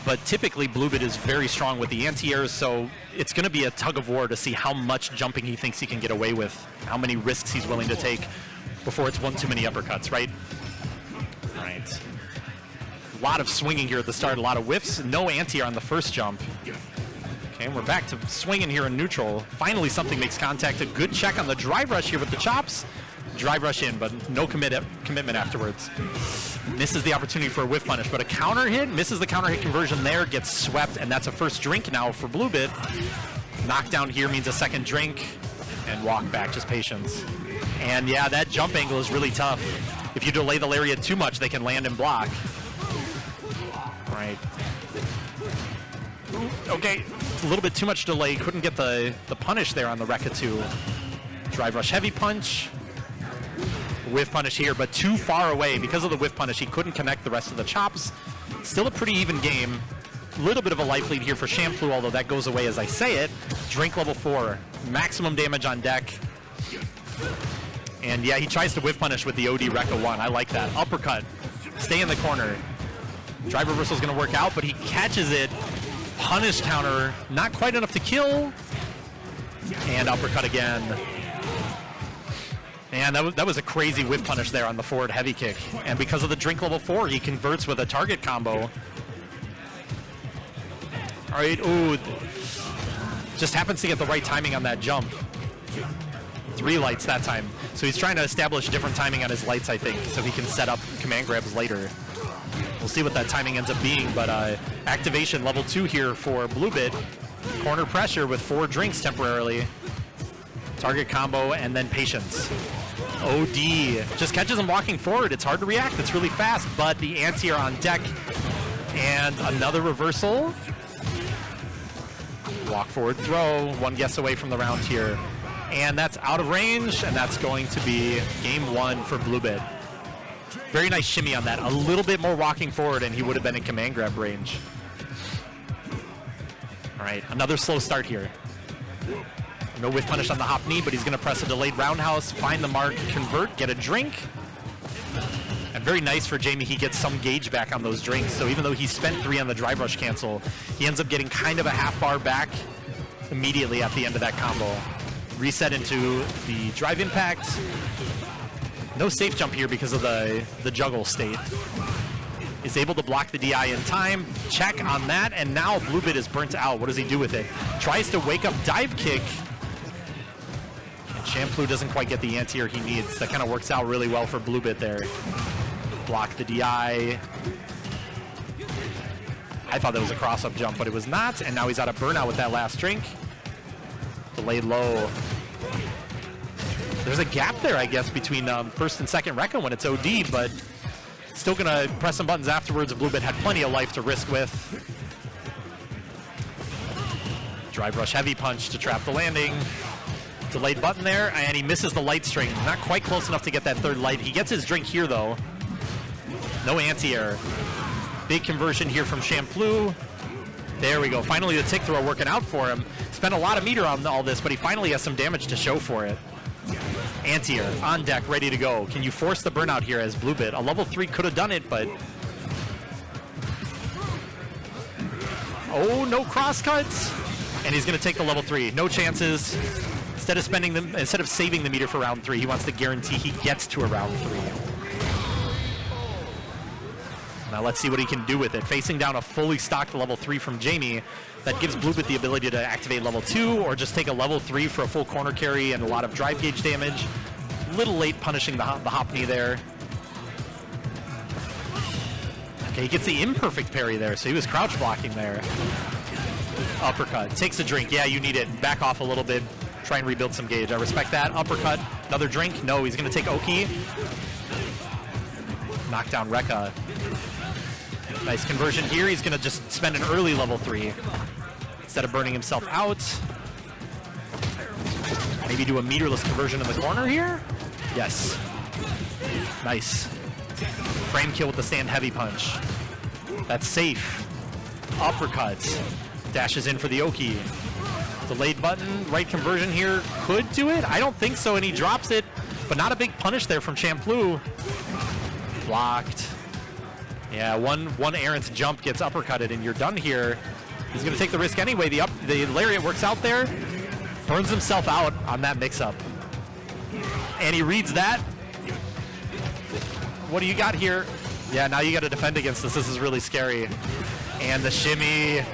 But typically BlueBit is very strong with the anti-airs, so it's going to be a tug of war to see how much jumping he thinks he can get away with, how many risks he's willing to take before it's one too many uppercuts, right? All right. A lot of swinging here at the start, a lot of whiffs, no anti-air on the first jump. Okay, we're back to swinging here in neutral. Finally something makes contact, a good check on the drive rush here with the chops. Drive rush in, but no commitment afterwards. Misses the opportunity for a whiff punish, but a counter hit, misses the counter hit conversion there, gets swept, and that's a first drink now for BlueBit. Knockdown here means a second drink, and walk back, just patience. And yeah, that jump angle is really tough. If you delay the lariat too much, they can land and block. All right. Okay, a little bit too much delay, couldn't get the punish there on the Rekka 2. Drive rush heavy punch. Whiff punish here, but too far away. Because of the whiff punish, he couldn't connect the rest of the chops. Still a pretty even game. A little bit of a life lead here for Champloo, although that goes away as I say it. Drink level 4, maximum damage on deck. And yeah, he tries to whiff punish with the OD Rekka 1. I like that. Uppercut, stay in the corner. Drive reversal is going to work out, but he catches it. Punish counter, not quite enough to kill. And uppercut again. And that was a crazy whip punish there on the forward heavy kick. And because of the drink level 4, he converts with a target combo. All right, ooh. Just happens to get the right timing on that jump. 3 lights that time. So he's trying to establish different timing on his lights, I think, so he can set up command grabs later. We'll see what that timing ends up being, but activation level 2 here for BlueBit. Corner pressure with 4 drinks temporarily. Target combo and then patience. OD just catches him walking forward. It's hard to react. It's really fast, but the anti-air on deck. And another reversal. Walk forward throw. 1 guess away from the round here. And that's out of range, and that's going to be game 1 for BlueBit. Very nice shimmy on that. A little bit more walking forward, and he would have been in command grab range. All right, another slow start here. No whiff punish on the hop knee, but he's going to press a delayed roundhouse, find the mark, convert, get a drink. And very nice for Jamie, he gets some gauge back on those drinks. So even though he spent 3 on the drive rush cancel, he ends up getting kind of a half bar back immediately at the end of that combo. Reset into the drive impact. No safe jump here because of the juggle state. Is able to block the DI in time. Check on that, and now BlueBit is burnt out. What does he do with it? Tries to wake up dive kick. And Champloo doesn't quite get the anti-air he needs. That kind of works out really well for BlueBit there. Block the DI. I thought that was a cross-up jump, but it was not, and now he's out of burnout with that last drink. Delayed low. There's a gap there, I guess, between first and second Rekka when it's OD, but still going to press some buttons afterwards. BlueBit had plenty of life to risk with. Drive rush heavy punch to trap the landing. Delayed button there, and he misses the light string. Not quite close enough to get that 3rd light. He gets his drink here, though. No anti-air. Big conversion here from Champloo. There we go. Finally, the tick throw working out for him. Spent a lot of meter on all this, but he finally has some damage to show for it. Anti-air on deck, ready to go. Can you force the burnout here as BlueBit? A level 3 could have done it, but... Oh, no cross cuts. And he's going to take the level 3. No chances. Instead of saving the meter for round 3, he wants to guarantee he gets to a round 3. Now let's see what he can do with it. Facing down a fully stocked level 3 from Jamie, that gives BlueBit the ability to activate level 2 or just take a level 3 for a full corner carry and a lot of drive gauge damage. Little late punishing the hop knee there. Okay, he gets the imperfect parry there, so he was crouch blocking there. Uppercut, takes a drink. Yeah, you need it. Back off a little bit. Try and rebuild some gauge. I respect that. Uppercut, another drink. No, he's going to take Oki. Knock down Rekka. Nice conversion here. He's going to just spend an early level 3 instead of burning himself out. Maybe do a meterless conversion in the corner here. Yes. Nice. Frame kill with the stand heavy punch. That's safe. Uppercut. Dashes in for the Oki. Delayed button. Right conversion here. Could do it. I don't think so, and he drops it. But not a big punish there from Champloo. Blocked. Yeah, one errant jump gets uppercutted, and you're done here. He's going to take the risk anyway. The lariat works out there. Burns himself out on that mix-up. And he reads that. What do you got here? Yeah, now you got to defend against this. This is really scary. And the shimmy.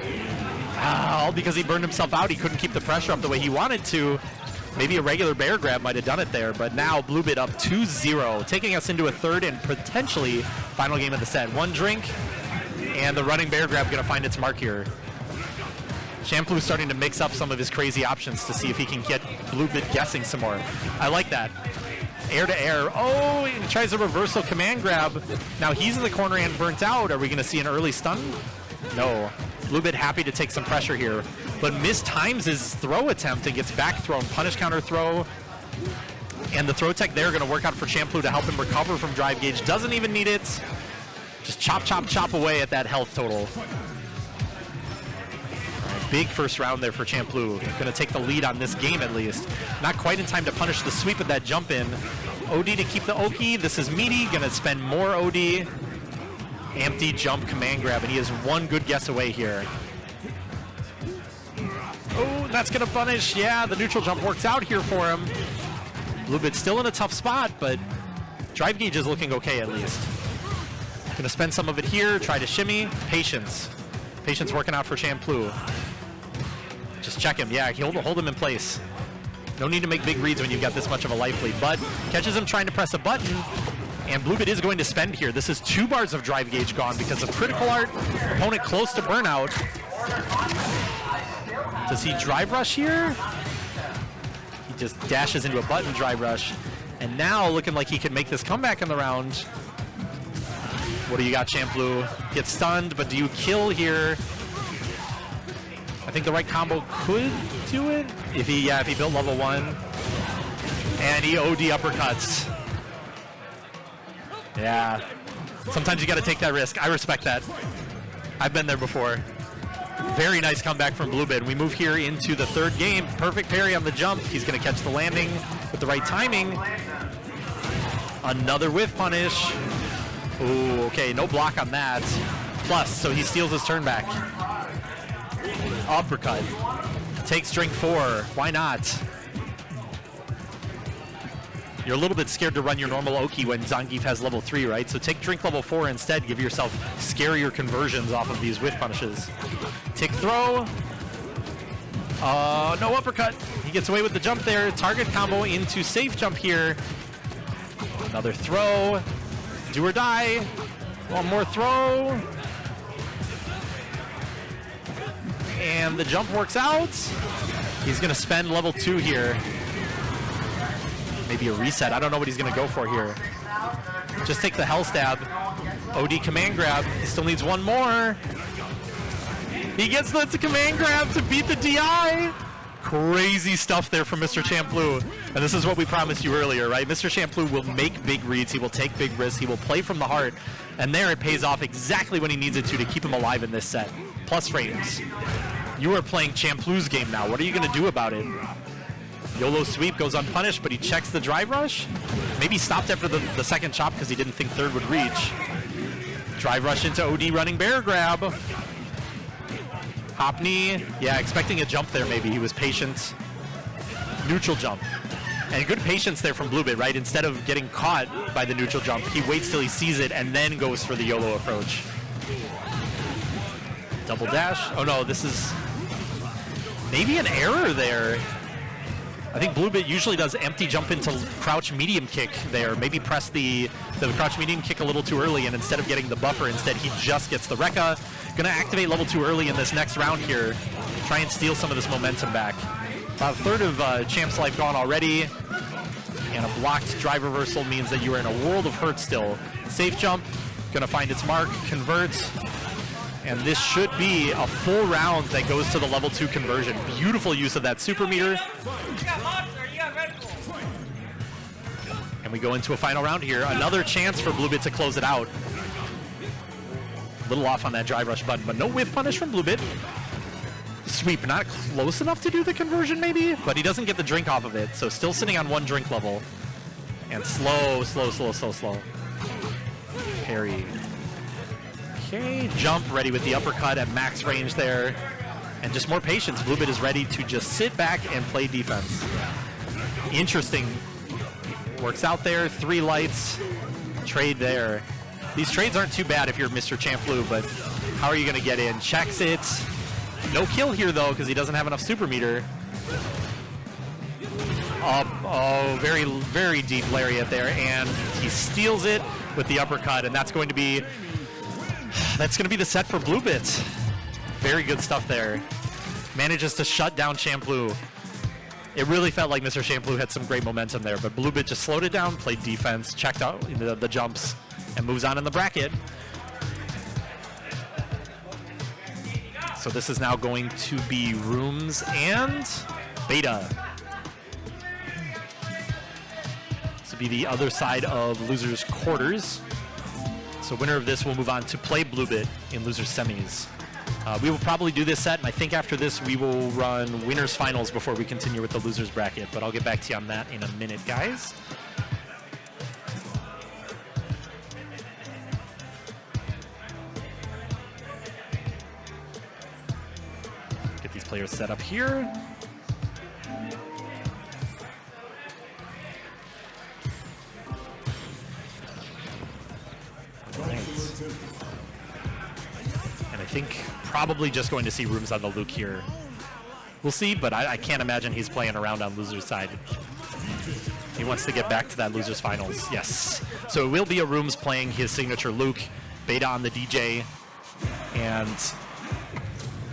All because he burned himself out. He couldn't keep the pressure up the way he wanted to. Maybe a regular bear grab might have done it there, but now BlueBit up 2-0, taking us into a 3rd and potentially final game of the set. 1 drink, and the running bear grab going to find its mark here. Champloo starting to mix up some of his crazy options to see if he can get BlueBit guessing some more. I like that. Air to air. Oh, he tries a reversal command grab. Now he's in the corner and burnt out. Are we going to see an early stun? No. BlueBit happy to take some pressure here, but mistimes his throw attempt and gets back thrown. Punish counter throw. And the throw tech there going to work out for Champloo to help him recover from drive gauge. Doesn't even need it. Just chop, chop, chop away at that health total. Big first round there for Champloo. Going to take the lead on this game at least. Not quite in time to punish the sweep of that jump in. OD to keep the Oki. This is meaty. Going to spend more OD. Empty jump command grab, and he is one good guess away here. Oh, that's going to punish. Yeah, the neutral jump works out here for him. BlueBit still in a tough spot, but drive gauge is looking okay at least. Going to spend some of it here, try to shimmy. Patience. Patience working out for Champloo. Just check him. Yeah, hold him in place. No need to make big reads when you've got this much of a life lead, but catches him trying to press a button, and BlueBit is going to spend here. This is 2 bars of drive gauge gone because of critical art. Opponent close to burnout. Does he drive rush here? He just dashes into a button drive rush. And now looking like he can make this comeback in the round. What do you got, Champloo? Gets stunned, but do you kill here? I think the right combo could do it. If he built level 1. And he OD uppercuts. Yeah. Sometimes you got to take that risk. I respect that. I've been there before. Very nice comeback from BlueBit. We move here into the 3rd game. Perfect parry on the jump. He's going to catch the landing with the right timing. Another whiff punish. Ooh, okay, no block on that. Plus, so he steals his turn back. Uppercut. Takes drink 4. Why not? You're a little bit scared to run your normal Oki when Zangief has level 3, right? So take drink level 4 instead. Give yourself scarier conversions off of these whiff punishes. Tick throw. No uppercut. He gets away with the jump there. Target combo into safe jump here. Another throw. Do or die. One more throw. And the jump works out. He's going to spend level 2 here. Maybe a reset. I don't know what he's going to go for here. Just take the hell stab. OD command grab. He still needs one more. He gets the command grab to beat the DI. Crazy stuff there from Mr. Champloo. And this is what we promised you earlier, right? Mr. Champloo will make big reads. He will take big risks. He will play from the heart. And there it pays off exactly when he needs it to keep him alive in this set. Plus frames. You are playing Champloo's game now. What are you going to do about it? YOLO sweep goes unpunished, but he checks the drive rush. Maybe stopped after the second chop because he didn't think 3rd would reach. Drive rush into OD running bear grab. Hop knee. Yeah, expecting a jump there maybe. He was patient. Neutral jump. And good patience there from BlueBit, right? Instead of getting caught by the neutral jump, he waits till he sees it and then goes for the YOLO approach. Double dash. Oh no, this is maybe an error there. I think BlueBit usually does empty jump into crouch medium kick there. Maybe press the crouch medium kick a little too early, and instead of getting the buffer, instead he just gets the Rekka. Gonna activate level 2 early in this next round here. Try and steal some of this momentum back. About a 1/3 of Champ's life gone already. And a blocked drive reversal means that you are in a world of hurt still. Safe jump, gonna find its mark, converts. And this should be a full round that goes to the level 2 conversion. Beautiful use of that super meter. And we go into a final round here. Another chance for BlueBit to close it out. A little off on that drive rush button, but no whiff punish from BlueBit. Sweep not close enough to do the conversion maybe, but he doesn't get the drink off of it. So still sitting on 1 drink level. And slow. Parry. Okay, jump ready with the uppercut at max range there. And just more patience. BlueBit is ready to just sit back and play defense. Interesting. Works out there. 3 lights. Trade there. These trades aren't too bad if you're Mr. Champloo, but how are you going to get in? Checks it. No kill here, though, because he doesn't have enough super meter. Oh, very, very deep lariat there, and he steals it with the uppercut, and that's going to be the set for BlueBit. Very good stuff there. Manages to shut down Champloo. It really felt like Mr. Champloo had some great momentum there, but BlueBit just slowed it down, played defense, checked out the jumps, and moves on in the bracket. So this is now going to be ARRUUMS and Beta. This will be the other side of losers quarters. So winner of this will move on to play BlueBit in losers semis. We will probably do this set, and I think after this we will run winners finals before we continue with the losers bracket, but I'll get back to you on that in a minute, guys. players set up here. Right. And I think probably just going to see rooms on the Luke here. We'll see, but I can't imagine he's playing around on loser's side. He wants to get back to that loser's finals. Yes. So it will be ARRUUMS playing his signature Luke, Beta on the DJ, and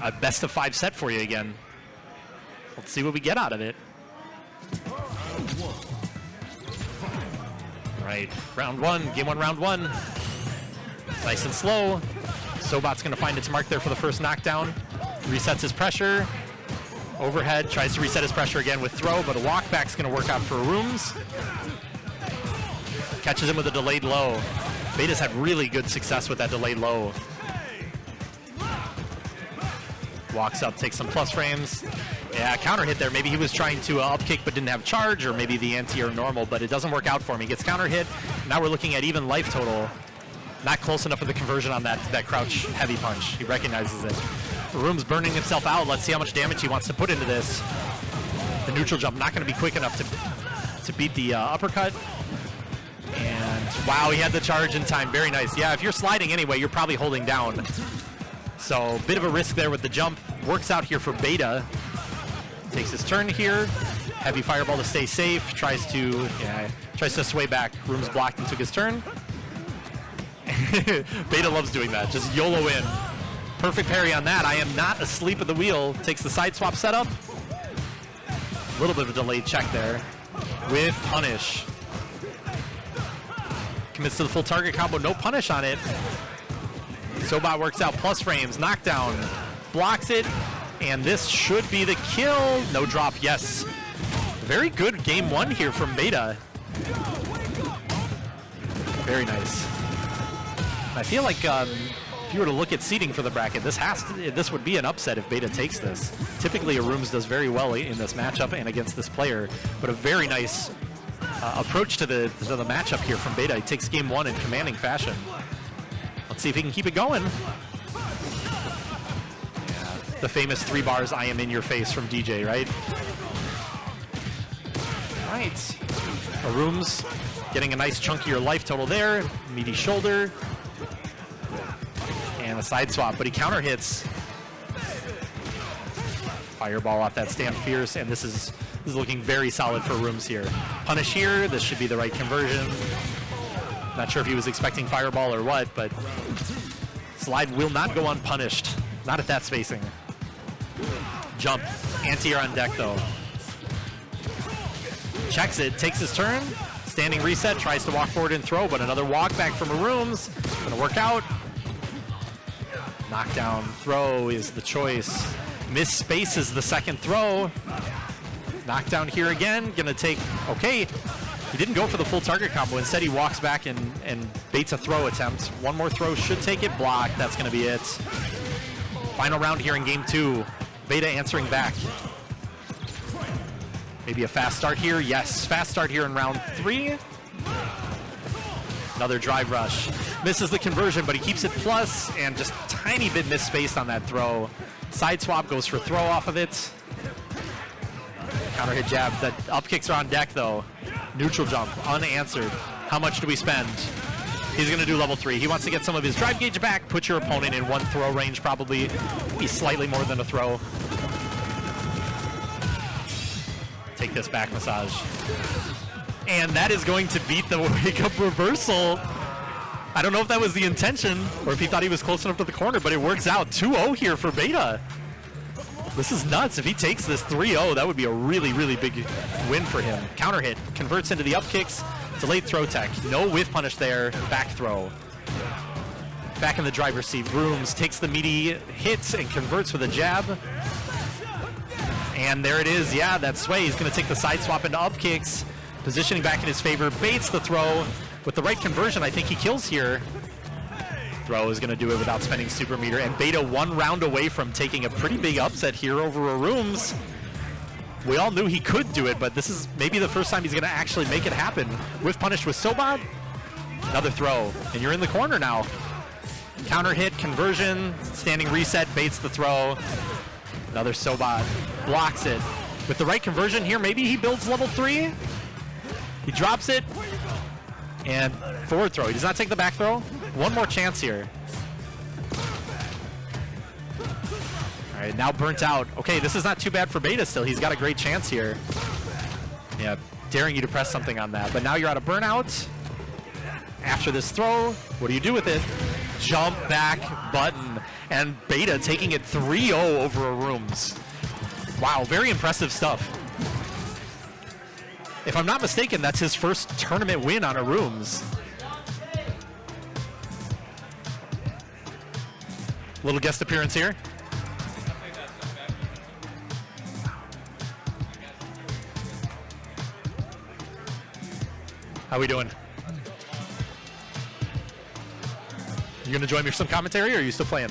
a best of 5 set for you again. Let's see what we get out of it. Right, round 1, game 1, round 1. Nice and slow. Sobot's going to find its mark there for the first knockdown. Resets his pressure. Overhead, tries to reset his pressure again with throw, but a walk back's going to work out for ARRUUMS. Catches him with a delayed low. Beta's had really good success with that delayed low. Walks up, takes some plus frames. Yeah, counter hit there. Maybe he was trying to up kick but didn't have charge, or maybe the anti-air normal, but it doesn't work out for him. He gets counter hit. Now we're looking at even life total. Not close enough for the conversion on that crouch heavy punch. He recognizes it. ARRUUMS burning himself out. Let's see how much damage he wants to put into this. The neutral jump not going to be quick enough to beat the uppercut. And wow, he had the charge in time. Very nice. Yeah, if you're sliding anyway, you're probably holding down. So bit of a risk there with the jump. Works out here for Beta. Takes his turn here. Heavy fireball to stay safe. Tries to sway back. ARRUUMS blocked and took his turn. Beta loves doing that. Just YOLO in. Perfect parry on that. I am not asleep at the wheel. Takes the side swap setup. A little bit of a delayed check there with punish. Commits to the full target combo. No punish on it. Sobot works out plus frames. Knockdown. Blocks it. And this should be the kill. No drop. Yes. Very good game 1 here from Beta. Very nice. I feel like if you were to look at seeding for the bracket, this would be an upset if Beta takes this. Typically, ARRUUMS does very well in this matchup and against this player, but a very nice approach to the matchup here from Beta. He takes game 1 in commanding fashion. Let's see if he can keep it going. Yeah, the famous 3 bars, "I am in your face" from DJ, right? All right, ARRUUMS getting a nice chunkier life total there. Meaty shoulder. And a side swap, but he counter hits. Fireball off that stand fierce, and this is looking very solid for ARRUUMS here. Punish here, this should be the right conversion. Not sure if he was expecting fireball or what, but slide will not go unpunished. Not at that spacing. Jump, anti-air on deck though. Checks it, takes his turn. Standing reset, tries to walk forward and throw, but another walk back from ARRUUMS. Gonna work out. Knockdown throw is the choice. Miss space is the second throw. Knockdown here again. Gonna take, okay. He didn't go for the full target combo. Instead, he walks back and baits a throw attempt. One more throw should take it. Blocked. That's gonna be it. Final round here in game 2. Beta answering back. Maybe a fast start here. Yes, fast start here in round 3. Another drive rush. Misses the conversion, but he keeps it plus, and just tiny bit misspaced on that throw. Side swap goes for throw off of it. Counter hit jab. The up kicks are on deck though. Neutral jump, unanswered. How much do we spend? He's gonna do level 3. He wants to get some of his drive gauge back, put your opponent in 1 throw range probably. Be slightly more than a throw. Take this back massage. And that is going to beat the wake-up reversal. I don't know if that was the intention or if he thought he was close enough to the corner, but it works out. 2-0 here for Beta. This is nuts. If he takes this 3-0, that would be a really, really big win for him. Counter hit, converts into the up kicks. Delayed throw tech. No whiff punish there. Back throw. Back in the driver's seat. ARRUUMS takes the meaty hits and converts with a jab. And there it is. Yeah, that sway. He's going to take the side swap into up kicks. Positioning back in his favor, baits the throw. With the right conversion, I think he kills here. Throw is going to do it without spending super meter. And Beta 1 round away from taking a pretty big upset here over ARRUUMS. We all knew he could do it, but this is maybe the first time he's going to actually make it happen. Whiff punish with Sobot. Another throw, and you're in the corner now. Counter hit, conversion, standing reset, baits the throw. Another Sobot blocks it. With the right conversion here, maybe he builds level 3. He drops it. And forward throw. He does not take the back throw. One more chance here. All right, now burnt out. Okay, this is not too bad for Beta still. He's got a great chance here. Yeah, daring you to press something on that. But now you're out of burnout. After this throw, what do you do with it? Jump back button. And Beta taking it 3-0 over ARRUUMS. Wow, very impressive stuff. If I'm not mistaken, that's his first tournament win on ARRUUMS. Little guest appearance here. How we doing? You gonna join me for some commentary, or are you still playing?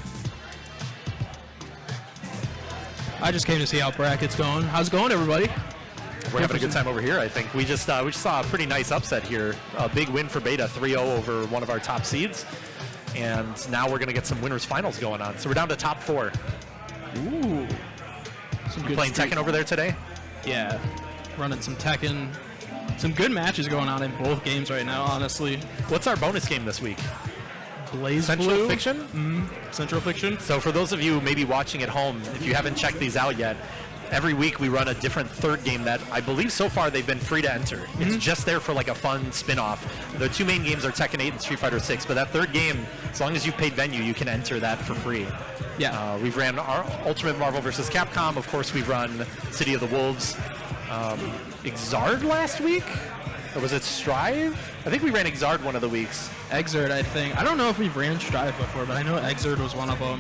I just came to see how bracket's going. How's it going, everybody? We're having a good time over here, I think. We just saw a pretty nice upset here. A big win for Beta, 3-0 over one of our top seeds. And now we're going to get some winners finals going on. So we're down to top 4. Ooh. You playing Tekken over there today? Yeah. Running some Tekken. Some good matches going on in both games right now, honestly. What's our bonus game this week? Blaze Central Blue. Fiction? Mm-hmm. Central Fiction. So for those of you maybe watching at home, if you haven't checked these out yet, every week we run a different third game that I believe so far they've been free to enter. It's just there for like a fun spin-off. The 2 main games are Tekken 8 and Street Fighter 6, but that third game, as long as you've paid venue, you can enter that for free. Yeah. We've ran our Ultimate Marvel vs. Capcom. Of course, we've run City of the Wolves. Exard last week? Or was it Strive? I think we ran Exard one of the weeks. Exard, I think. I don't know if we've ran Strive before, but I know Exard was one of them.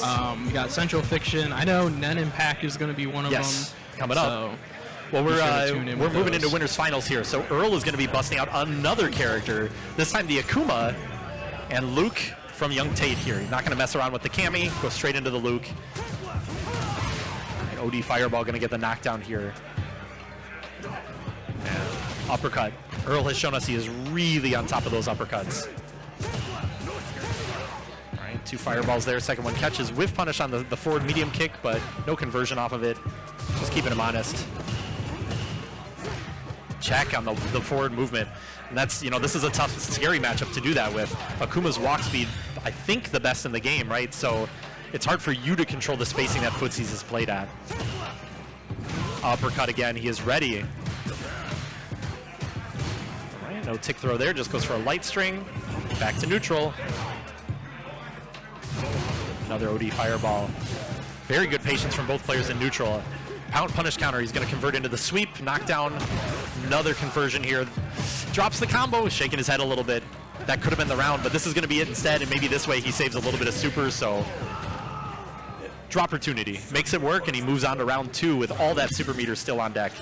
Nice. We got Central Fiction. I know Nen Impact is going to be one of them. Coming up. Well, we're moving into winners finals here. So Earl is going to be busting out another character. This time the Akuma and Luke from Yungtate here. He's not going to mess around with the Cammy. Go straight into the Luke. And OD Fireball going to get the knockdown here. And uppercut. Earl has shown us he is really on top of those uppercuts. All right, 2 fireballs there. Second one catches. Whiff punish on the forward medium kick, but no conversion off of it. Just keeping him honest. Check on the forward movement. And that's, this is a tough, scary matchup to do that with. Akuma's walk speed, I think, the best in the game, right? So it's hard for you to control the spacing that Footsies is played at. Uppercut again. He is ready. No tick throw there, just goes for a light string. Back to neutral. Another OD fireball. Very good patience from both players in neutral. Pound punish counter, he's going to convert into the sweep. Knockdown, another conversion here. Drops the combo, shaking his head a little bit. That could have been the round, but this is going to be it instead, and maybe this way he saves a little bit of super, so... Draw opportunity. Makes it work, and he moves on to round 2 with all that super meter still on deck.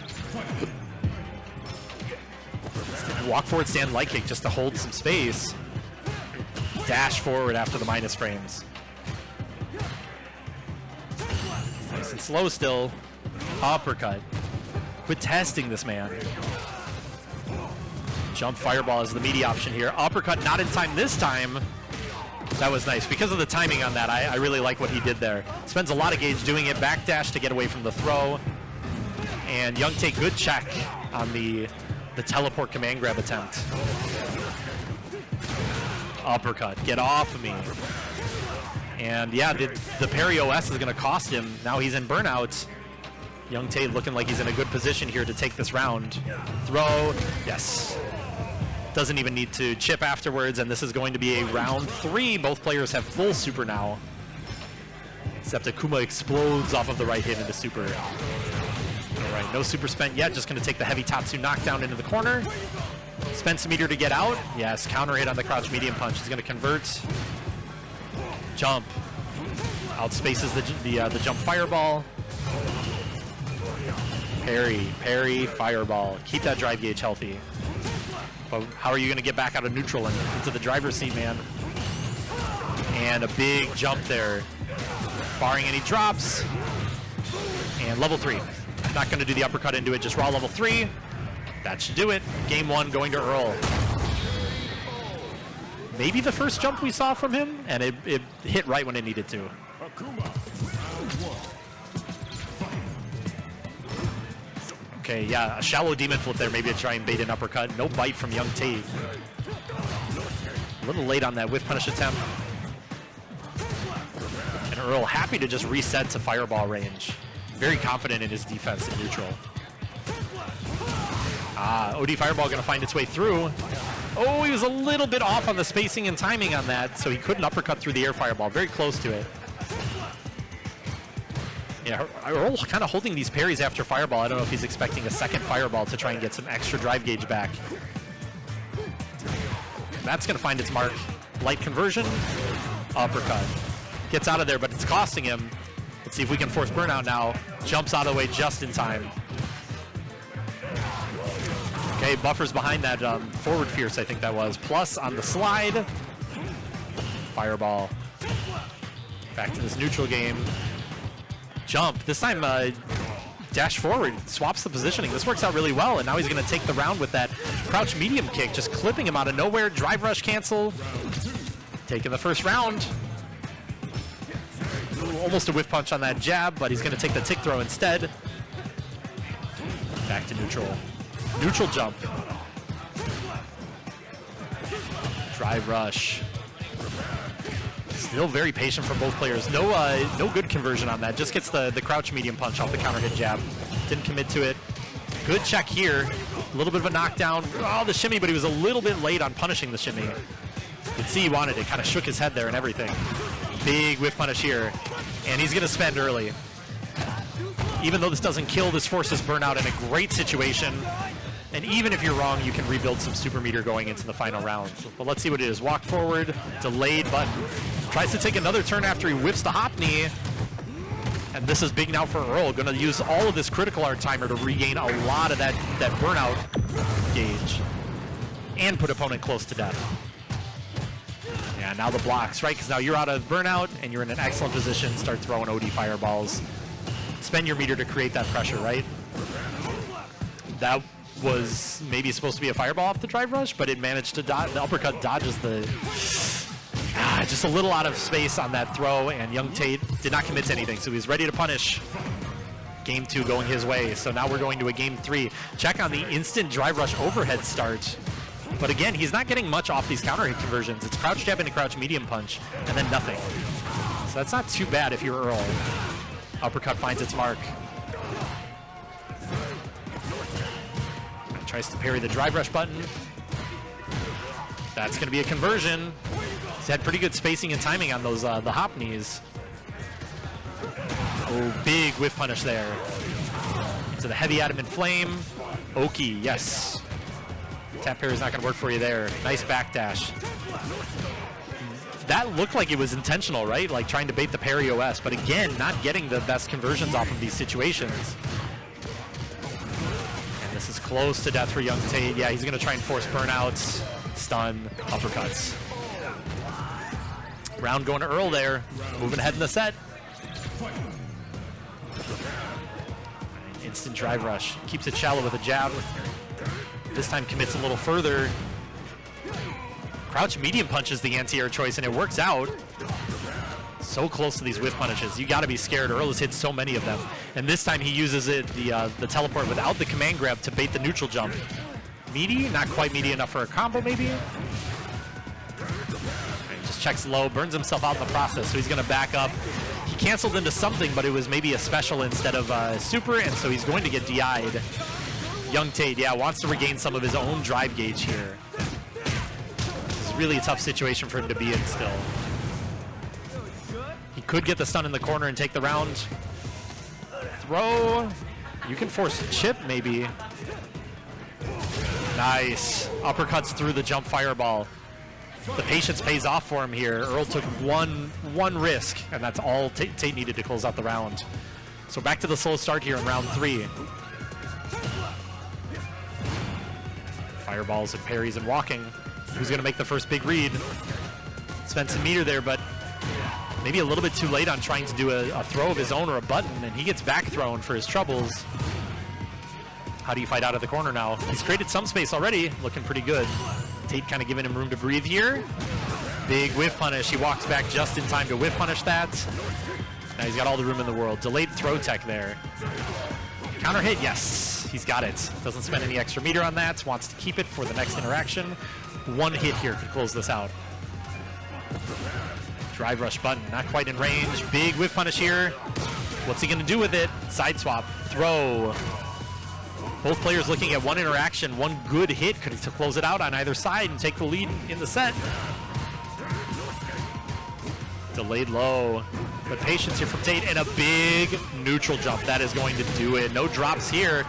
Walk forward, stand light kick just to hold some space. Dash forward after the minus frames. Nice and slow still. Uppercut. Quit testing this man. Jump fireball is the meaty option here. Uppercut not in time this time. That was nice. Because of the timing on that, I really like what he did there. Spends a lot of gauge doing it. Backdash to get away from the throw. And Yungtate, good check on the teleport command grab attempt. Uppercut, get off of me. And yeah, the parry OS is going to cost him. Now he's in burnout. Yungtate looking like he's in a good position here to take this round. Throw, yes. Doesn't even need to chip afterwards, and this is going to be a round 3. Both players have full super now. Except Akuma explodes off of the right hit into super. All right, no super spent yet. Just going to take the heavy Tatsu knockdown into the corner. Spend some meter to get out. Yes, counter hit on the crouch medium punch. He's going to convert. Jump. Outspaces the jump fireball. Parry, fireball. Keep that drive gauge healthy. But how are you going to get back out of neutral and into the driver's seat, man? And a big jump there. Barring any drops. And level 3. Not going to do the uppercut into it, just raw level 3. That should do it. Game 1 going to Earl. Maybe the first jump we saw from him, and it hit right when it needed to. Okay, yeah, a shallow demon flip there, maybe to try and bait an uppercut. No bite from Yungtate. A little late on that whiff punish attempt. And Earl happy to just reset to fireball range. Very confident in his defense in neutral. OD fireball going to find its way through. Oh, he was a little bit off on the spacing and timing on that, so he couldn't uppercut through the air fireball. Very close to it. Yeah, Earl kind of holding these parries after fireball. I don't know if he's expecting a second fireball to try and get some extra drive gauge back. That's going to find its mark. Light conversion, uppercut. Gets out of there, but it's costing him. Let's see if we can force burnout now. Jumps out of the way just in time. Okay, buffers behind that forward fierce, I think that was. Plus on the slide. Fireball. Back to this neutral game. Jump. This time, dash forward, swaps the positioning. This works out really well, and now he's going to take the round with that crouch medium kick, just clipping him out of nowhere. Drive rush cancel. Taking the first round. Almost a whiff punch on that jab, but he's going to take the tick throw instead. Back to neutral. Neutral jump. Drive rush. Still very patient from both players. No good conversion on that. Just gets the crouch medium punch off the counter hit jab. Didn't commit to it. Good check here. A little bit of a knockdown. Oh, the shimmy, but he was a little bit late on punishing the shimmy. You could see he wanted it. Kind of shook his head there and everything. Big whiff punish here. And he's going to spend early. Even though this doesn't kill, this forces burnout in a great situation. And even if you're wrong, you can rebuild some super meter going into the final round. But let's see what it is. Walk forward, delayed button. Tries to take another turn after he whips the hop knee. And this is big now for Earl. Going to use all of this critical art timer to regain a lot of that burnout gauge. And put opponent close to death. Yeah, now the blocks, right? Because now you're out of burnout and you're in an excellent position. Start throwing OD fireballs. Spend your meter to create that pressure, right? That was maybe supposed to be a fireball off the drive rush, but it managed to dodge. The uppercut dodges the... just a little out of space on that throw, and Yungtate did not commit to anything, so he's ready to punish. Game 2 going his way, so now we're going to a game 3. Check on the instant drive rush overhead start. But again, he's not getting much off these counter hit conversions. It's crouch jab into crouch medium punch, and then nothing. So that's not too bad if you're Earl. Uppercut finds its mark. Tries to parry the drive rush button. That's going to be a conversion. He's had pretty good spacing and timing on those the hop knees. Oh, big whiff punish there. To the heavy adamant flame. Oki, yes. Tap parry is not going to work for you there. Nice backdash. That looked like it was intentional, right? Like trying to bait the parry OS, but again, not getting the best conversions off of these situations. And this is close to death for Yungtate. Yeah, he's going to try and force burnouts, stun, uppercuts. Round going to Earl there, moving ahead in the set. Instant drive rush. Keeps it shallow with a jab. This time commits a little further. Crouch medium punch is the anti-air choice, and it works out. So close to these whiff punishes. You got to be scared. Earl has hit so many of them. And this time he uses it, the teleport without the command grab to bait the neutral jump. Meaty, not quite meaty enough for a combo maybe. Just checks low, burns himself out in the process, so he's going to back up. He canceled into something, but it was maybe a special instead of super, and so he's going to get DI'd. Yungtate, yeah, wants to regain some of his own drive gauge here. It's really a tough situation for him to be in still. He could get the stun in the corner and take the round. Throw. You can force chip, maybe. Nice. Uppercuts through the jump fireball. The patience pays off for him here. Earl took one risk, and that's all Tate needed to close out the round. So back to the slow start here in round 3. Fireballs and parries and walking. Who's going to make the first big read? Spent some meter there, but maybe a little bit too late on trying to do a throw of his own or a button, and he gets back thrown for his troubles. How do you fight out of the corner now? He's created some space already, looking pretty good. Tate kind of giving him room to breathe here. Big whiff punish. He walks back just in time to whiff punish that. Now he's got all the room in the world. Delayed throw tech there. Counter hit, yes. He's got it. Doesn't spend any extra meter on that. Wants to keep it for the next interaction. One hit here could close this out. Drive rush button, not quite in range. Big whiff punish here. What's he going to do with it? Side swap, throw. Both players looking at one interaction. One good hit could to close it out on either side and take the lead in the set. Delayed low. But patience here from Tate, and a big neutral jump. That is going to do it. No drops here.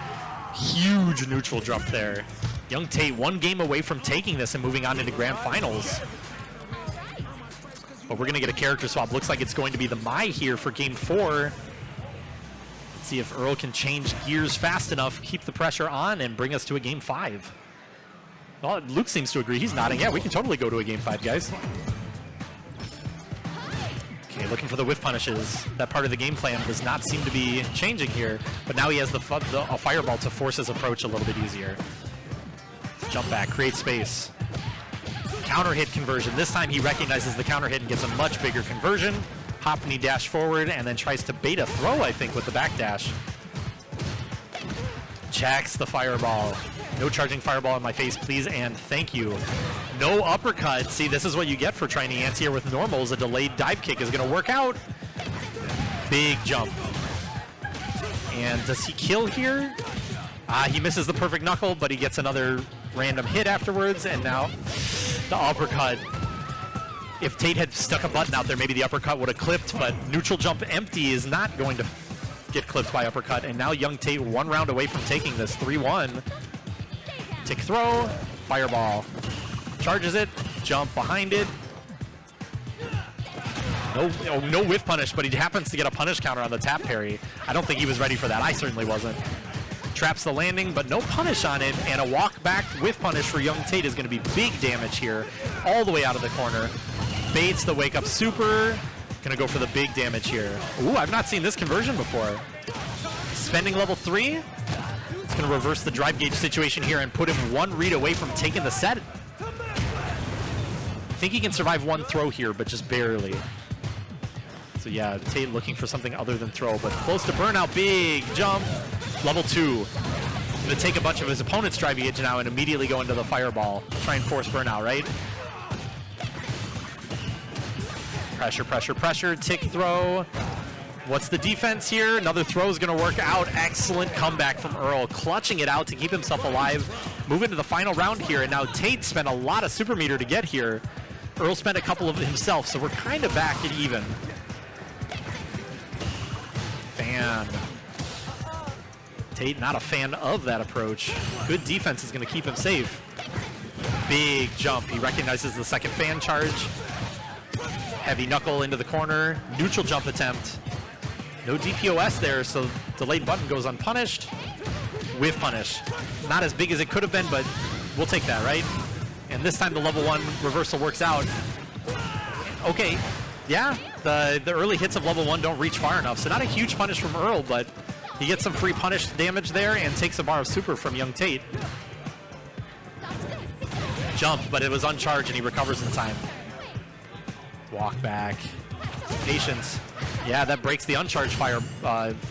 Huge neutral jump there. Yungtate one game away from taking this and moving on into grand finals. But we're going to get a character swap. Looks like it's going to be the Mai here for game 4. Let's see if Earl can change gears fast enough, keep the pressure on, and bring us to a game 5. Well, Luke seems to agree. He's nodding. Yeah, we can totally go to a game 5, guys. Okay, looking for the whiff punishes. That part of the game plan does not seem to be changing here, but now he has a fireball to force his approach a little bit easier. Jump back, create space. Counter hit conversion. This time he recognizes the counter hit and gets a much bigger conversion. Hop knee dash forward and then tries to bait a throw, I think, with the back dash. Jacks the fireball. No charging fireball in my face, please, and thank you. No uppercut. See, this is what you get for trying to anti-air with normals. A delayed dive kick is going to work out. Big jump. And does he kill here? He misses the perfect knuckle, but he gets another random hit afterwards, and now the uppercut. If Tate had stuck a button out there, maybe the uppercut would have clipped, but neutral jump empty is not going to get clipped by uppercut, and now Yungtate one round away from taking this, 3-1. Tick throw, fireball. Charges it, jump behind it. No whiff punish, but he happens to get a punish counter on the tap parry. I don't think he was ready for that. I certainly wasn't. Traps the landing, but no punish on it, and a walk back whiff punish for Yungtate is going to be big damage here, all the way out of the corner. Baits the wake up super. Going to go for the big damage here. Ooh, I've not seen this conversion before. Spending level 3. It's going to reverse the drive gauge situation here and put him one read away from taking the set. I think he can survive one throw here, but just barely. So yeah, Tate looking for something other than throw, but close to burnout. Big jump. Level 2. Going to take a bunch of his opponent's drive gauge now and immediately go into the fireball. Try and force burnout, right? Pressure, pressure, pressure. Tick throw. What's the defense here? Another throw is going to work out. Excellent comeback from Earl, clutching it out to keep himself alive. Move into the final round here, and now Tate spent a lot of super meter to get here. Earl spent a couple of it himself, so we're kind of back at even. Fan. Tate not a fan of that approach. Good defense is going to keep him safe. Big jump. He recognizes the second fan charge. Heavy knuckle into the corner. Neutral jump attempt. No DPOS there, so delayed button goes unpunished. Whiff punish. Not as big as it could have been, but we'll take that, right? And this time the level 1 reversal works out. Okay, yeah, the early hits of level 1 don't reach far enough, so not a huge punish from Earl, but he gets some free punish damage there and takes a bar of super from Yungtate. Jump, but it was uncharged and he recovers in time. Walk back. Patience. Yeah, that breaks the uncharged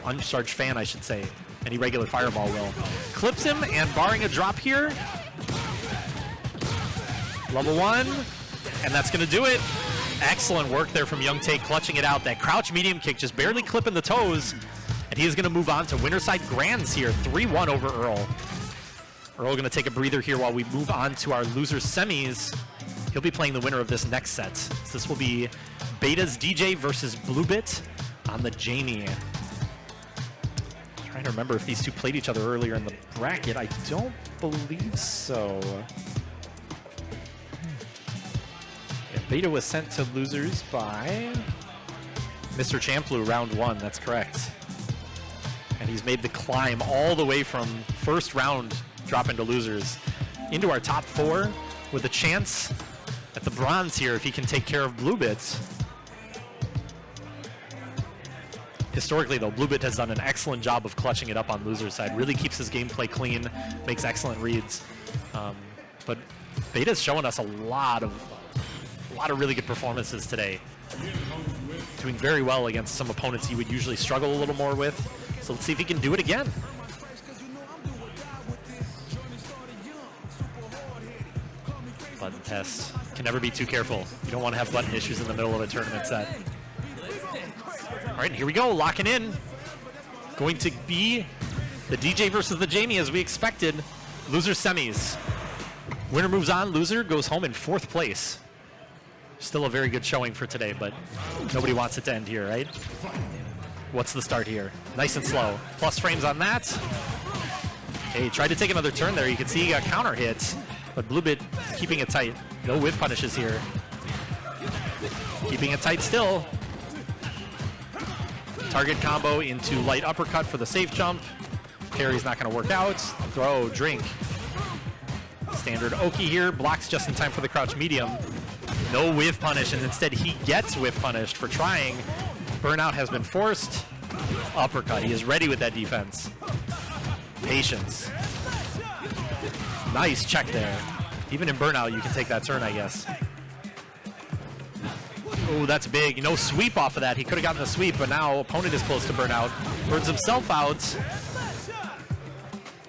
uncharged fan, I should say. Any regular fireball will. Clips him, and barring a drop here. Level 1, and that's going to do it. Excellent work there from Yungtate, clutching it out. That crouch medium kick just barely clipping the toes. And he is going to move on to Winterside Grands here, 3-1 over Earl. Earl going to take a breather here while we move on to our losers semis. He'll be playing the winner of this next set. So this will be Beta's DJ versus BlueBit on the Jamie. Trying to remember if these two played each other earlier in the bracket. I don't believe so. Yeah, Beta was sent to losers by Mr Champloo round 1. That's correct. And he's made the climb all the way from first round drop into losers into our top 4 with a chance at the bronze here if he can take care of BlueBit. Historically though, BlueBit has done an excellent job of clutching it up on loser side. Really keeps his gameplay clean, makes excellent reads. But Beta's showing us a lot of really good performances today. Doing very well against some opponents he would usually struggle a little more with. So let's see if he can do it again. contest. Can never be too careful. You don't want to have button issues in the middle of a tournament set. All right, here we go, locking in. Going to be the DJ versus the Jamie as we expected. Loser semis. Winner moves on, loser goes home in 4th place. Still a very good showing for today, but nobody wants it to end here, right? What's the start here? Nice and slow. Plus frames on that. Okay, he tried to take another turn there. You can see he got counter hits, but BlueBit keeping it tight. No whiff punishes here. Keeping it tight still. Target combo into light uppercut for the safe jump. Parry's not going to work out. Throw, drink. Standard Oki here. Blocks just in time for the crouch medium. No whiff punish, and instead he gets whiff punished for trying. Burnout has been forced. Uppercut. He is ready with that defense. Patience. Nice check there. Even in Burnout, you can take that turn, I guess. Oh, that's big. No sweep off of that. He could have gotten the sweep, but now opponent is close to Burnout. Burns himself out.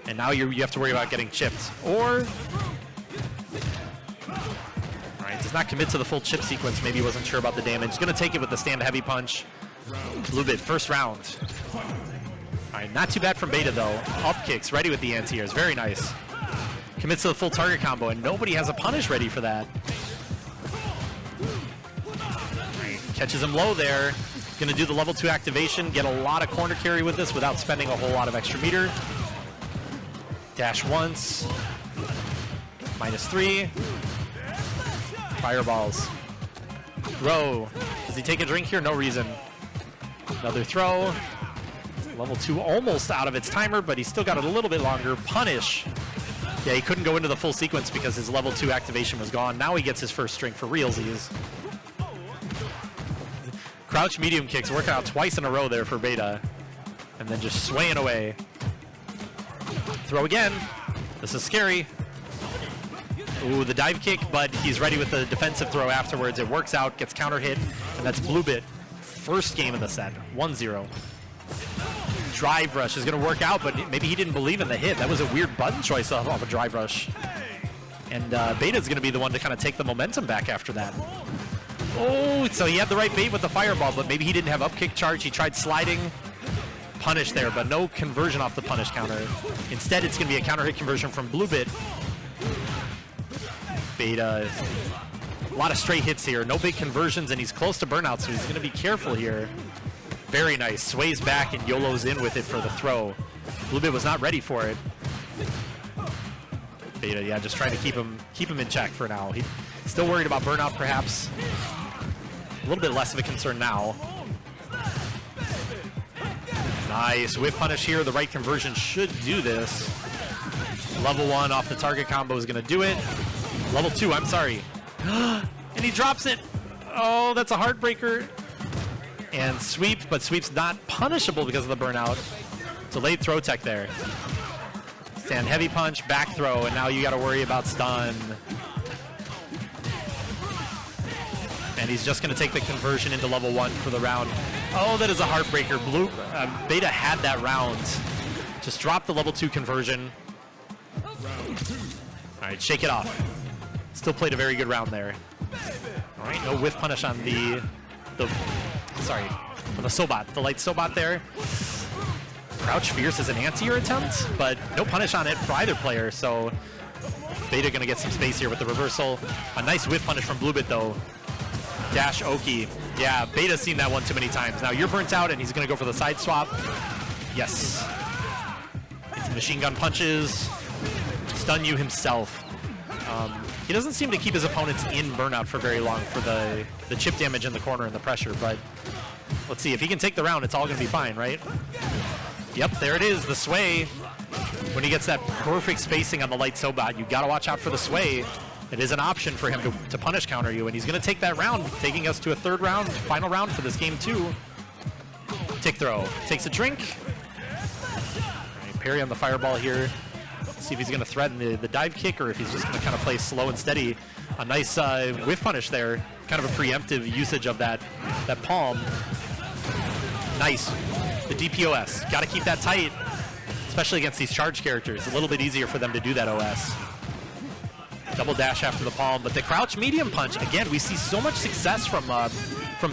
And now you have to worry about getting chipped. Or... Alright, does not commit to the full chip sequence. Maybe he wasn't sure about the damage. Going to take it with the stand heavy punch. BlueBit, first round. Alright, not too bad from Beta though. Up kicks, ready with the anti-airs. Very nice. Commits to the full target combo, and nobody has a punish ready for that. Catches him low there. Gonna do the level 2 activation, get a lot of corner carry with this without spending a whole lot of extra meter. Dash once. -3. Fireballs. Throw. Does he take a drink here? No reason. Another throw. Level 2 almost out of its timer, but he's still got it a little bit longer. Punish. Yeah, he couldn't go into the full sequence because his level 2 activation was gone. Now he gets his first drink for realsies. Crouch medium kicks working out twice in a row there for Beta. And then just swaying away. Throw again. This is scary. Ooh, the dive kick, but he's ready with the defensive throw afterwards. It works out, gets counter hit, and that's BlueBit. First game of the set, 1-0. Drive rush is going to work out, but maybe he didn't believe in the hit. That was a weird button choice off a drive rush. And Beta's going to be the one to kind of take the momentum back after that. Oh, so he had the right bait with the fireball, but maybe he didn't have up kick charge. He tried sliding. Punish there, but no conversion off the punish counter. Instead, it's going to be a counter hit conversion from BlueBit. Beta, a lot of straight hits here. No big conversions, and he's close to Burnout, so he's going to be careful here. Very nice. Sways back and YOLOs in with it for the throw. BlueBit was not ready for it. Beta, yeah, just trying to keep him in check for now. He's still worried about Burnout, perhaps. A little bit less of a concern now. Nice whip punish here. The right conversion should do this. Level 1 off the target combo is going to do it. Level 2, I'm sorry. And he drops it. Oh, that's a heartbreaker. And sweep, but sweep's not punishable because of the Burnout. Delayed throw tech there. Stand heavy punch, back throw, and now you got to worry about stun. And he's just going to take the conversion into level 1 for the round. Oh, that is a heartbreaker. Beta had that round. Just dropped the level 2 conversion. All right, shake it off. Still played a very good round there. All right, no whiff punish on the Sobat, the light Sobat there. Crouch Fierce is an anti-air attempt, but no punish on it for either player, so Beta gonna get some space here with the reversal. A nice whiff punish from BlueBit though. Dash Oki. Yeah, Beta's seen that one too many times. Now you're burnt out and he's gonna go for the side swap. Yes. Into machine gun punches. Stun you himself. He doesn't seem to keep his opponents in Burnout for very long for the chip damage in the corner and the pressure, but let's see. If he can take the round, it's all going to be fine, right? Yep, there it is, the sway. When he gets that perfect spacing on the light Sobat, you got to watch out for the sway. It is an option for him to punish counter you, and he's going to take that round, taking us to a third round, final round for this game too. Tick throw. Takes a drink. All right, parry on the fireball here. See if he's going to threaten the dive kick or if he's just going to kind of play slow and steady. A nice whiff punish there. Kind of a preemptive usage of that palm. Nice. The DPOS. Got to keep that tight, especially against these charge characters. A little bit easier for them to do that OS. Double dash after the palm, but the crouch medium punch, again, we see so much success from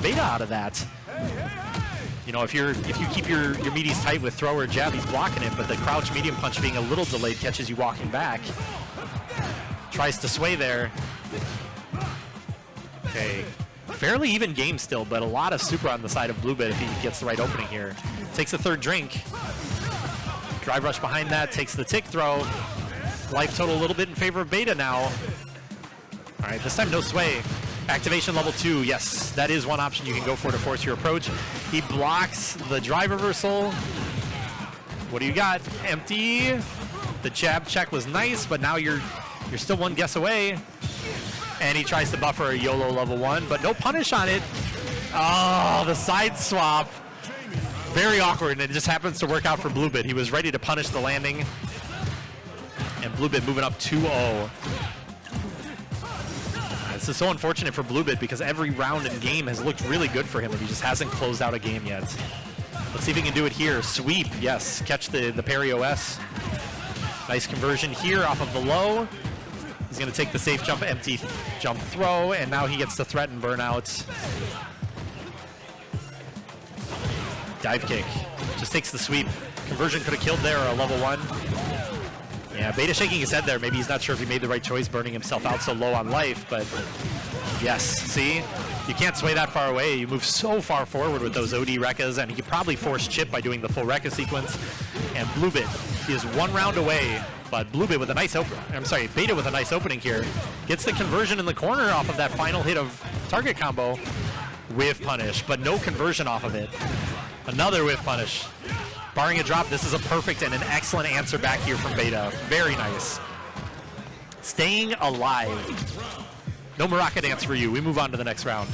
Beta out of that. You know, if you keep your meaties tight with throw or jab, he's blocking it, but the crouch medium punch being a little delayed catches you walking back. Tries to sway there. Okay, fairly even game still, but a lot of super on the side of BlueBit if he gets the right opening here. Takes a third drink. Drive rush behind that, takes the tick throw. Life total a little bit in favor of Beta now. All right, this time no sway. Activation level 2, yes, that is one option you can go for to force your approach. He blocks the drive reversal. What do you got? Empty. The jab check was nice, but now you're still one guess away. And he tries to buffer a YOLO level 1, but no punish on it. Oh, the side swap. Very awkward, and it just happens to work out for BlueBit. He was ready to punish the landing. And BlueBit moving up 2-0. This is so unfortunate for BlueBit because every round in game has looked really good for him, and he just hasn't closed out a game yet. Let's see if he can do it here. Sweep, yes. Catch the parry OS. Nice conversion here off of the low. He's going to take the safe jump, empty jump throw, and now he gets to threaten burnout. Dive kick. Just takes the sweep. Conversion could have killed there, or a level 1. Yeah, Beta shaking his head there. Maybe he's not sure if he made the right choice burning himself out so low on life, but yes, see? You can't sway that far away. You move so far forward with those OD Rekkas, and he could probably force Chip by doing the full Rekka sequence. And BlueBit, he is one round away, but BlueBit with a nice Beta with a nice opening here. Gets the conversion in the corner off of that final hit of target combo. Whiff punish, but no conversion off of it. Another whiff punish. Barring a drop, this is a perfect and an excellent answer back here from Beta. Very nice. Staying alive. No Maraca dance for you. We move on to the next round.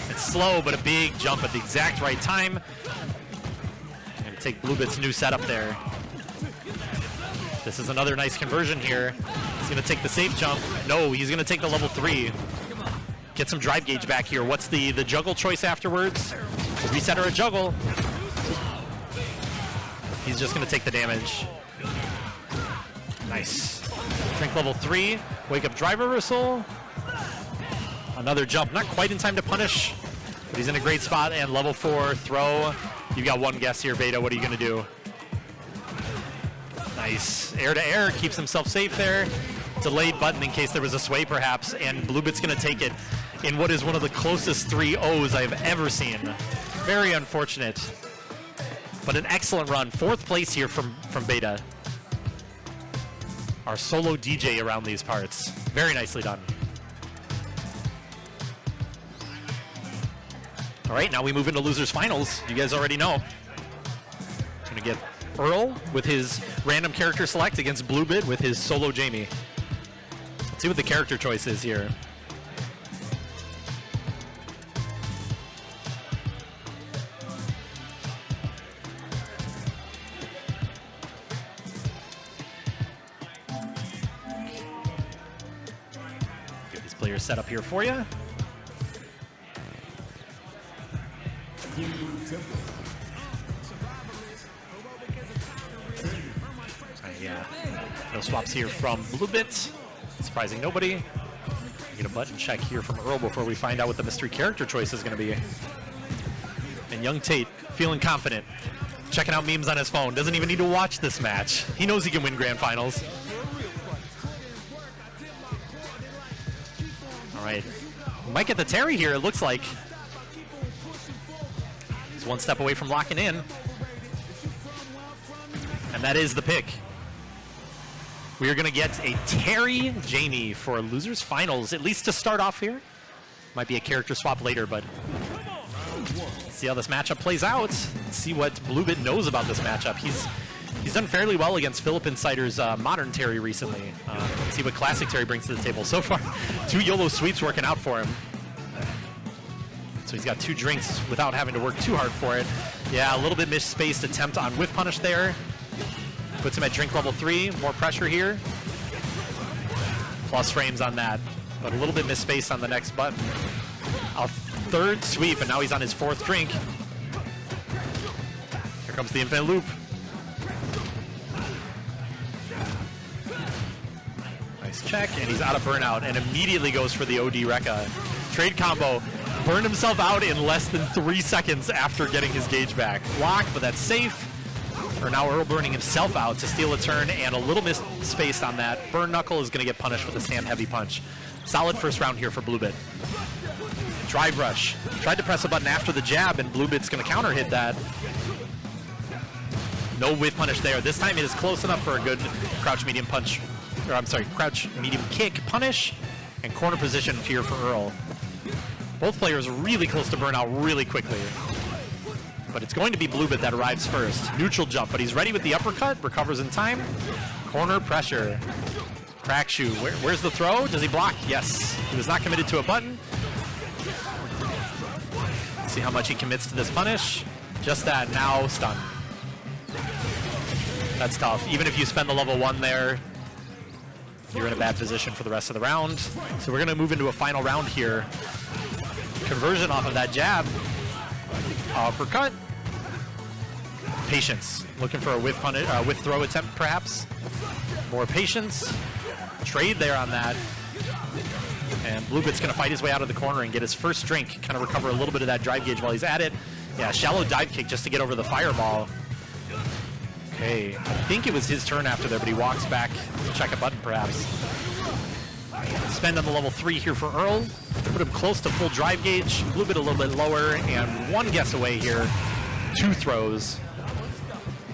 It's slow, but a big jump at the exact right time. And take BlueBit's new setup there. This is another nice conversion here. He's going to take the safe jump. No, he's going to take the level 3. Get some drive gauge back here. What's the juggle choice afterwards? A reset or a juggle? He's just going to take the damage. Nice. Drink level 3. Wake up drive reversal. Another jump. Not quite in time to punish, but he's in a great spot. And level 4 throw. You got one guess here, Beta. What are you going to do? Nice. Air to air. Keeps himself safe there. Delayed button in case there was a sway perhaps. And BlueBit's going to take it in what is one of the closest 3-0s I've ever seen. Very unfortunate. But an excellent run. 4th place here from Beta. Our solo DJ around these parts. Very nicely done. All right, now we move into losers finals. You guys already know. Gonna get Earl with his random character select against BlueBit with his solo Jamie. Let's see what the character choice is here. Players set up here for you. Yeah, no swaps here from BlueBit. Surprising nobody. Get a button check here from Earl before we find out what the mystery character choice is going to be. And Yungtate feeling confident, checking out memes on his phone. Doesn't even need to watch this match. He knows he can win grand finals. Right. We might get the Terry here, it looks like. He's one step away from locking in. And that is the pick. We are going to get a Terry Jamie for losers finals, at least to start off here. Might be a character swap later, but let's see how this matchup plays out. Let's see what BlueBit knows about this matchup. He's done fairly well against PhillipNCider's modern Terry recently. Let's see what classic Terry brings to the table. So far, 2 YOLO sweeps working out for him. So he's got 2 drinks without having to work too hard for it. Yeah, a little bit misspaced attempt on whiff punish there. Puts him at drink level 3. More pressure here. Plus frames on that. But a little bit misspaced on the next button. A 3rd sweep, and now he's on his 4th drink. Here comes the infinite loop. check, and he's out of burnout, and immediately goes for the OD Rekka. Trade combo, burned himself out in less than 3 seconds after getting his gauge back. Block, but that's safe. Or now Earl burning himself out to steal a turn, and a little misspaced on that. Burn Knuckle is going to get punished with a Stand Heavy Punch. Solid first round here for BlueBit. Drive Rush. Tried to press a button after the jab, and BlueBit's going to counter hit that. No whiff punish there. This time it is close enough for a good crouch medium punch, or I'm sorry, crouch medium kick punish, and corner position here for Earl. Both players really close to burnout really quickly. But it's going to be BlueBit that arrives first. Neutral jump, but he's ready with the uppercut, recovers in time. Corner pressure. Crack shoe. Where's the throw? Does he block? Yes. He was not committed to a button. Let's see how much he commits to this punish. Just that, now stun. That's tough. Even if you spend the level 1 there, you're in a bad position for the rest of the round. So we're going to move into a final round here. Conversion off of that jab. Uppercut. Patience. Looking for a whiff throw attempt, perhaps. More patience. Trade there on that. And BlueBit's going to fight his way out of the corner and get his first drink. Kind of recover a little bit of that drive gauge while he's at it. Yeah, shallow dive kick just to get over the fireball. Okay, I think it was his turn after there, but he walks back to check a button, perhaps. Spend on the level 3 here for Earl. Put him close to full drive gauge. BlueBit a little bit lower, and 1 guess away here. 2 throws.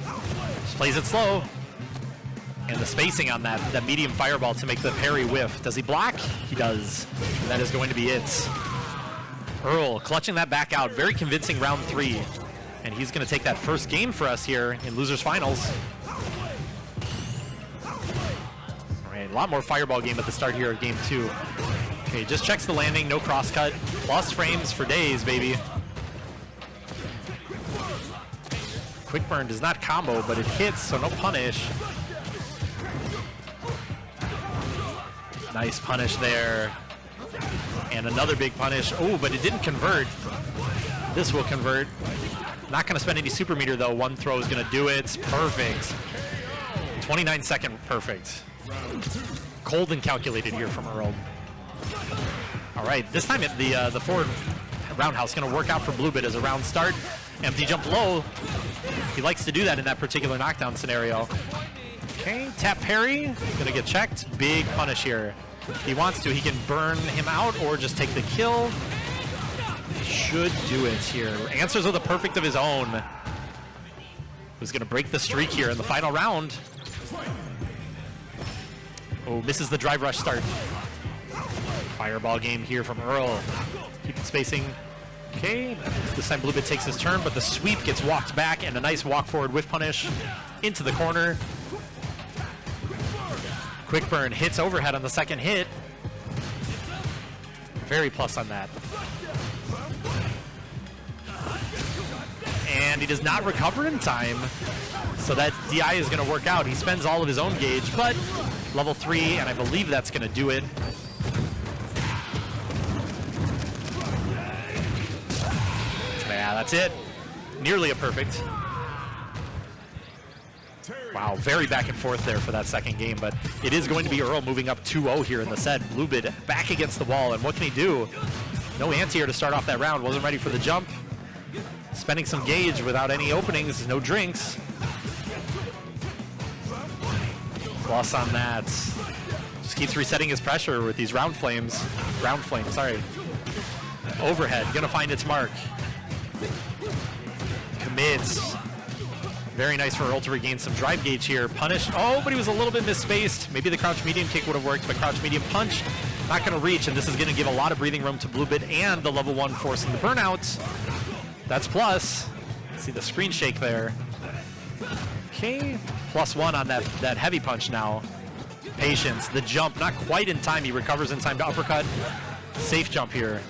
Just plays it slow. And the spacing on that medium fireball to make the parry whiff. Does he block? He does. And that is going to be it. Earl clutching that back out. Very convincing round 3. And he's going to take that first game for us here in Losers Finals. All right, a lot more fireball game at the start here of game 2. Okay, just checks the landing, no crosscut. Plus frames for days, baby. Quick burn does not combo, but it hits, so no punish. Nice punish there. And another big punish. Oh, but it didn't convert. This will convert. Not going to spend any super meter, though. 1 throw is going to do it. Perfect. 29-second perfect. Cold and calculated here from Earl. All right, this time the forward roundhouse going to work out for BlueBit as a round start. Empty jump low. He likes to do that in that particular knockdown scenario. Okay, tap parry. Going to get checked. Big punish here. If he wants to, he can burn him out or just take the kill. Should do it here. Answers with a perfect of his own. Who's going to break the streak here in the final round. Oh, misses the drive rush start. Fireball game here from Earl. Keeping spacing. Okay, this time BlueBit takes his turn, but the sweep gets walked back and a nice walk forward whiff punish into the corner. Quick burn hits overhead on the second hit. Very plus on that. And he does not recover in time, so that DI is going to work out. He spends all of his own gauge, but level 3, and I believe that's going to do it. Yeah, that's it. Nearly a perfect. Wow, very back and forth there for that second game, but it is going to be Earl moving up 2-0 here in the set. BlueBit back against the wall, and what can he do? No anti-air to start off that round. Wasn't ready for the jump. Spending some gauge without any openings, no drinks. Plus on that. Just keeps resetting his pressure with these round flames, sorry. Overhead, gonna find its mark. Commits. Very nice for Earl to regain some drive gauge here. Punish, oh, but he was a little bit misspaced. Maybe the crouch medium kick would have worked, but crouch medium punch, not gonna reach, and this is gonna give a lot of breathing room to BlueBit and the level 1 forcing the burnout. That's plus. See the screen shake there. Okay, +1 on that heavy punch now. Patience, the jump, not quite in time. He recovers in time to uppercut. Safe jump here.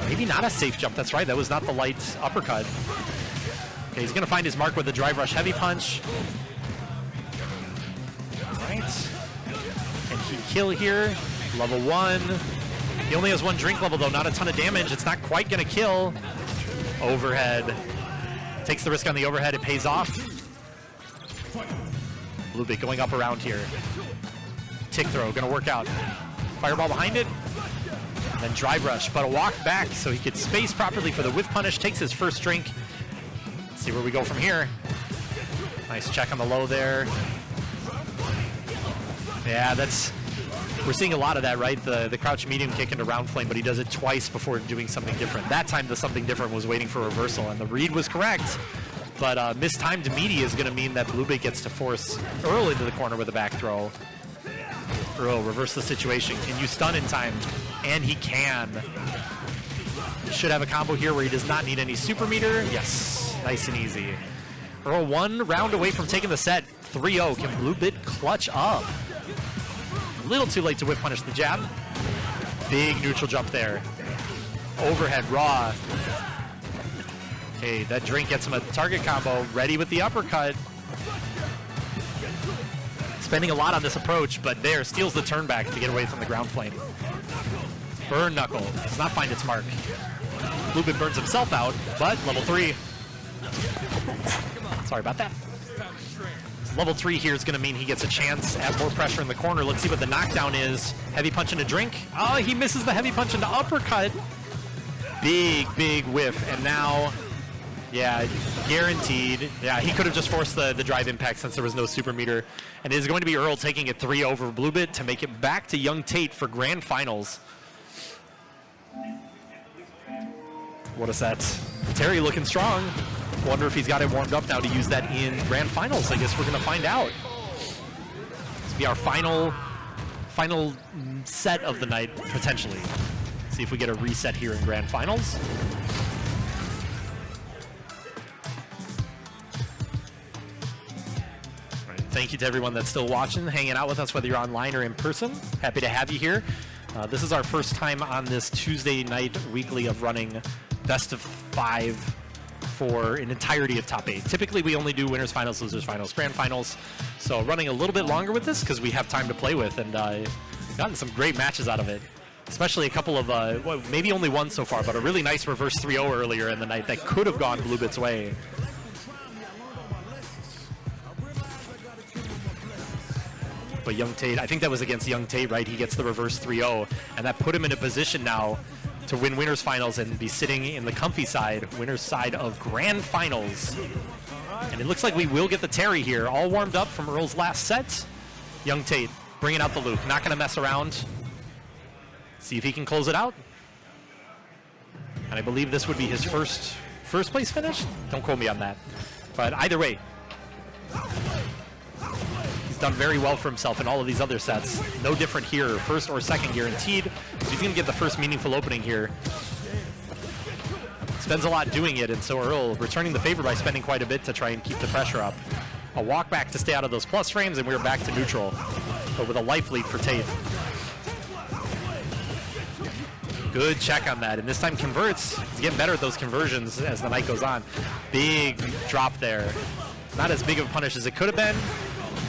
Maybe not a safe jump, that's right. That was not the light uppercut. Okay, he's gonna find his mark with the drive rush heavy punch. All right. And he kill here, level 1. He only has 1 drink level though, not a ton of damage. It's not quite gonna kill. Overhead. Takes the risk on the overhead, it pays off. BlueBit going up around here. tick throw, gonna work out. Fireball behind it, and then drive rush, but a walk back so he could space properly for the whiff punish, takes his first drink. Let's see where we go from here. Nice check on the low there. Yeah, we're seeing a lot of that, right? The crouch medium kick into round flame, but he does it twice before doing something different. That time the something different was waiting for reversal, and the read was correct. But mistimed meaty is going to mean that BlueBit gets to force Earl into the corner with a back throw. Earl, reverse the situation. Can you stun in time? And he can. He should have a combo here where he does not need any super meter. Yes, nice and easy. Earl 1 round away from taking the set. 3-0. Can BlueBit clutch up? A little too late to whip punish the jab. Big neutral jump there. Overhead raw. Okay, that drink gets him a target combo. Ready with the uppercut. Spending a lot on this approach, but there, steals the turn back to get away from the ground flame. Burn knuckle. Does not find its mark. BlueBit burns himself out, but level 3. Sorry about that. Level 3 here is going to mean he gets a chance at more pressure in the corner. Let's see what the knockdown is. Heavy punch into drink. Oh, he misses the heavy punch into uppercut. Big, big whiff. And now, yeah, guaranteed. Yeah, he could have just forced the drive impact since there was no super meter. And it is going to be Earl taking it 3 over BlueBit to make it back to Yungtate for grand finals. What a set. Terry looking strong. Wonder if he's got it warmed up now to use that in grand finals. I guess we're going to find out. This will be our final set of the night, potentially. See if we get a reset here in grand finals. All right, thank you to everyone that's still watching, hanging out with us, whether you're online or in person. Happy to have you here. This is our first time on this Tuesday night weekly of running best of 5 for an entirety of top 8. Typically we only do winners finals, losers finals, grand finals. So running a little bit longer with this because we have time to play with, and gotten some great matches out of it. Especially a couple of, well, maybe only one so far, but a really nice reverse 3-0 earlier in the night that could have gone BlueBit's way. But Yungtate, I think that was against Yungtate, right? He gets the reverse 3-0, and that put him in a position now to win winners finals and be sitting in the comfy side, winners side of grand finals. And it looks like we will get the Terry here, all warmed up from Earl's last set. Yungtate bringing out the Luke, not going to mess around. See if he can close it out. And I believe this would be his first place finish. Don't quote me on that. But either way, he's done very well for himself in all of these other sets. No different here, first or second guaranteed. He's going to get the first meaningful opening here. Spends a lot doing it, and so Earl returning the favor by spending quite a bit to try and keep the pressure up. A walk back to stay out of those plus frames, and we're back to neutral, but with a life lead for Tate. Good check on that, and this time converts. He's getting better at those conversions as the night goes on. Big drop there. Not as big of a punish as it could have been.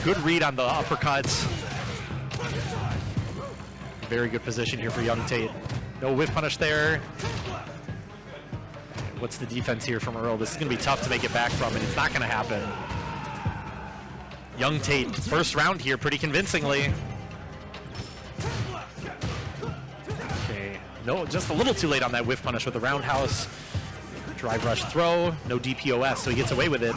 Good read on the uppercuts. Very good position here for Yungtate. No whiff punish there. What's the defense here from Earl? This is going to be tough to make it back from, and it's not going to happen. Yungtate, first round here pretty convincingly. Okay, no, just a little too late on that whiff punish with the roundhouse. Drive rush throw, no DPOS, so he gets away with it.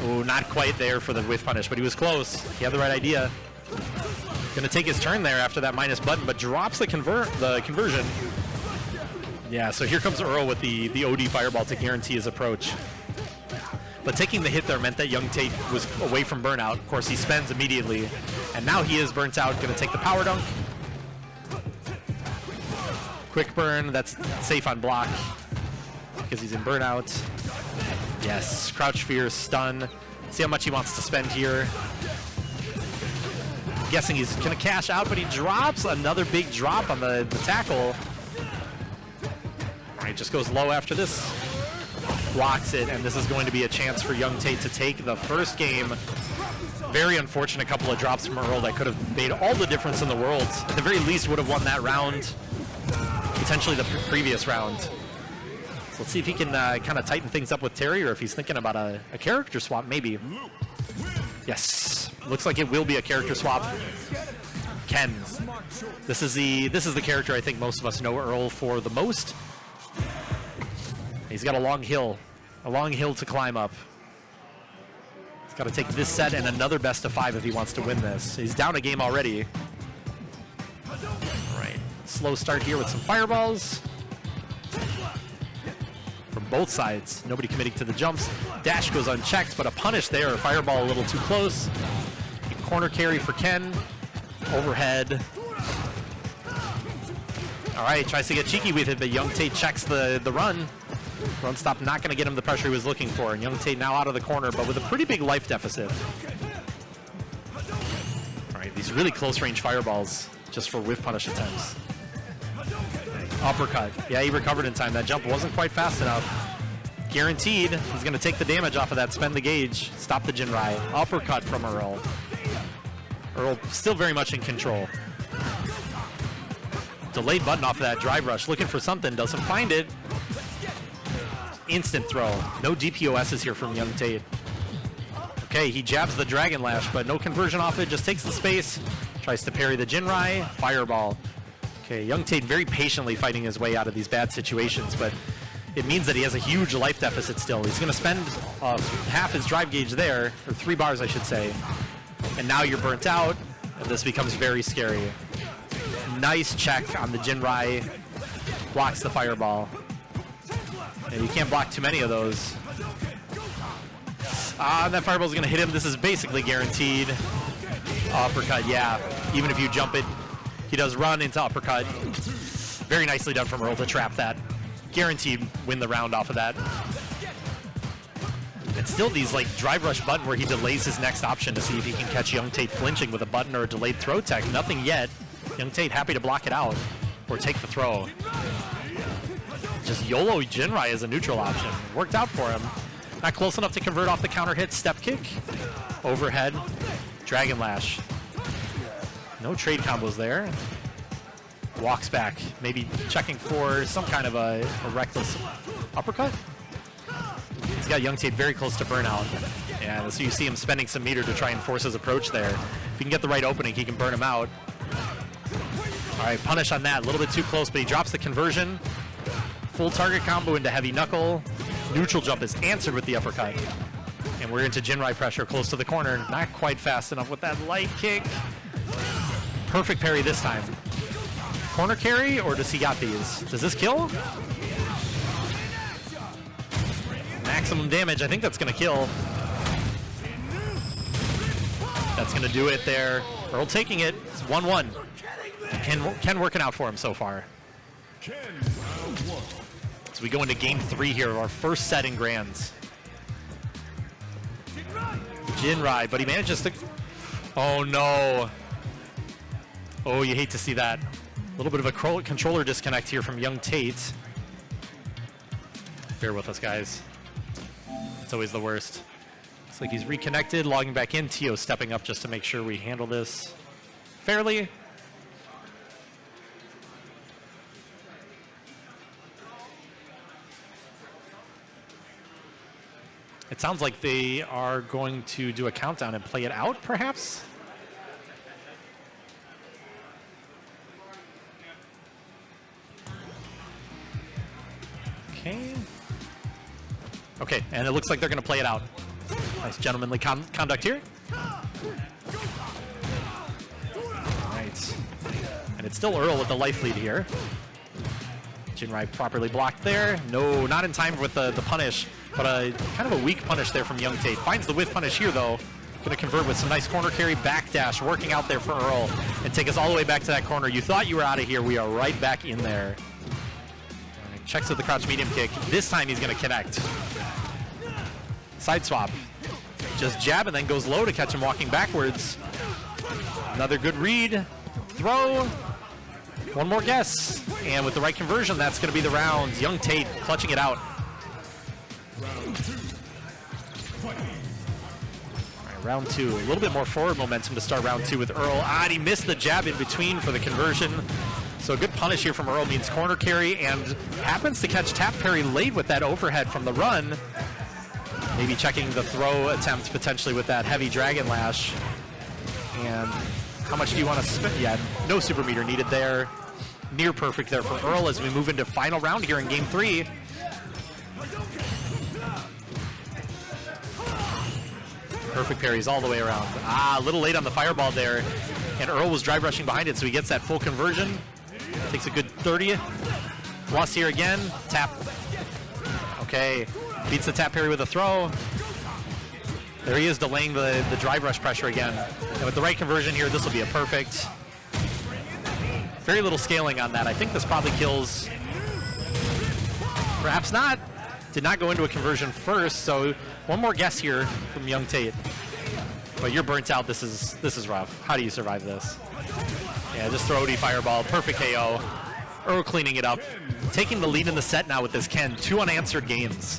Oh, not quite there for the whiff punish, but he was close. He had the right idea. Gonna take his turn there after that minus button, but drops the conversion. Yeah, so here comes Earl with the OD fireball to guarantee his approach. But taking the hit there meant that Yungtate was away from burnout. Of course, he spends immediately, and now he is burnt out. Gonna take the power dunk. Quick burn, that's safe on block because he's in burnout. Yes, crouch fear, stun. See how much he wants to spend here. I'm guessing he's gonna cash out, but he drops another big drop on the tackle. All right, just goes low after this. Blocks it, and this is going to be a chance for Yungtate to take the first game. Very unfortunate couple of drops from Earl that could have made all the difference in the world. At the very least would have won that round, potentially the previous round. So let's see if he can kind of tighten things up with Terry, or if he's thinking about a character swap, maybe. Yes. Looks like it will be a character swap. Ken. This is the character I think most of us know Earl for the most. He's got a long hill to climb up. He's got to take this set and another best of 5 if he wants to win this. He's down a game already. All right, slow start here with some fireballs. From both sides, nobody committing to the jumps. Dash goes unchecked, but a punish there. Fireball a little too close. Corner carry for Ken. Overhead. All right, tries to get cheeky with it, but Yungtate checks the run. Run stop not going to get him the pressure he was looking for. And Yungtate now out of the corner, but with a pretty big life deficit. All right, these really close range fireballs just for whiff punish attempts. Uppercut. Yeah, he recovered in time. That jump wasn't quite fast enough. Guaranteed, he's going to take the damage off of that, spend the gauge, stop the Jinrai. Uppercut from Earl. Earl still very much in control. Delayed button off of that drive rush, looking for something, doesn't find it. Instant throw. No DPOSs here from Yungtate. Okay, he jabs the Dragon Lash, but no conversion off it, just takes the space. Tries to parry the Jinrai. Fireball. Okay, Yungtate very patiently fighting his way out of these bad situations, but it means that he has a huge life deficit still. He's going to spend half his drive gauge there, or 3 bars I should say, and now you're burnt out, and this becomes very scary. Nice check on the Jinrai, blocks the fireball. And you can't block too many of those. That fireball's going to hit him. This is basically guaranteed. Uppercut, yeah. Even if you jump it, he does run into uppercut. Very nicely done from Earl to trap that. Guaranteed win the round off of that. And still these like drive rush button where he delays his next option to see if he can catch Yungtate flinching with a button or a delayed throw tech. Nothing yet. Yungtate happy to block it out or take the throw. Just YOLO Jinrai as a neutral option. Worked out for him. Not close enough to convert off the counter hit. Step kick. Overhead. Dragon Lash. No trade combos there. Walks back. Maybe checking for some kind of a reckless uppercut. He's got Yungtate very close to burnout. Yeah, so you see him spending some meter to try and force his approach there. If he can get the right opening, he can burn him out. All right, punish on that. A little bit too close, but he drops the conversion. Full target combo into heavy knuckle. Neutral jump is answered with the uppercut. And we're into Jinrai pressure close to the corner. Not quite fast enough with that light kick. Perfect parry this time. Corner carry, or does he got these? Does this kill? Maximum damage. I think that's going to kill. That's going to do it there. Earl taking it. It's 1-1. Ken working out for him so far. So we go into game 3 here of our first set in Grands. Jinrai, but he manages to... Oh, no. Oh, you hate to see that. A little bit of a controller disconnect here from Yungtate. Bear with us, guys. It's always the worst. Looks like he's reconnected, logging back in. Tio stepping up just to make sure we handle this fairly. It sounds like they are going to do a countdown and play it out, perhaps? Okay. Okay, and it looks like they're going to play it out. Nice gentlemanly conduct here. All right. And it's still Earl with the life lead here. Jinrai properly blocked there. No, not in time with the punish, but kind of a weak punish there from Yungtate. Finds the whiff punish here, though. Going to convert with some nice corner carry, backdash, working out there for Earl, and take us all the way back to that corner. You thought you were out of here. We are right back in there. Checks with the crouch medium kick. This time he's going to connect. Side swap. Just jab and then goes low to catch him walking backwards. Another good read. Throw. One more guess. And with the right conversion, that's going to be the round. Yungtate clutching it out. All right, round 2. A little bit more forward momentum to start round 2 with Earl. And he missed the jab in between for the conversion. So a good punish here from Earl means corner carry, and happens to catch tap parry late with that overhead from the run. Maybe checking the throw attempt potentially with that heavy Dragon Lash. And how much do you want to spend? Yeah, no super meter needed there. Near perfect there for Earl as we move into final round here in game 3. Perfect parries all the way around. A little late on the fireball there. And Earl was drive rushing behind it, so he gets that full conversion. Takes a good 30. Plus here again. Tap. Okay. Beats the tap parry with a throw. There he is delaying the drive rush pressure again. And with the right conversion here, this will be a perfect. Very little scaling on that. I think this probably kills. Perhaps not. Did not go into a conversion first, so one more guess here from Yungtate. But you're burnt out. This is rough. How do you survive this? Yeah, just throw OD fireball. Perfect KO. Earl cleaning it up. Taking the lead in the set now with this Ken. 2 unanswered games.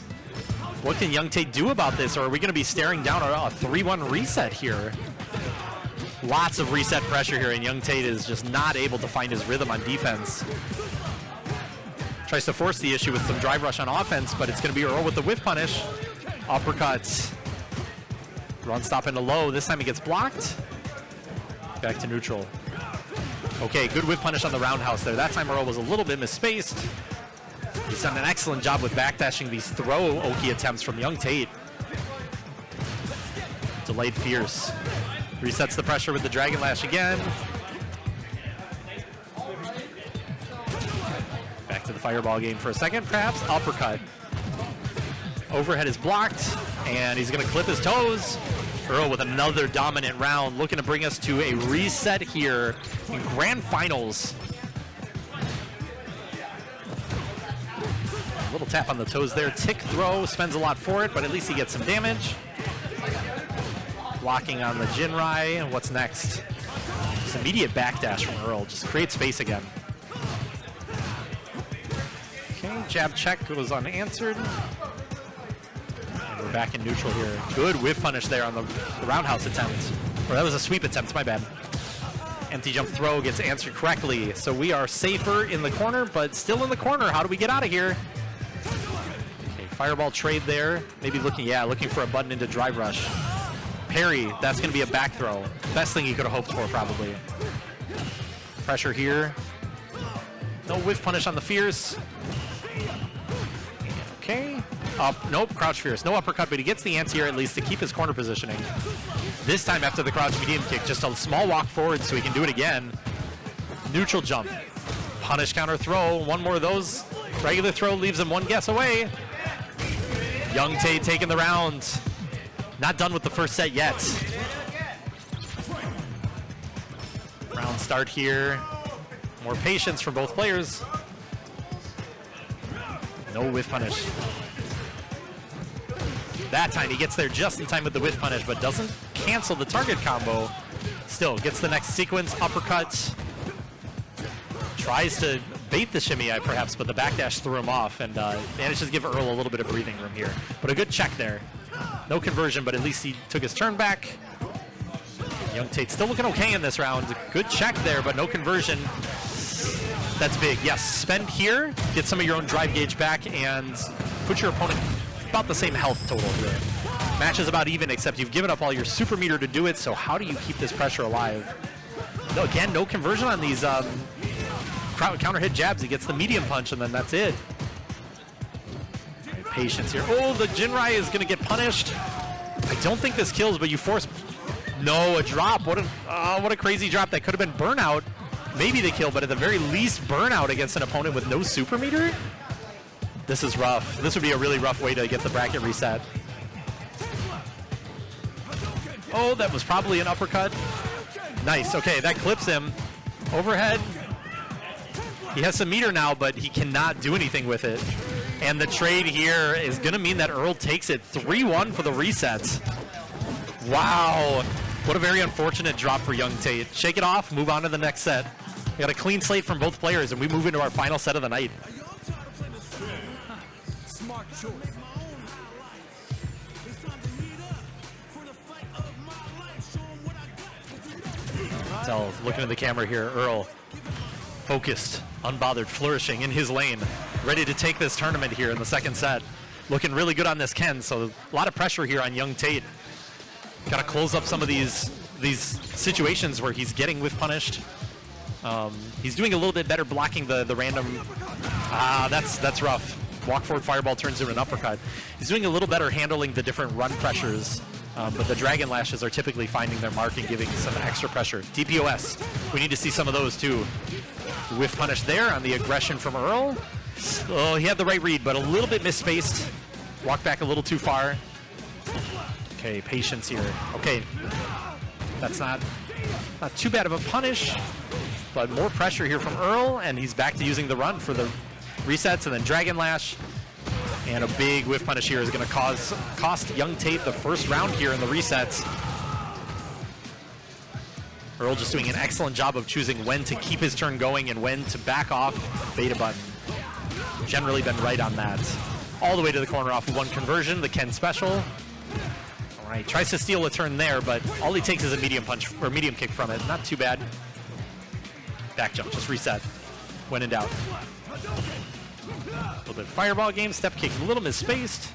What can Yungtate do about this, or are we going to be staring down a 3-1 reset here? Lots of reset pressure here, and Yungtate is just not able to find his rhythm on defense. Tries to force the issue with some drive rush on offense, but it's going to be Earl with the whiff punish. Uppercuts. Run stop into low. This time he gets blocked. Back to neutral. Okay, good whiff punish on the roundhouse there. That time Earl was a little bit misspaced. He's done an excellent job with backdashing these throw Oki attempts from Yungtate. Delayed fierce. Resets the pressure with the Dragon Lash again. Back to the fireball game for a second, perhaps. Uppercut. Overhead is blocked, and he's going to clip his toes. Earl with another dominant round, looking to bring us to a reset here in grand finals. A little tap on the toes there. Tick throw, spends a lot for it, but at least he gets some damage. Blocking on the Jinrai, and what's next? Just immediate backdash from Earl, just create space again. Okay, jab check was unanswered. And we're back in neutral here. Good whiff punish there on the roundhouse attempt. Or that was a sweep attempt, my bad. Empty jump throw gets answered correctly. So we are safer in the corner, but still in the corner. How do we get out of here? Okay, fireball trade there. Maybe looking for a button into drive rush. Parry, that's going to be a back throw. Best thing you could have hoped for, probably. Pressure here. No whiff punish on the fierce. Okay. Up, nope, crouch fierce. No uppercut, but he gets the anti-air at least to keep his corner positioning. This time after the crouch medium kick, just a small walk forward so he can do it again. Neutral jump. Punish counter throw. One more of those. Regular throw leaves him one guess away. Yungtate taking the round. Not done with the first set yet. Round start here. More patience from both players. No whiff punish. That time he gets there just in time with the whiff punish, but doesn't cancel the target combo. Still gets the next sequence, uppercut. Tries to bait the shimmy perhaps, but the backdash threw him off, and manages to give Earl a little bit of breathing room here. But a good check there. No conversion, but at least he took his turn back. Yungtate still looking okay in this round. Good check there, but no conversion. That's big. Yes, spend here, get some of your own drive gauge back, and put your opponent about the same health total here. Match is about even, except you've given up all your super meter to do it, so how do you keep this pressure alive? No, again, no conversion on these counter hit jabs. He gets the medium punch, and then that's it. Right, patience here. Oh, the Jinrai is going to get punished. I don't think this kills, but you force... No, a drop. What a crazy drop. That could have been burnout. Maybe the kill, but at the very least, burnout against an opponent with no super meter? This is rough. This would be a really rough way to get the bracket reset. Oh, that was probably an uppercut. Nice. Okay, that clips him. Overhead. He has some meter now, but he cannot do anything with it. And the trade here is going to mean that Earl takes it 3-1 for the resets. Wow. What a very unfortunate drop for Yungtate. Shake it off, move on to the next set. We got a clean slate from both players, and we move into our final set of the night. Tell, looking at the camera here, Earl, focused, unbothered, flourishing in his lane, ready to take this tournament here in the second set. Looking really good on this Ken, so a lot of pressure here on Yungtate. Got to close up some of these these situations where he's getting whiff punished. He's doing a little bit better blocking the random. That's rough. Walk forward fireball turns into an uppercut. He's doing a little better handling the different run pressures, but the Dragon Lashes are typically finding their mark and giving some extra pressure. DPOS, we need to see some of those too. Whiff punish there on the aggression from Earl. Oh, he had the right read, but a little bit misspaced. Walked back a little too far. Okay, patience here. Okay, that's not too bad of a punish, but more pressure here from Earl, and he's back to using the run for the resets, and then Dragon Lash. And a big whiff punish here is going to cost Yungtate the first round here in the resets. Earl just doing an excellent job of choosing when to keep his turn going and when to back off beta button. Generally been right on that. All the way to the corner off of one conversion, the Ken special. All right, tries to steal a turn there, but all he takes is a medium punch or medium kick from it. Not too bad. Back jump, just reset. When in doubt. A little bit of fireball game, step kick a little misspaced.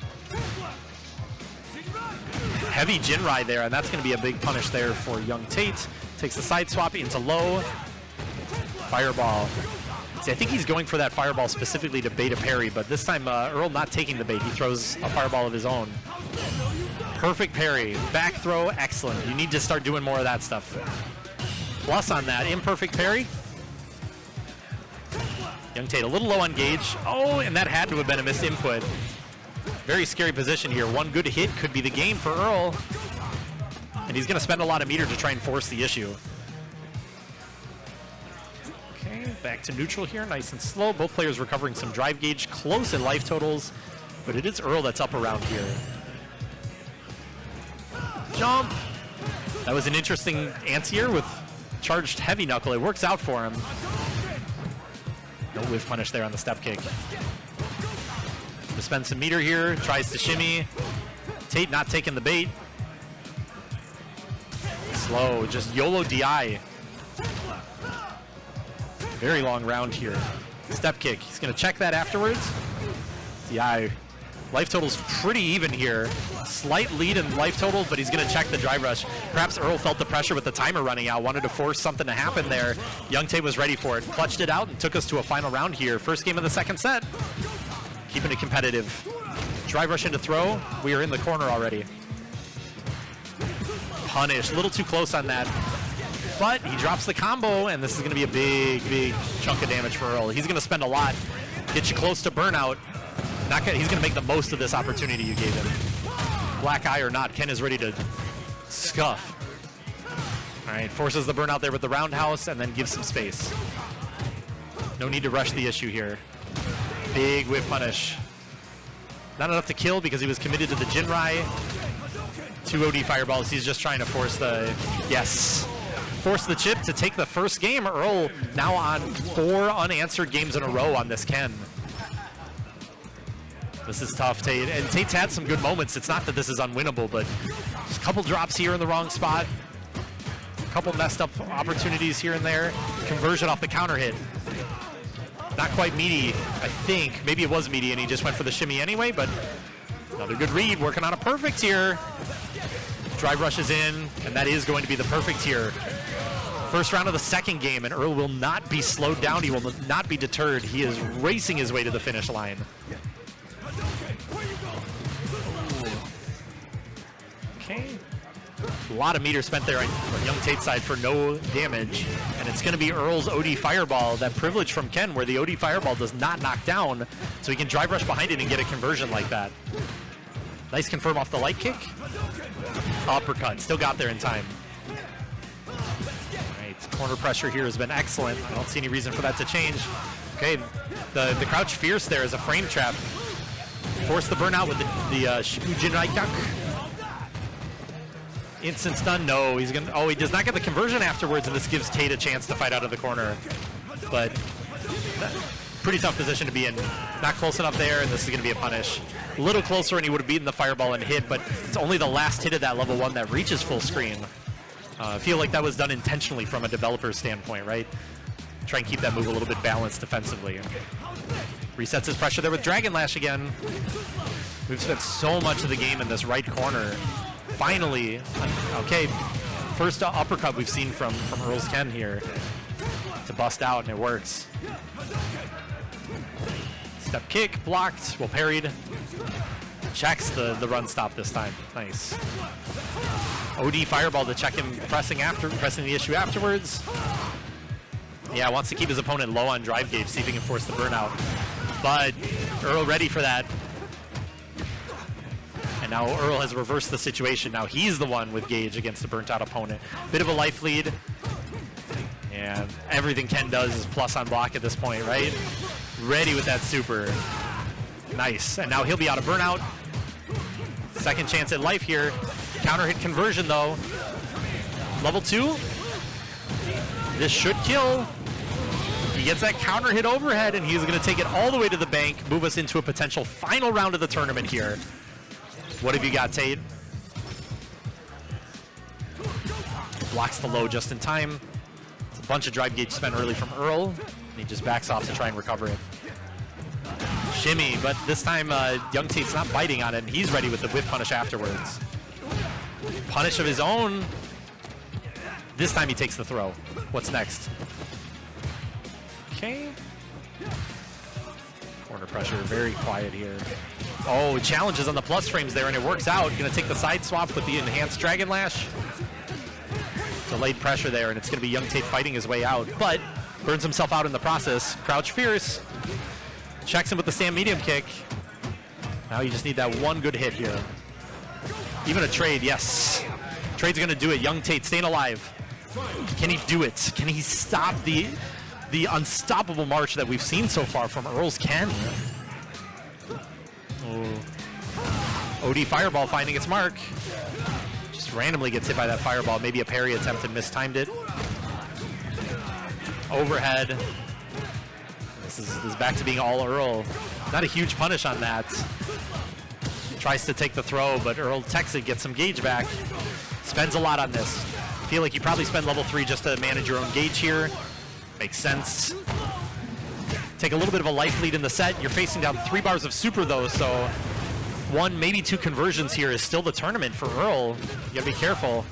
Heavy Jinrai there, and that's going to be a big punish there for Yungtate. Takes the side swap into low. Fireball. See, I think he's going for that fireball specifically to bait a parry, but this time Earl not taking the bait. He throws a fireball of his own. Perfect parry. Back throw, excellent. You need to start doing more of that stuff. Plus on that, imperfect parry. Yungtate a little low on gauge. Oh, and that had to have been a missed input. Very scary position here. One good hit could be the game for Earl. And he's going to spend a lot of meter to try and force the issue. Okay, back to neutral here. Nice and slow. Both players recovering some drive gauge. Close in life totals. But it is Earl that's up around here. Jump. That was an interesting anti-air with charged heavy knuckle. It works out for him. No whiff punish there on the step kick. To spend some meter here, tries to shimmy. Tate not taking the bait. Slow, just YOLO DI. Very long round here. Step kick, he's gonna check that afterwards. DI. Life total's pretty even here. Slight lead in life total, but he's gonna check the drive rush. Perhaps Earl felt the pressure with the timer running out, wanted to force something to happen there. Yungtate was ready for it, clutched it out, and took us to a final round here. First game of the second set. Keeping it competitive. Drive rush into throw. We are in the corner already. Punish, a little too close on that. But he drops the combo, and this is gonna be a big, big chunk of damage for Earl. He's gonna spend a lot. Get you close to burnout. He's gonna make the most of this opportunity you gave him. Black eye or not, Ken is ready to scuff. All right, forces the burnout there with the roundhouse and then gives some space. No need to rush the issue here. Big whip punish. Not enough to kill because he was committed to the Jinrai. 2 OD fireballs, he's just trying to force the, yes. Force the chip to take the first game. Earl now on 4 unanswered games in a row on this Ken. This is tough, Tate. And Tate's had some good moments. It's not that this is unwinnable, but just a couple drops here in the wrong spot. A couple messed up opportunities here and there. Conversion off the counter hit. Not quite meaty, I think. Maybe it was meaty and he just went for the shimmy anyway, but another good read. Working on a perfect here. Drive rushes in, and that is going to be the perfect here. First round of the second game, and Earl will not be slowed down. He will not be deterred. He is racing his way to the finish line. Okay. A lot of meter spent there on Yungtate's side for no damage. And it's going to be Earl's OD Fireball, that privilege from Ken where the OD Fireball does not knock down, so he can drive rush behind it and get a conversion like that. Nice confirm off the light kick. Uppercut, still got there in time. All right, corner pressure here has been excellent. I don't see any reason for that to change. Okay, the crouch fierce there is a frame trap. Force the burnout with the Shibujinaikak. Instant stun, no, he's gonna, oh, he does not get the conversion afterwards, and this gives Tate a chance to fight out of the corner. But pretty tough position to be in. Not close enough there, and this is gonna be a punish. A little closer and he would have beaten the fireball and hit, but it's only the last hit of that level 1 that reaches full screen. I feel like that was done intentionally from a developer's standpoint, right? Try and keep that move a little bit balanced defensively. Resets his pressure there with Dragon Lash again. We've spent so much of the game in this right corner. Finally, okay, first uppercut we've seen from Earl's Ken here to bust out, and it works. Step kick, blocked, well parried. Checks the run stop this time. Nice. OD fireball to check him pressing the issue afterwards. Yeah, wants to keep his opponent low on drive gauge, see if he can force the burnout. But Earl ready for that. And now Earl has reversed the situation. Now he's the one with gauge against a burnt out opponent. Bit of a life lead. And everything Ken does is plus on block at this point, right? Ready with that super. Nice. And now he'll be out of burnout. Second chance at life here. Counter hit conversion though. Level 2. This should kill. He gets that counter hit overhead, and he's going to take it all the way to the bank, move us into a potential final round of the tournament here. What have you got, Tate? Blocks the low just in time. It's a bunch of drive gauge spent early from Earl, and he just backs off to try and recover it. Shimmy, but this time Yungtate's not biting on it, and he's ready with the whip punish afterwards. Punish of his own. This time he takes the throw. What's next? Okay. Corner pressure, very quiet here. Oh, challenges on the plus frames there, and it works out. Gonna take the side swap with the enhanced Dragon Lash. Delayed pressure there, and it's gonna be Yungtate fighting his way out, but burns himself out in the process. Crouch fierce. Checks him with the stand medium kick. Now you just need that one good hit here. Even a trade, yes. Trade's gonna do it. Yungtate staying alive. Can he do it? Can he stop the unstoppable march that we've seen so far from Earl's Ken? Oh. OD fireball finding its mark. Just randomly gets hit by that fireball. Maybe a parry attempt and mistimed it. Overhead. This is back to being all Earl. Not a huge punish on that. Tries to take the throw, but Earl techs it, gets some gauge back. Spends a lot on this. Feel like you probably spend level 3 just to manage your own gauge here. Makes sense. Take a little bit of a life lead in the set. You're facing down 3 bars of super though, so 1, maybe 2 conversions here is still the tournament for Earl. You gotta be careful.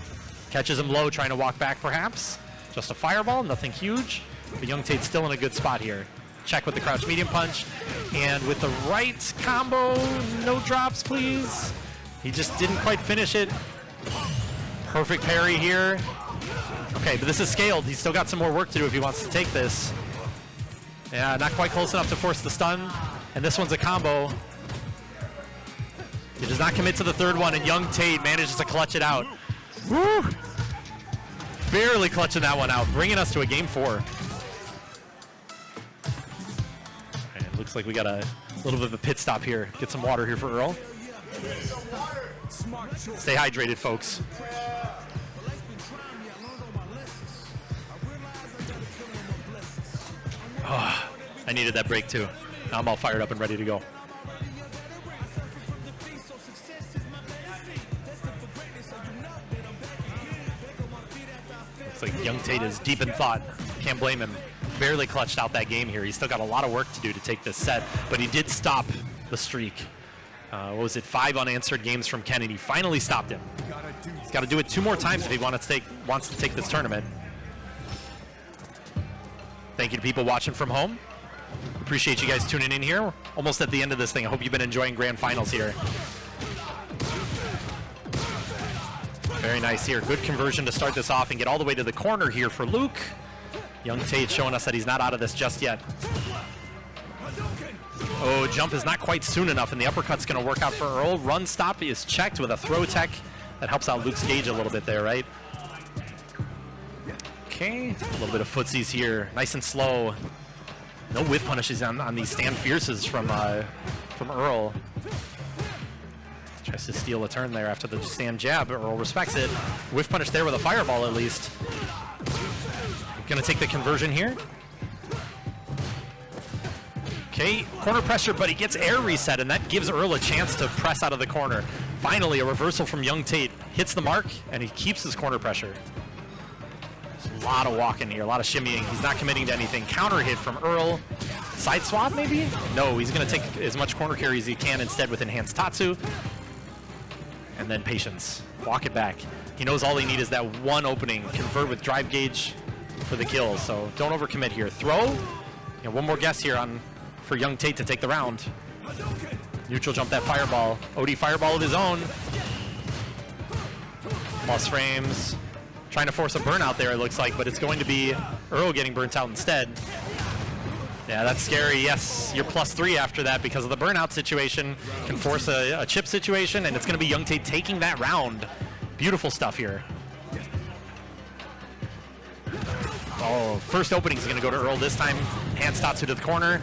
Catches him low, trying to walk back perhaps. Just a fireball, nothing huge. But Yungtate's still in a good spot here. Check with the crouch medium punch. And with the right combo, no drops please. He just didn't quite finish it. Perfect parry here. Okay, but this is scaled. He's still got some more work to do if he wants to take this. Yeah, not quite close enough to force the stun. And this one's a combo. He does not commit to the third one, and Yungtate manages to clutch it out. Woo! Barely clutching that one out, bringing us to a game 4. And it looks like we got a little bit of a pit stop here. Get some water here for Earl. Stay hydrated, folks. Oh, I needed that break too. Now I'm all fired up and ready to go. Looks like Yungtate is deep in thought. Can't blame him. Barely clutched out that game here. He's still got a lot of work to do to take this set, but he did stop the streak. What was it? 5 unanswered games from Ken, and he finally stopped him. He's got to do it 2 more times if he wants to take this tournament. Thank you to people watching from home. Appreciate you guys tuning in here. We're almost at the end of this thing. I hope you've been enjoying grand finals here. Very nice here. Good conversion to start this off and get all the way to the corner here for Luke. Yungtate showing us that he's not out of this just yet. Oh, jump is not quite soon enough, and the uppercut's going to work out for Earl. Run stop is checked with a throw tech. That helps out Luke's gauge a little bit there, right? Okay, a little bit of footsies here. Nice and slow. No whiff punishes on these stand fierces from Earl. Tries to steal a turn there after the stand jab. Earl respects it. Whiff punish there with a fireball at least. Gonna take the conversion here. Okay, corner pressure, but he gets air reset, and that gives Earl a chance to press out of the corner. Finally, a reversal from Yungtate. Hits the mark, and he keeps his corner pressure. There's a lot of walking here, a lot of shimmying. He's not committing to anything. Counter hit from Earl. Side swap, maybe? No, he's going to take as much corner carry as he can instead with enhanced Tatsu. And then patience. Walk it back. He knows all he needs is that one opening. Convert with drive gauge for the kill. So don't overcommit here. Throw. And one more guess here for Yungtate to take the round. Neutral jump that fireball. OD fireball of his own. Plus frames. Trying to force a burnout there, it looks like, but it's going to be Earl getting burnt out instead. Yeah, that's scary. Yes, you're +3 after that because of the burnout situation. Can force a chip situation, and it's going to be Yungtate taking that round. Beautiful stuff here. Oh, first opening is going to go to Earl this time. Hand stops to the corner.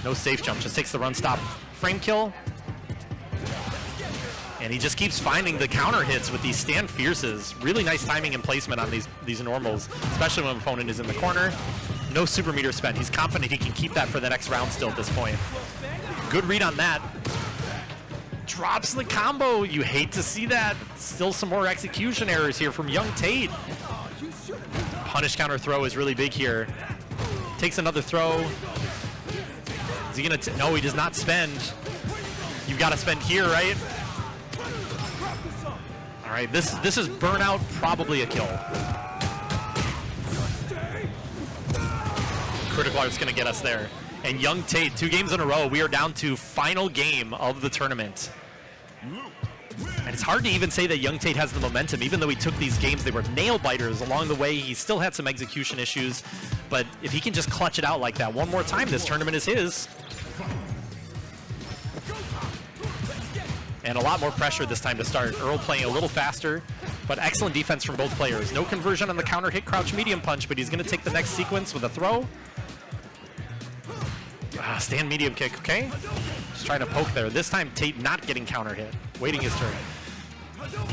No safe jump, just takes the run stop frame kill. And he just keeps finding the counter hits with these stand fierces. Really nice timing and placement on these normals, especially when an opponent is in the corner. No super meter spent. He's confident he can keep that for the next round still at this point. Good read on that. Drops the combo. You hate to see that. Still some more execution errors here from Yungtate. Punish counter throw is really big here. Takes another throw. Is he gonna? No, he does not spend. You've got to spend here, right? All right, this is burnout, probably a kill. Critical Art's gonna get us there. And Yungtate, 2 games in a row, we are down to final game of the tournament. And it's hard to even say that Yungtate has the momentum, even though he took these games, they were nail biters along the way. He still had some execution issues, but if he can just clutch it out like that one more time, this tournament is his. And a lot more pressure this time to start. Earl playing a little faster, but excellent defense from both players. No conversion on the counter hit crouch medium punch, but he's going to take the next sequence with a throw. Stand medium kick, okay? Just trying to poke there. This time, Tate not getting counter hit, waiting his turn.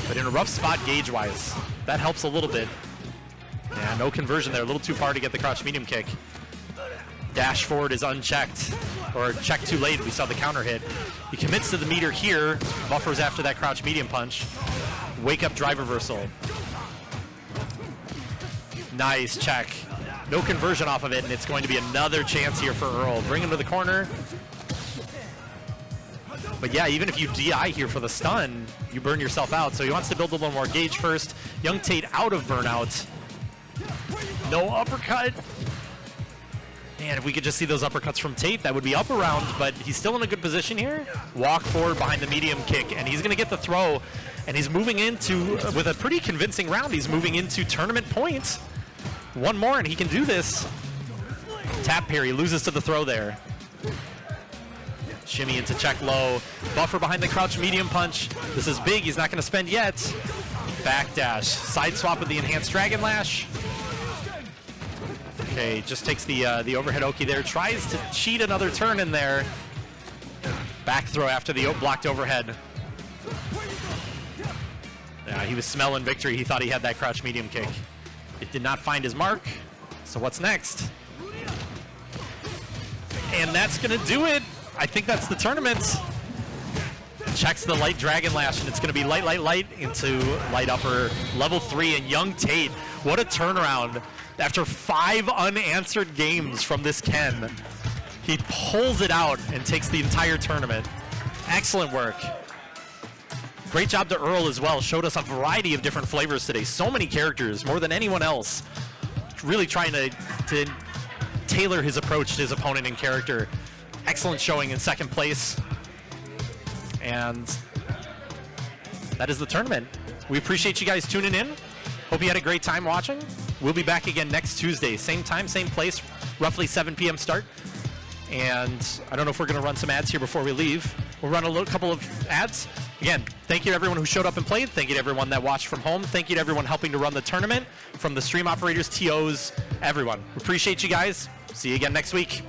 But in a rough spot gauge-wise, that helps a little bit. Yeah, no conversion there. A little too far to get the crouch medium kick. Dash forward is unchecked, or checked too late. We saw the counter hit. He commits to the meter here, buffers after that crouch medium punch. Wake up drive reversal. Nice check. No conversion off of it, and it's going to be another chance here for Earl. Bring him to the corner. But yeah, even if you DI here for the stun, you burn yourself out. So he wants to build a little more gauge first. Yungtate out of burnout. No uppercut. Man, if we could just see those uppercuts from Tate, that would be up around, but he's still in a good position here. Walk forward behind the medium kick, and he's going to get the throw, and he's moving into, with a pretty convincing round, he's moving into tournament points. One more, and he can do this. Tap parry, loses to the throw there. Shimmy into check low. Buffer behind the crouch medium punch. This is big, he's not going to spend yet. Backdash, side swap with the enhanced Dragon Lash. Okay, just takes the overhead Oki there. Tries to cheat another turn in there. Back throw after the blocked overhead. Yeah, he was smelling victory. He thought he had that crouch medium kick. It did not find his mark. So what's next? And that's going to do it. I think that's the tournament. Checks the light Dragon Lash, and it's going to be light, light, light into light upper level 3. And Yungtate, what a turnaround. After 5 unanswered games from this Ken, he pulls it out and takes the entire tournament. Excellent work. Great job to Earl as well. Showed us a variety of different flavors today. So many characters, more than anyone else. Really trying to tailor his approach to his opponent and character. Excellent showing in second place. And that is the tournament. We appreciate you guys tuning in. Hope you had a great time watching. We'll be back again next Tuesday. Same time, same place, roughly 7 p.m. start. And I don't know if we're going to run some ads here before we leave. We'll run a couple of ads. Again, thank you to everyone who showed up and played. Thank you to everyone that watched from home. Thank you to everyone helping to run the tournament, from the stream operators, TOs, everyone. We appreciate you guys. See you again next week.